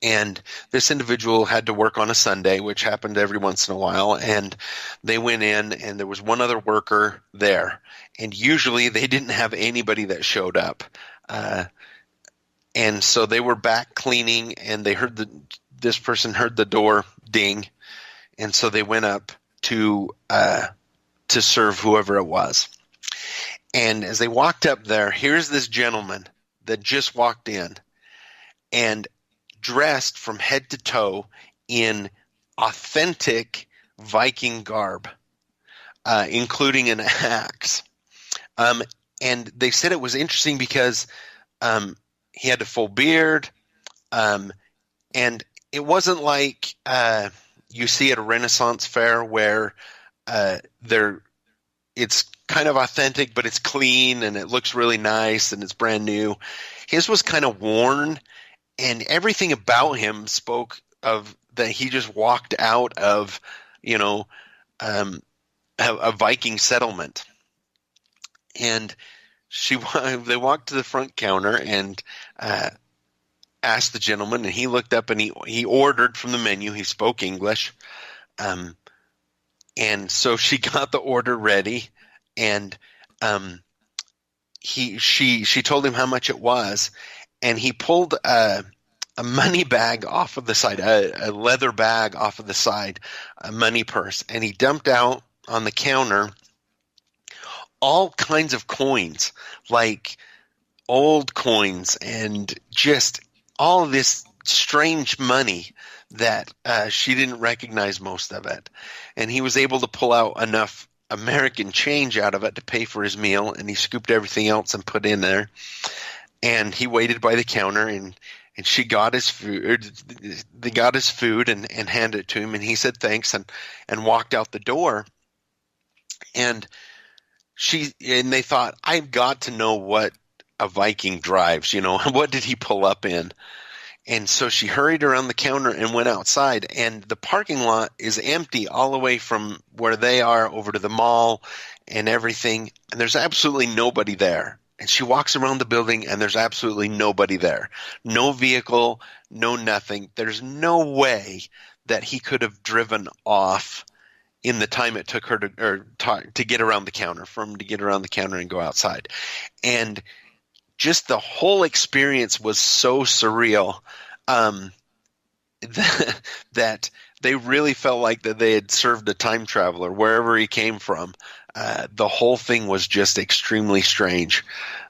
And this individual had to work on a Sunday, which happened every once in a while. And they went in, and there was one other worker there. And usually they didn't have anybody that showed up. And so they were back cleaning, and they heard this person heard the door ding. And so they went up to serve whoever it was. And as they walked up there, here's this gentleman that just walked in and dressed from head to toe in authentic Viking garb, including an axe. And they said it was interesting because he had a full beard, and it wasn't like you see at a Renaissance fair where it's kind of authentic, but it's clean and it looks really nice and it's brand new. His was kind of worn, and everything about him spoke of that he just walked out of, a Viking settlement. And they walked to the front counter and asked the gentleman, and he looked up and he ordered from the menu. He spoke English. And so she got the order ready, and she told him how much it was, and he pulled a money bag off of the side, a leather bag off of the side, a money purse, and he dumped out on the counter all kinds of coins, like old coins, and just all of this strange money that she didn't recognize most of it. And he was able to pull out enough American change out of it to pay for his meal, and he scooped everything else and put in there. And he waited by the counter, and And she got his food. They got his food and handed it to him, and he said thanks and walked out the door. And they thought, I've got to know what a Viking drives. What did he pull up in? And so she hurried around the counter and went outside, and the parking lot is empty all the way from where they are over to the mall and everything, and there's absolutely nobody there. And she walks around the building, and there's absolutely nobody there. No vehicle, no nothing. There's no way that he could have driven off in the time it took her to get around the counter, for him to get around the counter and go outside. And just the whole experience was so surreal that they really felt like that they had served a time traveler wherever he came from. The whole thing was just extremely strange.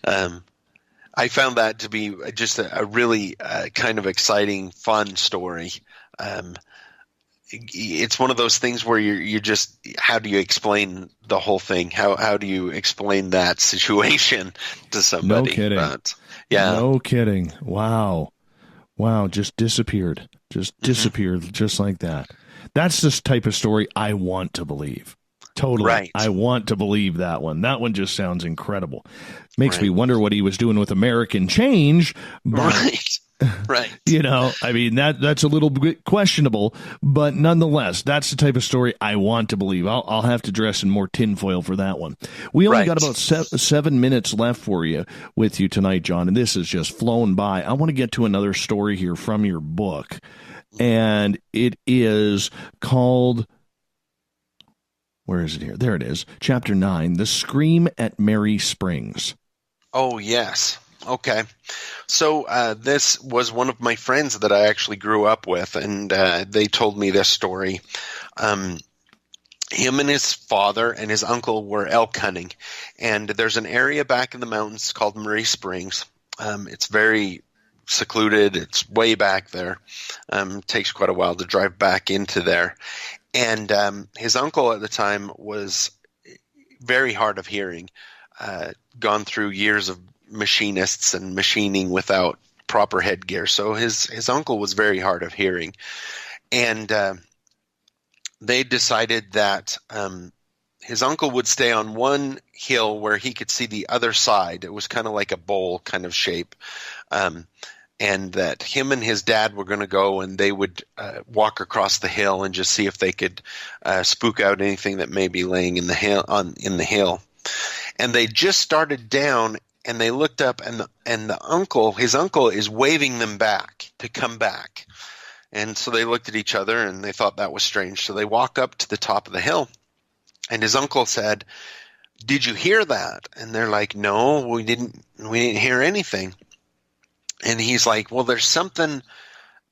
I found that to be just a really kind of exciting, fun story. It's one of those things where you just, how do you explain the whole thing? How do you explain that situation to somebody? No kidding. No kidding. Wow. Just disappeared. Disappeared just like that. That's the type of story I want to believe. Totally. Right. I want to believe that one. That one just sounds incredible. Makes me wonder what he was doing with American change. But, right. I mean, that's a little bit questionable, but nonetheless, that's the type of story I want to believe. I'll have to dress in more tinfoil for that one. We only got about 7 minutes left with you tonight, John, and this has just flown by. I want to get to another story here from your book, and it is called... Where is it here? There it is. Chapter 9, The Scream at Mary Springs. Oh, yes. Okay. So this was one of my friends that I actually grew up with, and they told me this story. Him and his father and his uncle were elk hunting, and there's an area back in the mountains called Mary Springs. It's very secluded. It's way back there. It takes quite a while to drive back into there. And his uncle at the time was very hard of hearing, gone through years of machinists and machining without proper headgear. So his uncle was very hard of hearing. And they decided that his uncle would stay on one hill where he could see the other side. It was kind of like a bowl kind of shape. And that him and his dad were going to go, and they would walk across the hill and just see if they could spook out anything that may be laying in the hill. And they just started down, and they looked up, and his uncle is waving them back to come back. And so they looked at each other, and they thought that was strange. So they walk up to the top of the hill, and his uncle said, "Did you hear that?" And they're like, "No, we didn't hear anything." And he's like, well, there's something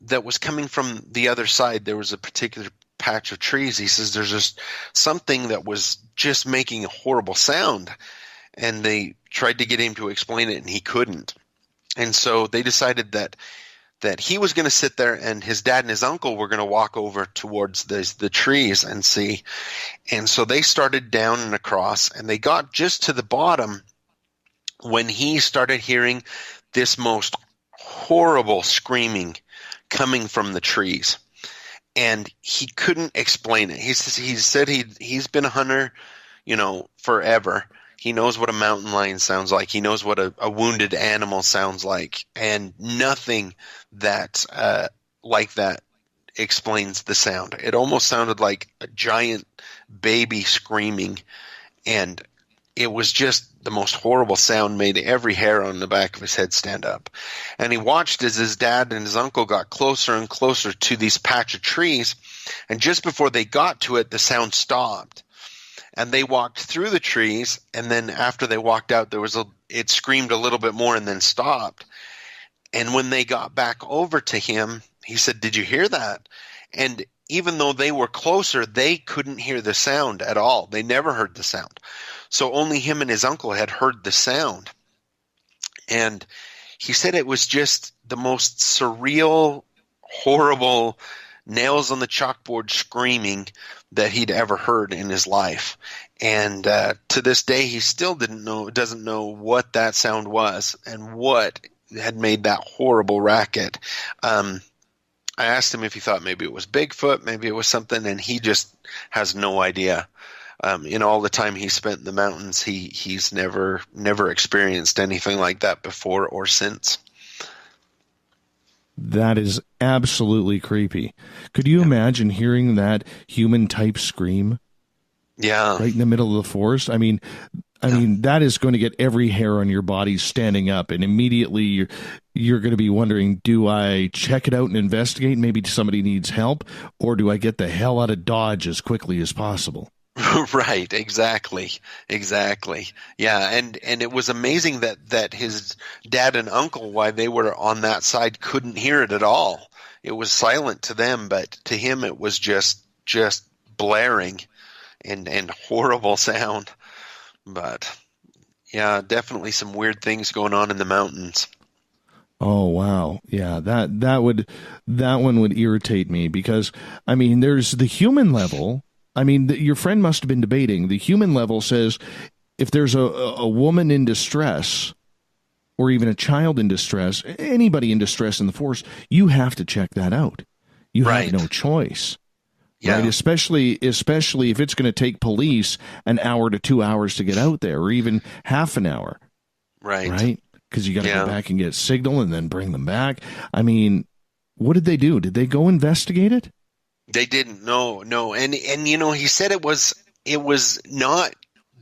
that was coming from the other side. There was a particular patch of trees. He says there's just something that was just making a horrible sound. And they tried to get him to explain it, and he couldn't. And so they decided that he was going to sit there, and his dad and his uncle were going to walk over towards the trees and see. And so they started down and across, and they got just to the bottom when he started hearing this most horrible screaming coming from the trees, and he couldn't explain it. He said he's been a hunter, forever. He knows what a mountain lion sounds like. He knows what a wounded animal sounds like, and nothing that like that explains the sound. It almost sounded like a giant baby screaming, and it was just the most horrible sound, made every hair on the back of his head stand up. And he watched as his dad and his uncle got closer and closer to these patch of trees. And just before they got to it, the sound stopped. And they walked through the trees. And then after they walked out, it screamed a little bit more and then stopped. And when they got back over to him, he said, "Did you hear that?" And even though they were closer, they couldn't hear the sound at all. They never heard the sound. So only him and his uncle had heard the sound. And he said it was just the most surreal, horrible, nails on the chalkboard screaming that he'd ever heard in his life. And to this day, he still doesn't know what that sound was and what had made that horrible racket. I asked him if he thought maybe it was Bigfoot, maybe it was something, and he just has no idea. In all the time he spent in the mountains, he's never experienced anything like that before or since. That is absolutely creepy. Could you imagine hearing that human type scream? Yeah. Right in the middle of the forest? I mean, that is going to get every hair on your body standing up, and immediately you're going to be wondering, do I check it out and investigate? Maybe somebody needs help, or do I get the hell out of Dodge as quickly as possible? Right, exactly. Yeah, and it was amazing that his dad and uncle, while they were on that side, couldn't hear it at all. It was silent to them, but to him it was just blaring and horrible sound. But yeah, definitely some weird things going on in the mountains. Oh wow. Yeah, that one would irritate me, because I mean, there's the human level. I mean, your friend must have been debating. The human level says if there's a woman in distress, or even a child in distress, anybody in distress in the forest, you have to check that out. You have no choice. Yeah. Right? Especially if it's going to take police an hour to 2 hours to get out there, or even half an hour. Right? Because you got to go back and get signal and then bring them back. I mean, what did they do? Did they go investigate it? They didn't. No. And he said it was not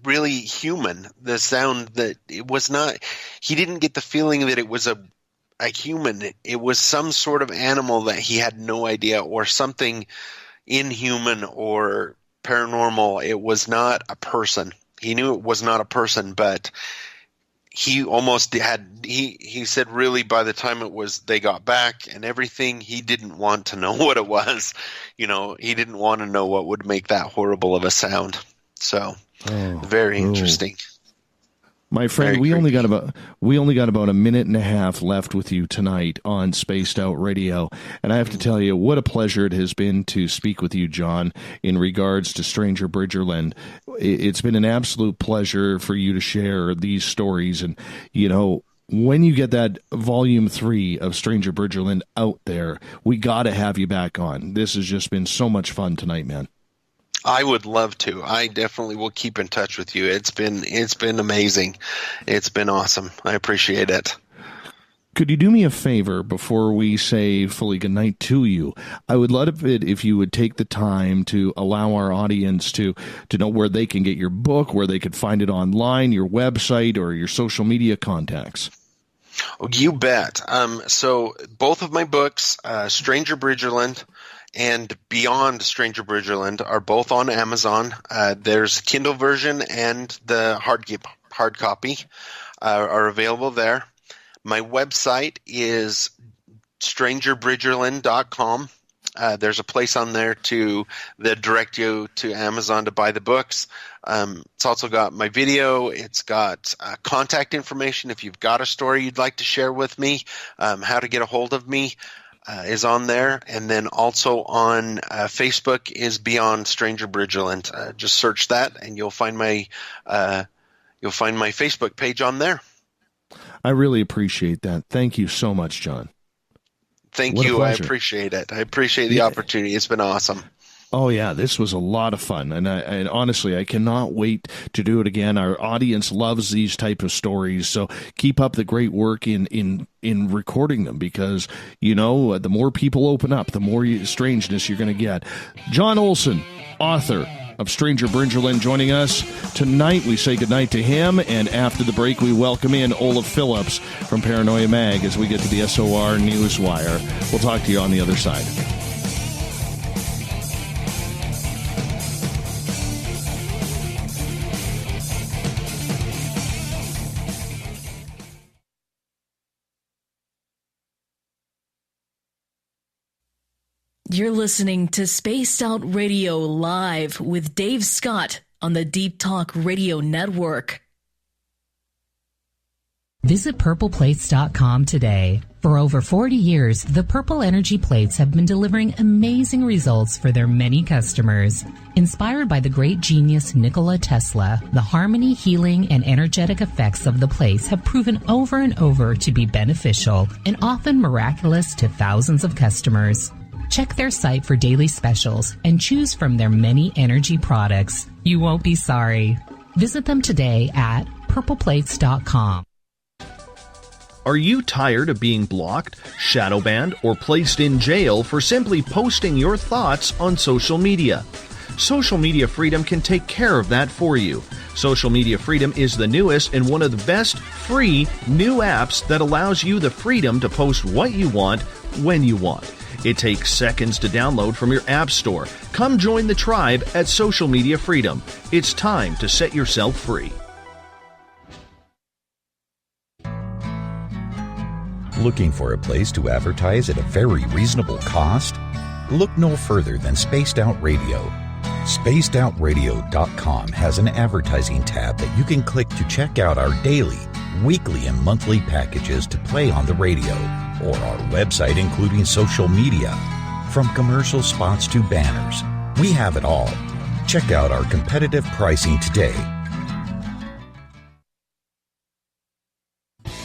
really human. The sound, that it was not, he didn't get the feeling that it was a human. It was some sort of animal that he had no idea, or something inhuman or paranormal. It was not a person. He knew it was not a person, but he almost had, he said really by the time they got back and everything, he didn't want to know what it was. He didn't want to know what would make that horrible of a sound. So very interesting. My friend, we only got about a minute and a half left with you tonight on Spaced Out Radio, and I have to tell you what a pleasure it has been to speak with you, John, in regards to Stanger Bridgerland. It's been an absolute pleasure for you to share these stories, and when you get that volume 3 of Stanger Bridgerland out there, we got to have you back on. This has just been so much fun tonight, man. I would love to. I definitely will keep in touch with you. It's been amazing. It's been awesome. I appreciate it. Could you do me a favor before we say fully goodnight to you? I would love it if you would take the time to allow our audience to know where they can get your book, where they could find it online, your website, or your social media contacts. Oh, you bet. So both of my books, Stanger Bridgerland and Beyond Stanger Bridgerland, are both on Amazon. There's Kindle version and the hard copy are available there. My website is strangerbridgerland.com. There's a place on there that direct you to Amazon to buy the books. It's also got my video. It's got contact information. If you've got a story you'd like to share with me, how to get a hold of me is on there. And then also on Facebook is Beyond Stanger Bridgerland. Just search that, and you'll find my Facebook page on there. I really appreciate that. Thank you so much, John. Thank you. I appreciate it. I appreciate the opportunity. It's been awesome. Oh, yeah, this was a lot of fun, and honestly, I cannot wait to do it again. Our audience loves these type of stories, so keep up the great work in recording them, because, the more people open up, the more strangeness you're going to get. John Olsen, author of Stanger Bridgerland, joining us tonight. We say goodnight to him, and after the break, we welcome in Olaf Phillips from Paranoia Mag as we get to the SOR Newswire. We'll talk to you on the other side. You're listening to Spaced Out Radio Live with Dave Scott on the Deep Talk Radio Network. Visit purpleplates.com today. For over 40 years, the Purple Energy Plates have been delivering amazing results for their many customers. Inspired by the great genius Nikola Tesla, the harmony, healing, and energetic effects of the plates have proven over and over to be beneficial and often miraculous to thousands of customers. Check their site for daily specials and choose from their many energy products. You won't be sorry. Visit them today at purpleplates.com. Are you tired of being blocked, shadow banned, or placed in jail for simply posting your thoughts on social media? Social Media Freedom can take care of that for you. Social Media Freedom is the newest and one of the best free new apps that allows you the freedom to post what you want, when you want. It takes seconds to download from your app store. Come join the tribe at Social Media Freedom. It's time to set yourself free. Looking for a place to advertise at a very reasonable cost? Look no further than Spaced Out Radio. SpacedOutRadio.com has an advertising tab that you can click to check out our daily, weekly, and monthly packages to play on the radio, or our website including social media. From commercial spots to banners, we have it all. Check out our competitive pricing today.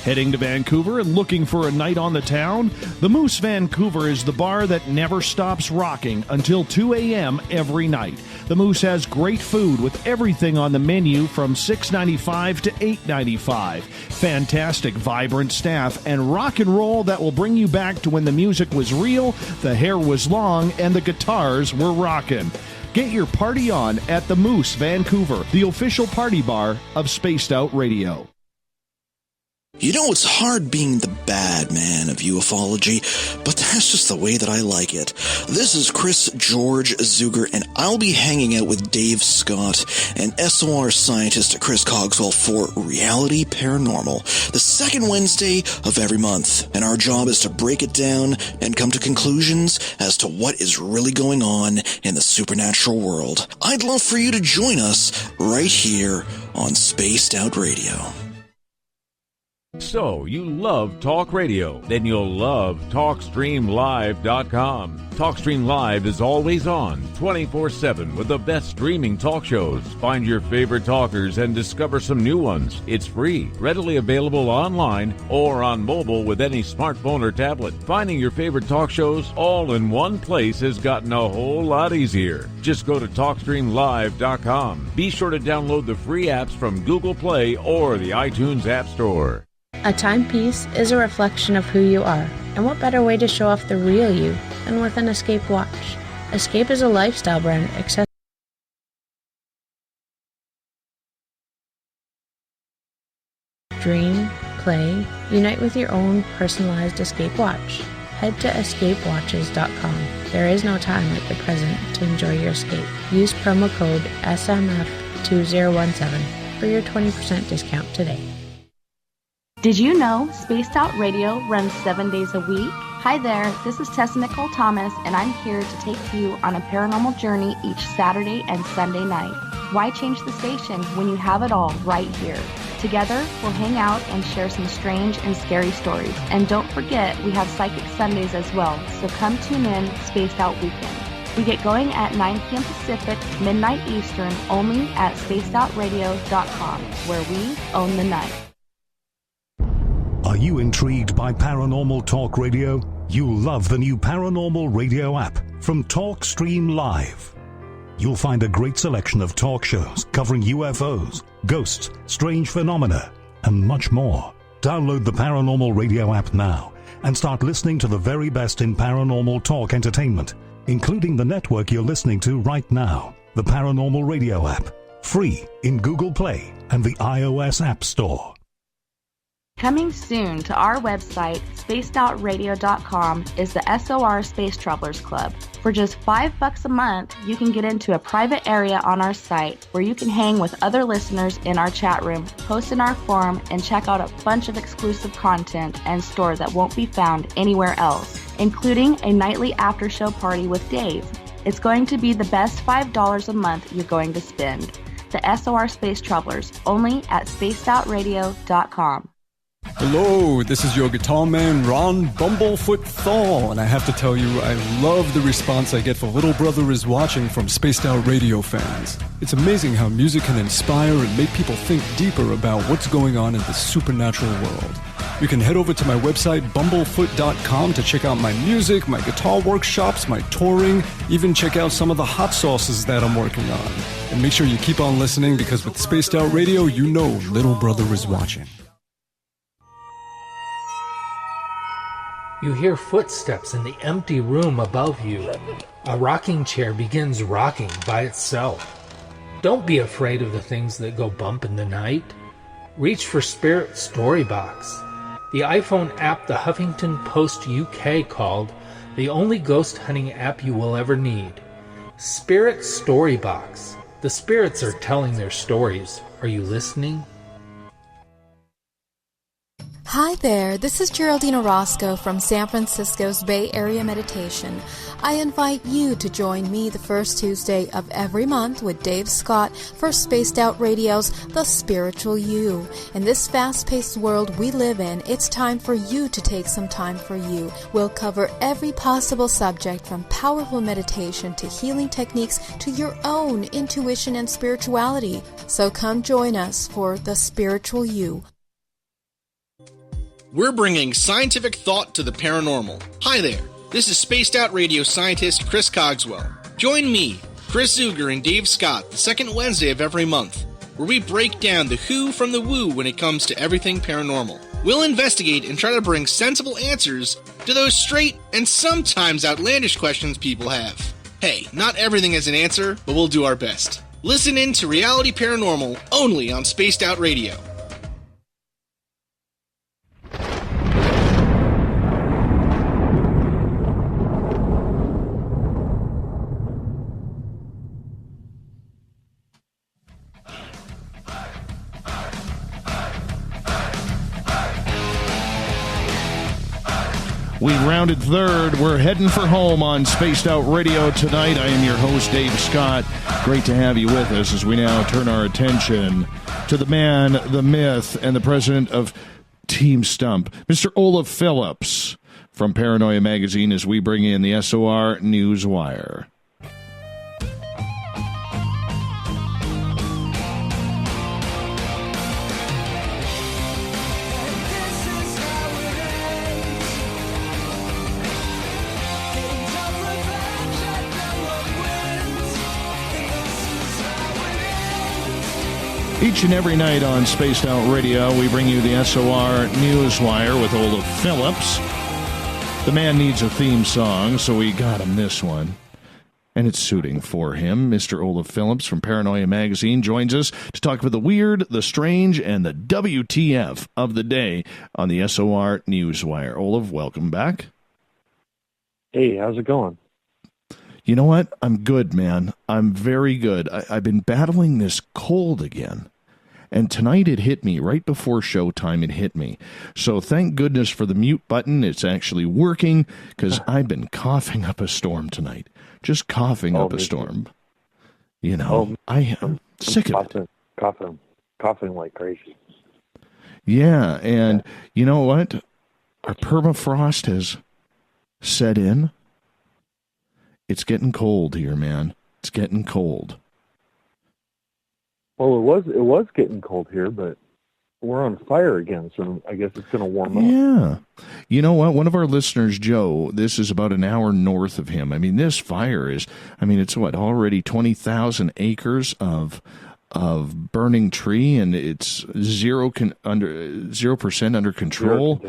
Heading to Vancouver and looking for a night on the town? The Moose Vancouver is the bar that never stops rocking until 2 a.m. every night. The Moose has great food with everything on the menu from $6.95 to $8.95. Fantastic, vibrant staff and rock and roll that will bring you back to when the music was real, the hair was long, and the guitars were rocking. Get your party on at the Moose Vancouver, the official party bar of Spaced Out Radio. You know, it's hard being the bad man of ufology, but that's just the way that I like it. This is Chris George Zuger, and I'll be hanging out with Dave Scott and SOR scientist Chris Cogswell for Reality Paranormal, the second Wednesday of every month. And our job is to break it down and come to conclusions as to what is really going on in the supernatural world. I'd love for you to join us right here on Spaced Out Radio. So, you love talk radio? Then you'll love TalkStreamLive.com. TalkStream Live is always on, 24/7, with the best streaming talk shows. Find your favorite talkers and discover some new ones. It's free, readily available online or on mobile with any smartphone or tablet. Finding your favorite talk shows all in one place has gotten a whole lot easier. Just go to TalkStreamLive.com. Be sure to download the free apps from Google Play or the iTunes App Store. A timepiece is a reflection of who you are, and what better way to show off the real you than with an Escape watch? Escape is a lifestyle brand accessible. Dream, play, unite with your own personalized Escape watch. Head to escapewatches.com. There is no time like the present to enjoy your escape. Use promo code SMF2017 for your 20% discount today. Did you know Spaced Out Radio runs 7 days a week? Hi there, this is Tessa Nicole Thomas, and I'm here to take you on a paranormal journey each Saturday and Sunday night. Why change the station when you have it all right here? Together, we'll hang out and share some strange and scary stories. And don't forget, we have Psychic Sundays as well, so come tune in Spaced Out Weekend. We get going at 9 p.m. Pacific, midnight Eastern, only at spacedoutradio.com, where we own the night. Are you intrigued by Paranormal Talk Radio? You'll love the new Paranormal Radio app from TalkStream Live. You'll find a great selection of talk shows covering UFOs, ghosts, strange phenomena, and much more. Download the Paranormal Radio app now and start listening to the very best in paranormal talk entertainment, including the network you're listening to right now, the Paranormal Radio app, free in Google Play and the iOS App Store. Coming soon to our website, spacedoutradio.com, is the SOR Space Travelers Club. For just $5 a month, you can get into a private area on our site where you can hang with other listeners in our chat room, post in our forum, and check out a bunch of exclusive content and store that won't be found anywhere else, including a nightly after-show party with Dave. It's going to be the best $5 a month you're going to spend. The SOR Space Travelers, only at spacedoutradio.com. Hello, this is your guitar man, Ron Bumblefoot THAL, and I have to tell you, I love the response I get for Little Brother is Watching from Spaced Out Radio fans. It's amazing how music can inspire and make people think deeper about what's going on in the supernatural world. You can head over to my website, bumblefoot.com, to check out my music, my guitar workshops, my touring, even check out some of the hot sauces that I'm working on. And make sure you keep on listening, because with Spaced Out Radio, you know Little Brother is watching. You hear footsteps in the empty room above you. A rocking chair begins rocking by itself. Don't be afraid of the things that go bump in the night. Reach for Spirit Storybox, the iPhone app the Huffington Post UK called the only ghost hunting app you will ever need. Spirit Storybox. The spirits are telling their stories. Are you listening? Hi there, this is Geraldine Orozco from San Francisco's Bay Area Meditation. I invite you to join me the first Tuesday of every month with Dave Scott for Spaced Out Radio's The Spiritual You. In this fast-paced world we live in, it's time for you to take some time for you. We'll cover every possible subject, from powerful meditation to healing techniques to your own intuition and spirituality. So come join us for The Spiritual You. We're bringing scientific thought to the paranormal. Hi there, this is Spaced Out Radio scientist Chris Cogswell. Join me, Chris Zuger, and Dave Scott the second Wednesday of every month, where we break down the who from the woo when it comes to everything paranormal. We'll investigate and try to bring sensible answers to those straight and sometimes outlandish questions people have. Hey, not everything has an answer, but we'll do our best. Listen in to Reality Paranormal only on Spaced Out Radio. We rounded third. We're heading for home on Spaced Out Radio tonight. I am your host, Dave Scott. Great to have you with us as we now turn our attention to the man, the myth, and the president of Team Stump, Mr. Olaf Phillips from Paranoia Magazine, as we bring in the SOR Newswire. Each and every night on Spaced Out Radio, we bring you the SOR Newswire with Olaf Phillips. The man needs a theme song, so we got him this one. And it's suiting for him. Mr. Olaf Phillips from Paranoia Magazine joins us to talk about the weird, the strange, and the WTF of the day on the SOR Newswire. Olaf, welcome back. Hey, how's it going? You know what? I'm good, man. I'm very good. I've been battling this cold again. And tonight it hit me. Right before showtime, it hit me. So thank goodness for the mute button. It's actually working, because I've been coughing up a storm tonight. Just coughing up a storm. You know, I am sick of it. Coughing like crazy. Yeah, and you know what? Our permafrost has set in. It's getting cold here, man. It's getting cold. Well, it was getting cold here, but we're on fire again, so I guess it's going to warm up. Yeah. You know what? One of our listeners, Joe, this is about an hour north of him. I mean, this fire is, it's already 20,000 acres of burning tree, and it's 0% under control.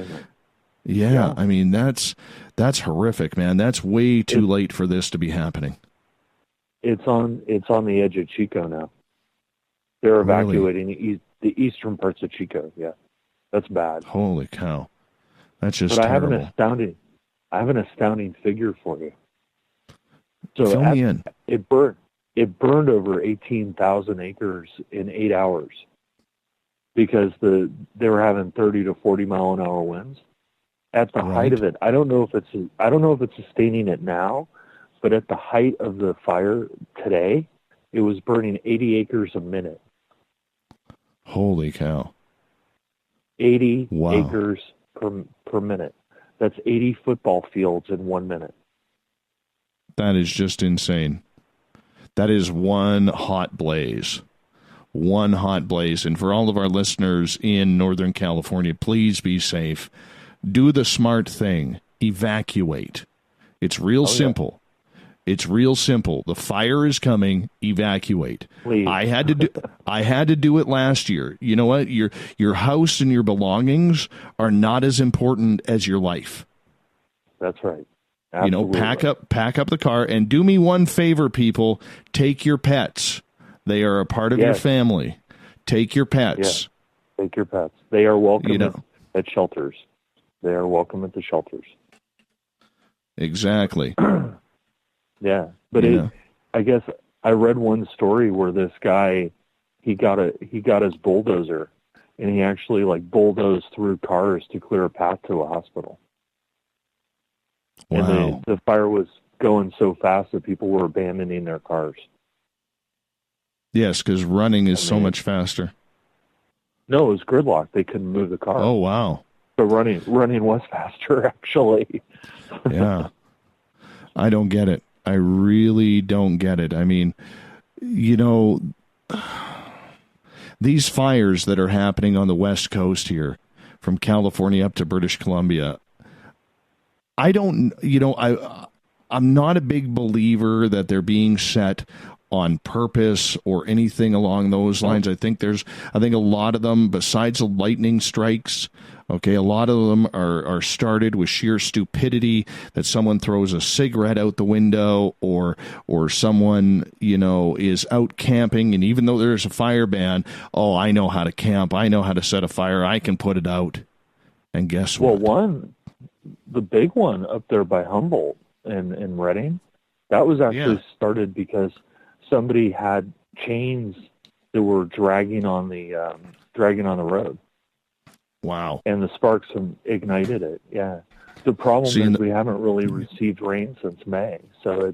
Yeah, I mean, that's horrific, man. That's way too late for this to be happening. It's on the edge of Chico now. They're evacuating the eastern parts of Chico. Yeah, that's bad. Holy cow, that's just. But terrible. I have an astounding figure for you. So fill me in. It burned over 18,000 acres in 8 hours because they were having 30 to 40 mile an hour winds. At the height of it, I don't know if it's sustaining it now, but at the height of the fire today, it was burning 80 acres a minute. Holy cow! 80 Wow. acres per minute. That's 80 football fields in 1 minute. That is just insane. That is one hot blaze. One hot blaze. And for all of our listeners in Northern California, please be safe. Do the smart thing. Evacuate. It's real simple. It's real simple. The fire is coming. Evacuate. Please. I had to do it last year. You know what? Your house and your belongings are not as important as your life. That's right. Absolutely. You know, pack up the car, and do me one favor, people. Take your pets. They are a part of your family. Take your pets. Yes. Take your pets. They are welcome at shelters. They are welcome at the shelters. Exactly. Yeah, but I guess I read one story where this guy he got his bulldozer, and he actually bulldozed through cars to clear a path to a hospital. Wow. And the fire was going so fast that people were abandoning their cars. Yes, because running is so much faster. No, it was gridlock. They couldn't move the car. Oh, wow. So running was faster, actually. Yeah. I don't get it. I really don't get it. I mean, you know, these fires that are happening on the West Coast here, from California up to British Columbia, I'm not a big believer that they're being set on purpose or anything along those lines. I think a lot of them, besides the lightning strikes, okay, a lot of them are started with sheer stupidity, that someone throws a cigarette out the window, or someone, is out camping, and even though there's a fire ban, I know how to camp, I know how to set a fire, I can put it out. And guess what? Well, the big one up there by Humboldt in Redding, that was actually started because somebody had chains that were dragging on the road. Wow. And the sparks ignited it. Yeah. The problem is we haven't really received rain since May, so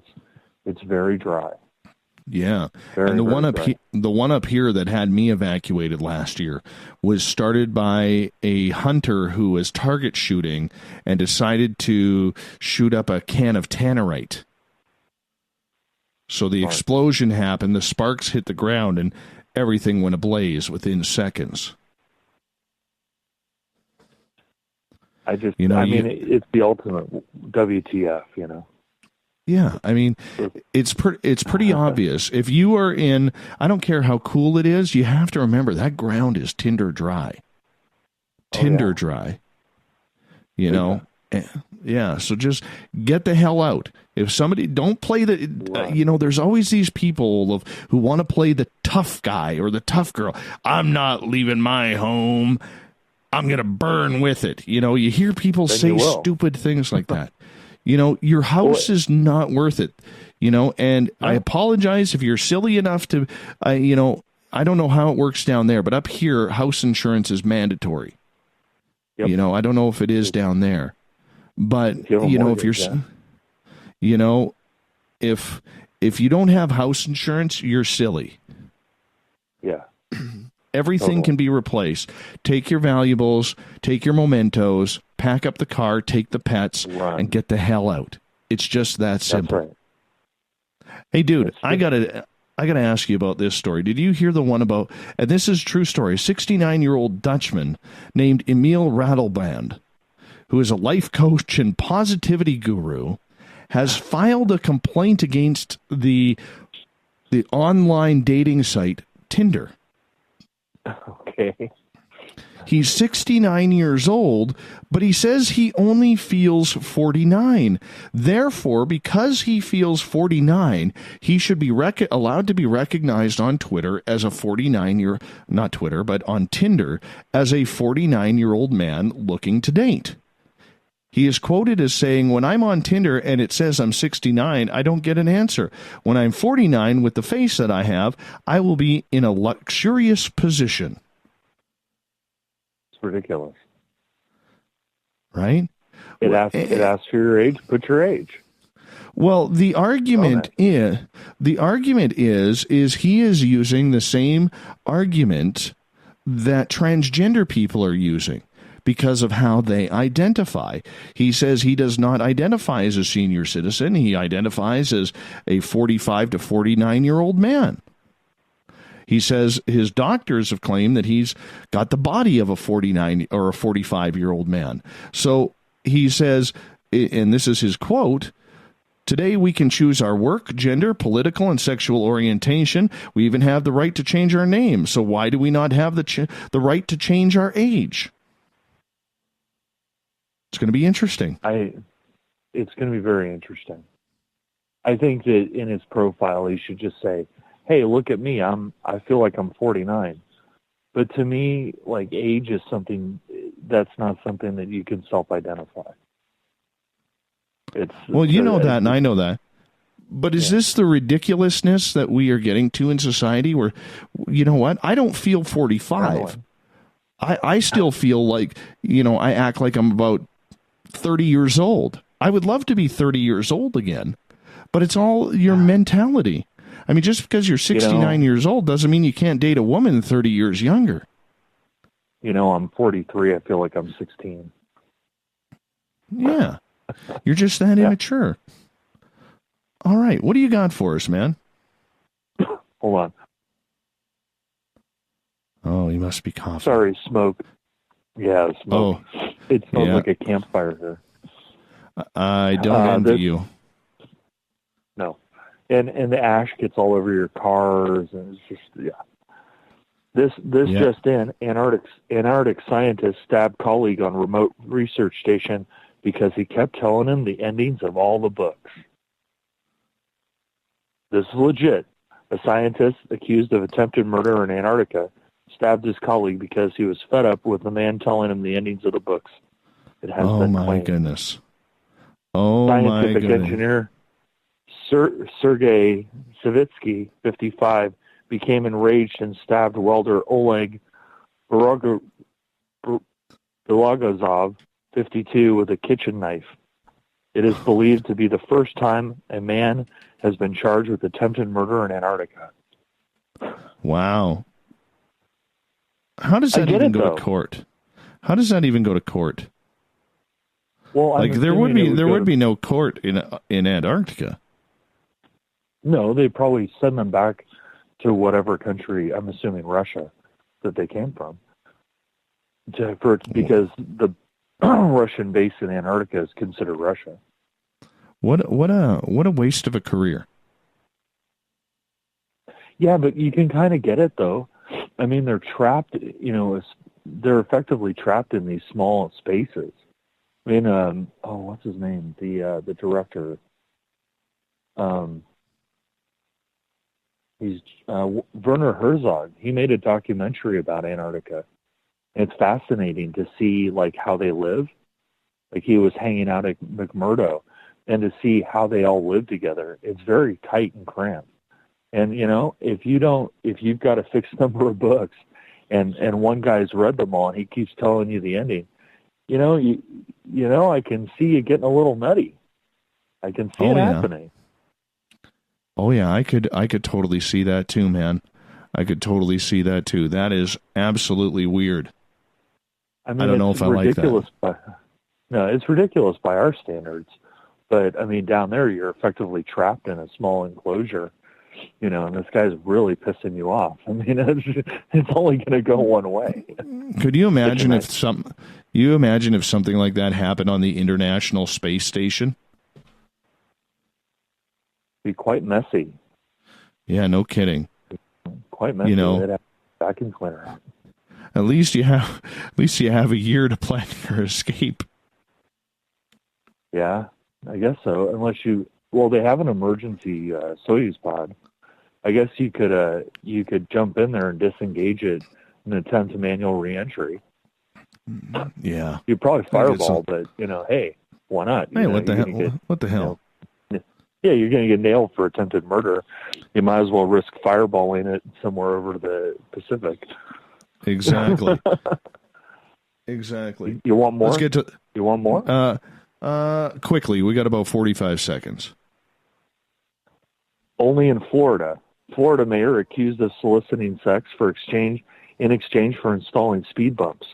it's very dry. Yeah. Very, and the very one up here that had me evacuated last year was started by a hunter who was target shooting and decided to shoot up a can of tannerite. So the explosion happened, the sparks hit the ground, and everything went ablaze within seconds. It's the ultimate WTF, Yeah, I mean, it's pretty obvious. If you are in, I don't care how cool it is, you have to remember that ground is tinder dry. Dry. Yeah, so just get the hell out. If somebody, don't play there's always these people who want to play the tough guy or the tough girl. I'm not leaving my home. I'm going to burn with it. You hear people say stupid things like that. Your house is not worth it. And I apologize if you're silly enough to, I don't know how it works down there, but up here, house insurance is mandatory. Yep. I don't know if it is down there. But, if you don't have house insurance, you're silly. Yeah. Everything can be replaced. Take your valuables, take your mementos, pack up the car, take the pets, and get the hell out. It's just that simple. That's right. Hey, dude, I gotta ask you about this story. Did you hear the one about, and this is a true story, a 69-year-old Dutchman named Emil Radelband, who is a life coach and positivity guru, has filed a complaint against the online dating site Tinder. Okay. He's 69 years old, but he says he only feels 49. Therefore, because he feels 49, he should be allowed to be recognized on Twitter as a 49-year, not Twitter, but on Tinder as a 49-year-old man looking to date. He is quoted as saying, "When I'm on Tinder and it says I'm 69, I don't get an answer. When I'm 49 with the face that I have, I will be in a luxurious position." It's ridiculous. Right? It asks for your age, put your age. Well, the argument is he is using the same argument that transgender people are using because of how they identify. He says he does not identify as a senior citizen. He identifies as a 45 to 49-year-old man. He says his doctors have claimed that he's got the body of a 49 or a 45-year-old man. So he says, and this is his quote, "Today we can choose our work, gender, political, and sexual orientation. We even have the right to change our name. So why do we not have the right to change our age?" It's going to be interesting. It's going to be very interesting. I think that in his profile, he should just say, "Hey, look at me. I feel like I'm 49." But to me, like, age is that's not something that you can self-identify. Well, you know that, and I know that. But is this the ridiculousness that we are getting to in society where, you know what, I don't feel 45. I still feel like, I act like I'm about 30 years old. I would love to be 30 years old again, but it's all your mentality. I mean, just because you're 69 years old doesn't mean you can't date a woman 30 years younger. I'm 43. I feel like I'm 16. Yeah. You're just that immature. All right. What do you got for us, man? Hold on. Oh, you must be coughing. Sorry, smoke. Yeah, smoke. Oh, it smells like a campfire here. I don't envy you. No. And the ash gets all over your cars, and it's just, This just in, Antarctic scientist stabbed colleague on remote research station because he kept telling him the endings of all the books. This is legit. A scientist accused of attempted murder in Antarctica stabbed his colleague because he was fed up with the man telling him the endings of the books. It has been claimed. Oh, my goodness. Oh, my goodness. Scientific engineer Sergei Savitsky, 55, became enraged and stabbed welder Oleg Belagozov, 52, with a kitchen knife. It is believed to be the first time a man has been charged with attempted murder in Antarctica. Wow. How does that even go to court? How does that even go to court? Well, there would be no court in Antarctica. No, they probably send them back to whatever country, I'm assuming Russia, that they came from. Because the Russian base in Antarctica is considered Russia. What a waste of a career. Yeah, but you can kind of get it, though. I mean, they're trapped, they're effectively trapped in these small spaces. I mean, what's his name? The director. He's Werner Herzog. He made a documentary about Antarctica. And it's fascinating to see how they live. Like, he was hanging out at McMurdo, and to see how they all live together. It's very tight and cramped. And if you've got a fixed number of books, and one guy's read them all, and he keeps telling you the ending, I can see you getting a little nutty. I can see it happening. Oh yeah, I could totally see that too, man. I could totally see that too. That is absolutely weird. I mean, I don't know if I like that. No, it's ridiculous by our standards. But I mean, down there, you're effectively trapped in a small enclosure, and this guy's really pissing you off. I mean, it's only going to go one way. Could you imagine if something like that happened on the International Space Station? Be quite messy. Yeah, no kidding. Quite messy. I can clear out. At least you have a year to plan your escape. Yeah, I guess so. Unless they have an emergency Soyuz pod. I guess you could jump in there and disengage it and attempt a manual reentry. Yeah, you'd probably fireball, but hey, why not? Hey, what the hell? What the hell? Yeah, you're going to get nailed for attempted murder. You might as well risk fireballing it somewhere over the Pacific. Exactly. Exactly. You want more? Let's get to. You want more? Quickly, we got about 45 seconds. Only in Florida. Florida mayor accused of soliciting sex for exchange in exchange for installing speed bumps.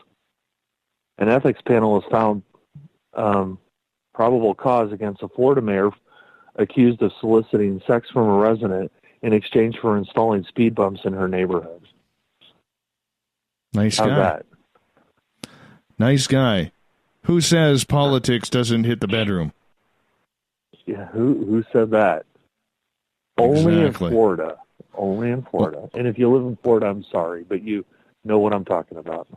An ethics panel has found probable cause against a Florida mayor accused of soliciting sex from a resident in exchange for installing speed bumps in her neighborhood. Nice How's guy. that? Nice guy. Who says politics doesn't hit the bedroom? Yeah, who said that? Only in Exactly. Florida. Only in Florida. And if you live in Florida, I'm sorry, but you know what I'm talking about.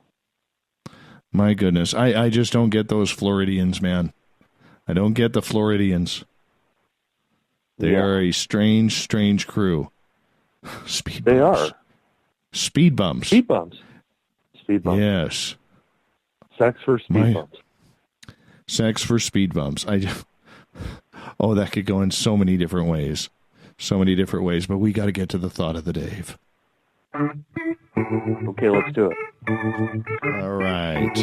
My goodness. I just don't get those Floridians, man. I don't get the Floridians. They are a strange, strange crew. Speed bumps. They are. Speed bumps. Speed bumps. Speed bumps. Yes. Sex for speed bumps. Sex for speed bumps. Oh, that could go in so many different ways. So many different ways, but we got to get to the thought of the Dave. Okay, let's do it. All right.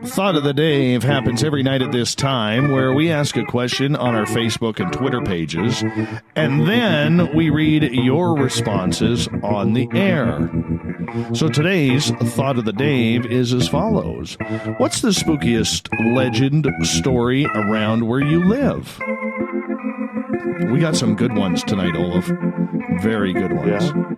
Thought of the Dave happens every night at this time, where we ask a question on our Facebook and Twitter pages, and then we read your responses on the air. So today's Thought of the Dave is as follows. What's the spookiest legend story around where you live? We got some good ones tonight, Olaf. Very good ones. Yeah.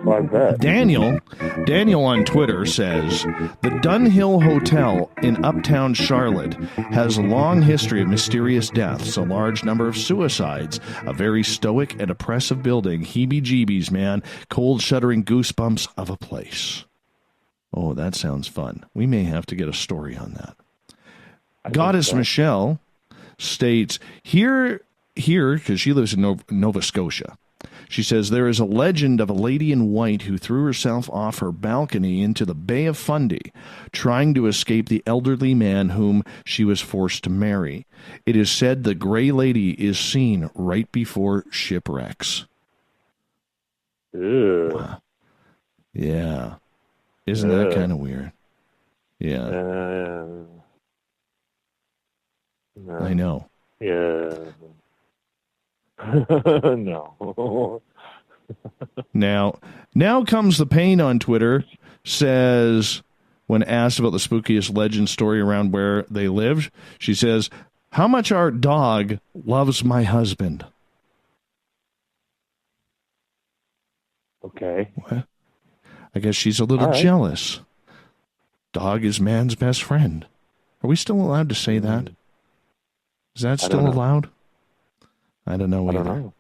Well, I bet. Daniel on Twitter says, the Dunhill Hotel in uptown Charlotte has a long history of mysterious deaths, a large number of suicides, a very stoic and oppressive building, heebie-jeebies, man, cold shuddering goosebumps of a place. Oh, that sounds fun. We may have to get a story on that. Goddess Michelle states, here, because she lives in Nova Scotia. She says, there is a legend of a lady in white who threw herself off her balcony into the Bay of Fundy, trying to escape the elderly man whom she was forced to marry. It is said the gray lady is seen right before shipwrecks. Ew. Wow. Yeah. Isn't that kind of weird? Yeah. No. I know. Yeah. No. Now comes the pain on Twitter, says, when asked about the spookiest legend story around where they lived, she says, how much our dog loves my husband. Okay. What? I guess she's a little jealous. Dog is man's best friend. Are we still allowed to say that? Is that still allowed? I don't know either.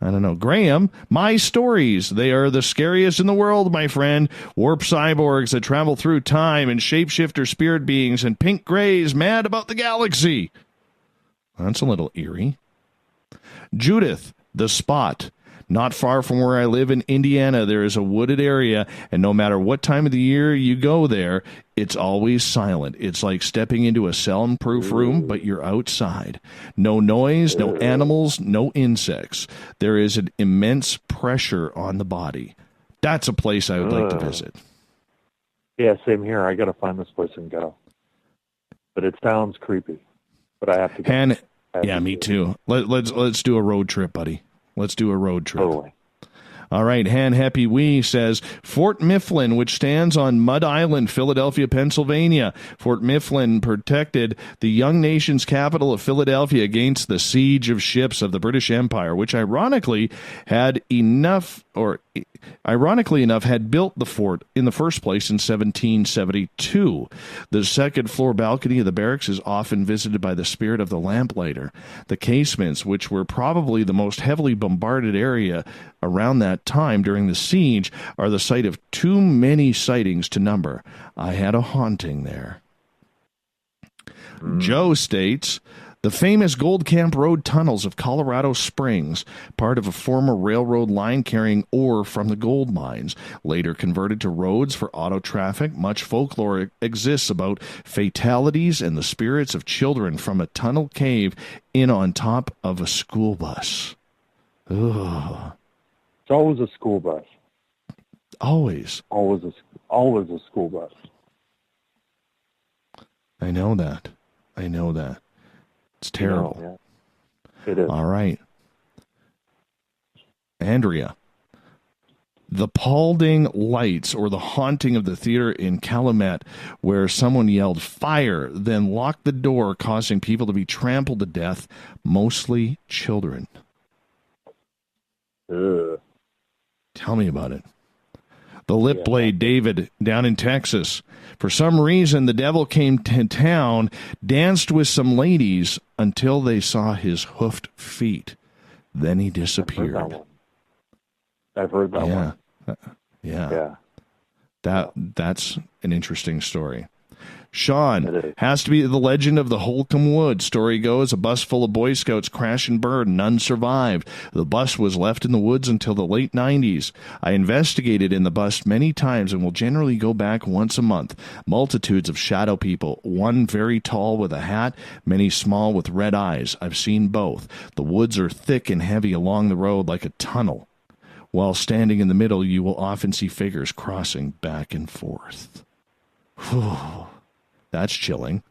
I don't know. Graham, my stories. They are the scariest in the world, my friend. Warp cyborgs that travel through time and shapeshifter spirit beings and pink grays mad about the galaxy. That's a little eerie. Judith, the spot. Not far from where I live in Indiana, there is a wooded area, and no matter what time of the year you go there, it's always silent. It's like stepping into a soundproof room, but you're outside. No noise, no animals, no insects. There is an immense pressure on the body. That's a place I would like to visit. Yeah, same here. I got to find this place and go. But it sounds creepy. But I have to go. And yeah, me too. Let's do a road trip, buddy. Let's do a road trip. Totally. All right, Han Happy Wee says, Fort Mifflin, which stands on Mud Island, Philadelphia, Pennsylvania. Fort Mifflin protected the young nation's capital of Philadelphia against the siege of ships of the British Empire, which ironically enough had built the fort in the first place in 1772. The second floor balcony of the barracks is often visited by the spirit of the lamplighter. The casements, which were probably the most heavily bombarded area around that time during the siege, are the site of too many sightings to number. I had a haunting there. Joe states, the famous Gold Camp Road tunnels of Colorado Springs, part of a former railroad line carrying ore from the gold mines, later converted to roads for auto traffic. Much folklore exists about fatalities and the spirits of children from a tunnel cave in on top of a school bus. Ugh. It's always a school bus. Always. Always a school bus. I know that. It's terrible. Yeah. It is. All right. Andrea. The Paulding Lights, or the haunting of the theater in Calumet, where someone yelled fire, then locked the door, causing people to be trampled to death, mostly children. Tell me about it. The Lip Blade David down in Texas. For some reason, the devil came to town, danced with some ladies until they saw his hoofed feet. Then he disappeared. I've heard that one. Yeah. That's an interesting story. Sean, has to be the legend of the Holcomb Wood. Story goes, a bus full of Boy Scouts crashed and burned. None survived. The bus was left in the woods until the late 90s. I investigated in the bus many times and will generally go back once a month. Multitudes of shadow people, one very tall with a hat, many small with red eyes. I've seen both. The woods are thick and heavy along the road like a tunnel. While standing in the middle, you will often see figures crossing back and forth. Whew. That's chilling.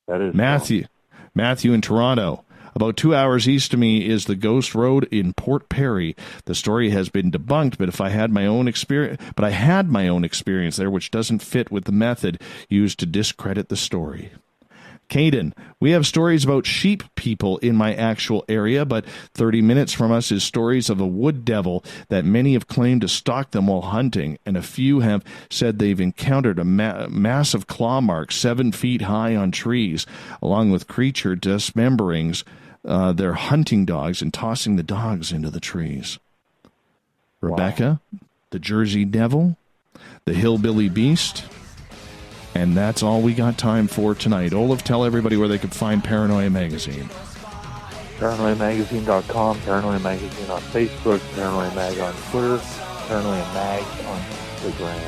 That is Matthew in Toronto. About 2 hours east of me is the Ghost Road in Port Perry. The story has been debunked, but I had my own experience there, which doesn't fit with the method used to discredit the story. Caden, we have stories about sheep people in my actual area, but 30 minutes from us is stories of a wood devil that many have claimed to stalk them while hunting, and a few have said they've encountered a massive claw mark 7 feet high on trees, along with creature dismemberings their hunting dogs and tossing the dogs into the trees. Rebecca, the Jersey Devil, the Hillbilly Beast. And that's all we got time for tonight. Olaf, tell everybody where they could find Paranoia Magazine. ParanoiaMagazine.com, Paranoia Magazine on Facebook, Paranoia Mag on Twitter, Paranoia Mag on Instagram.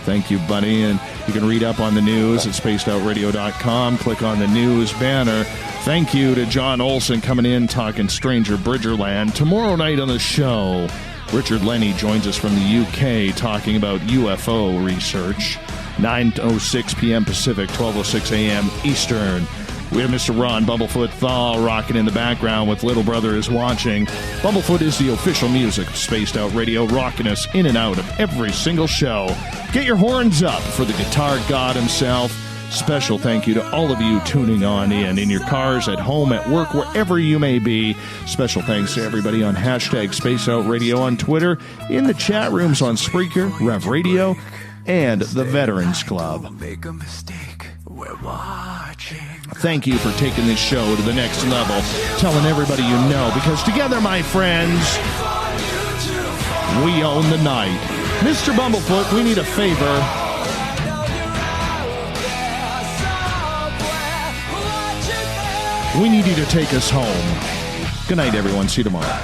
Thank you, buddy. And you can read up on the news at spacedoutradio.com. Click on the news banner. Thank you to John Olsen coming in, talking Stanger Bridgerland. Tomorrow night on the show, Richard Lenny joins us from the UK talking about UFO research. 9:06 p.m. Pacific, 12:06 a.m. Eastern. We have Mr. Ron Bumblefoot THAL rocking in the background with Little Brother is Watching. Bumblefoot is the official music of Spaced Out Radio, rocking us in and out of every single show. Get your horns up for the guitar god himself. Special thank you to all of you tuning on in your cars, at home, at work, wherever you may be. Special thanks to everybody on hashtag Space Out Radio on Twitter, in the chat rooms on Spreaker, Rev Radio, and the Veterans Club. Make a mistake, we're watching. Thank you for taking this show to the next level, telling everybody you know, because together, my friends, we own the night. Mr. Bumblefoot, we need a favor. We need you to take us home. Good night, everyone. See you tomorrow.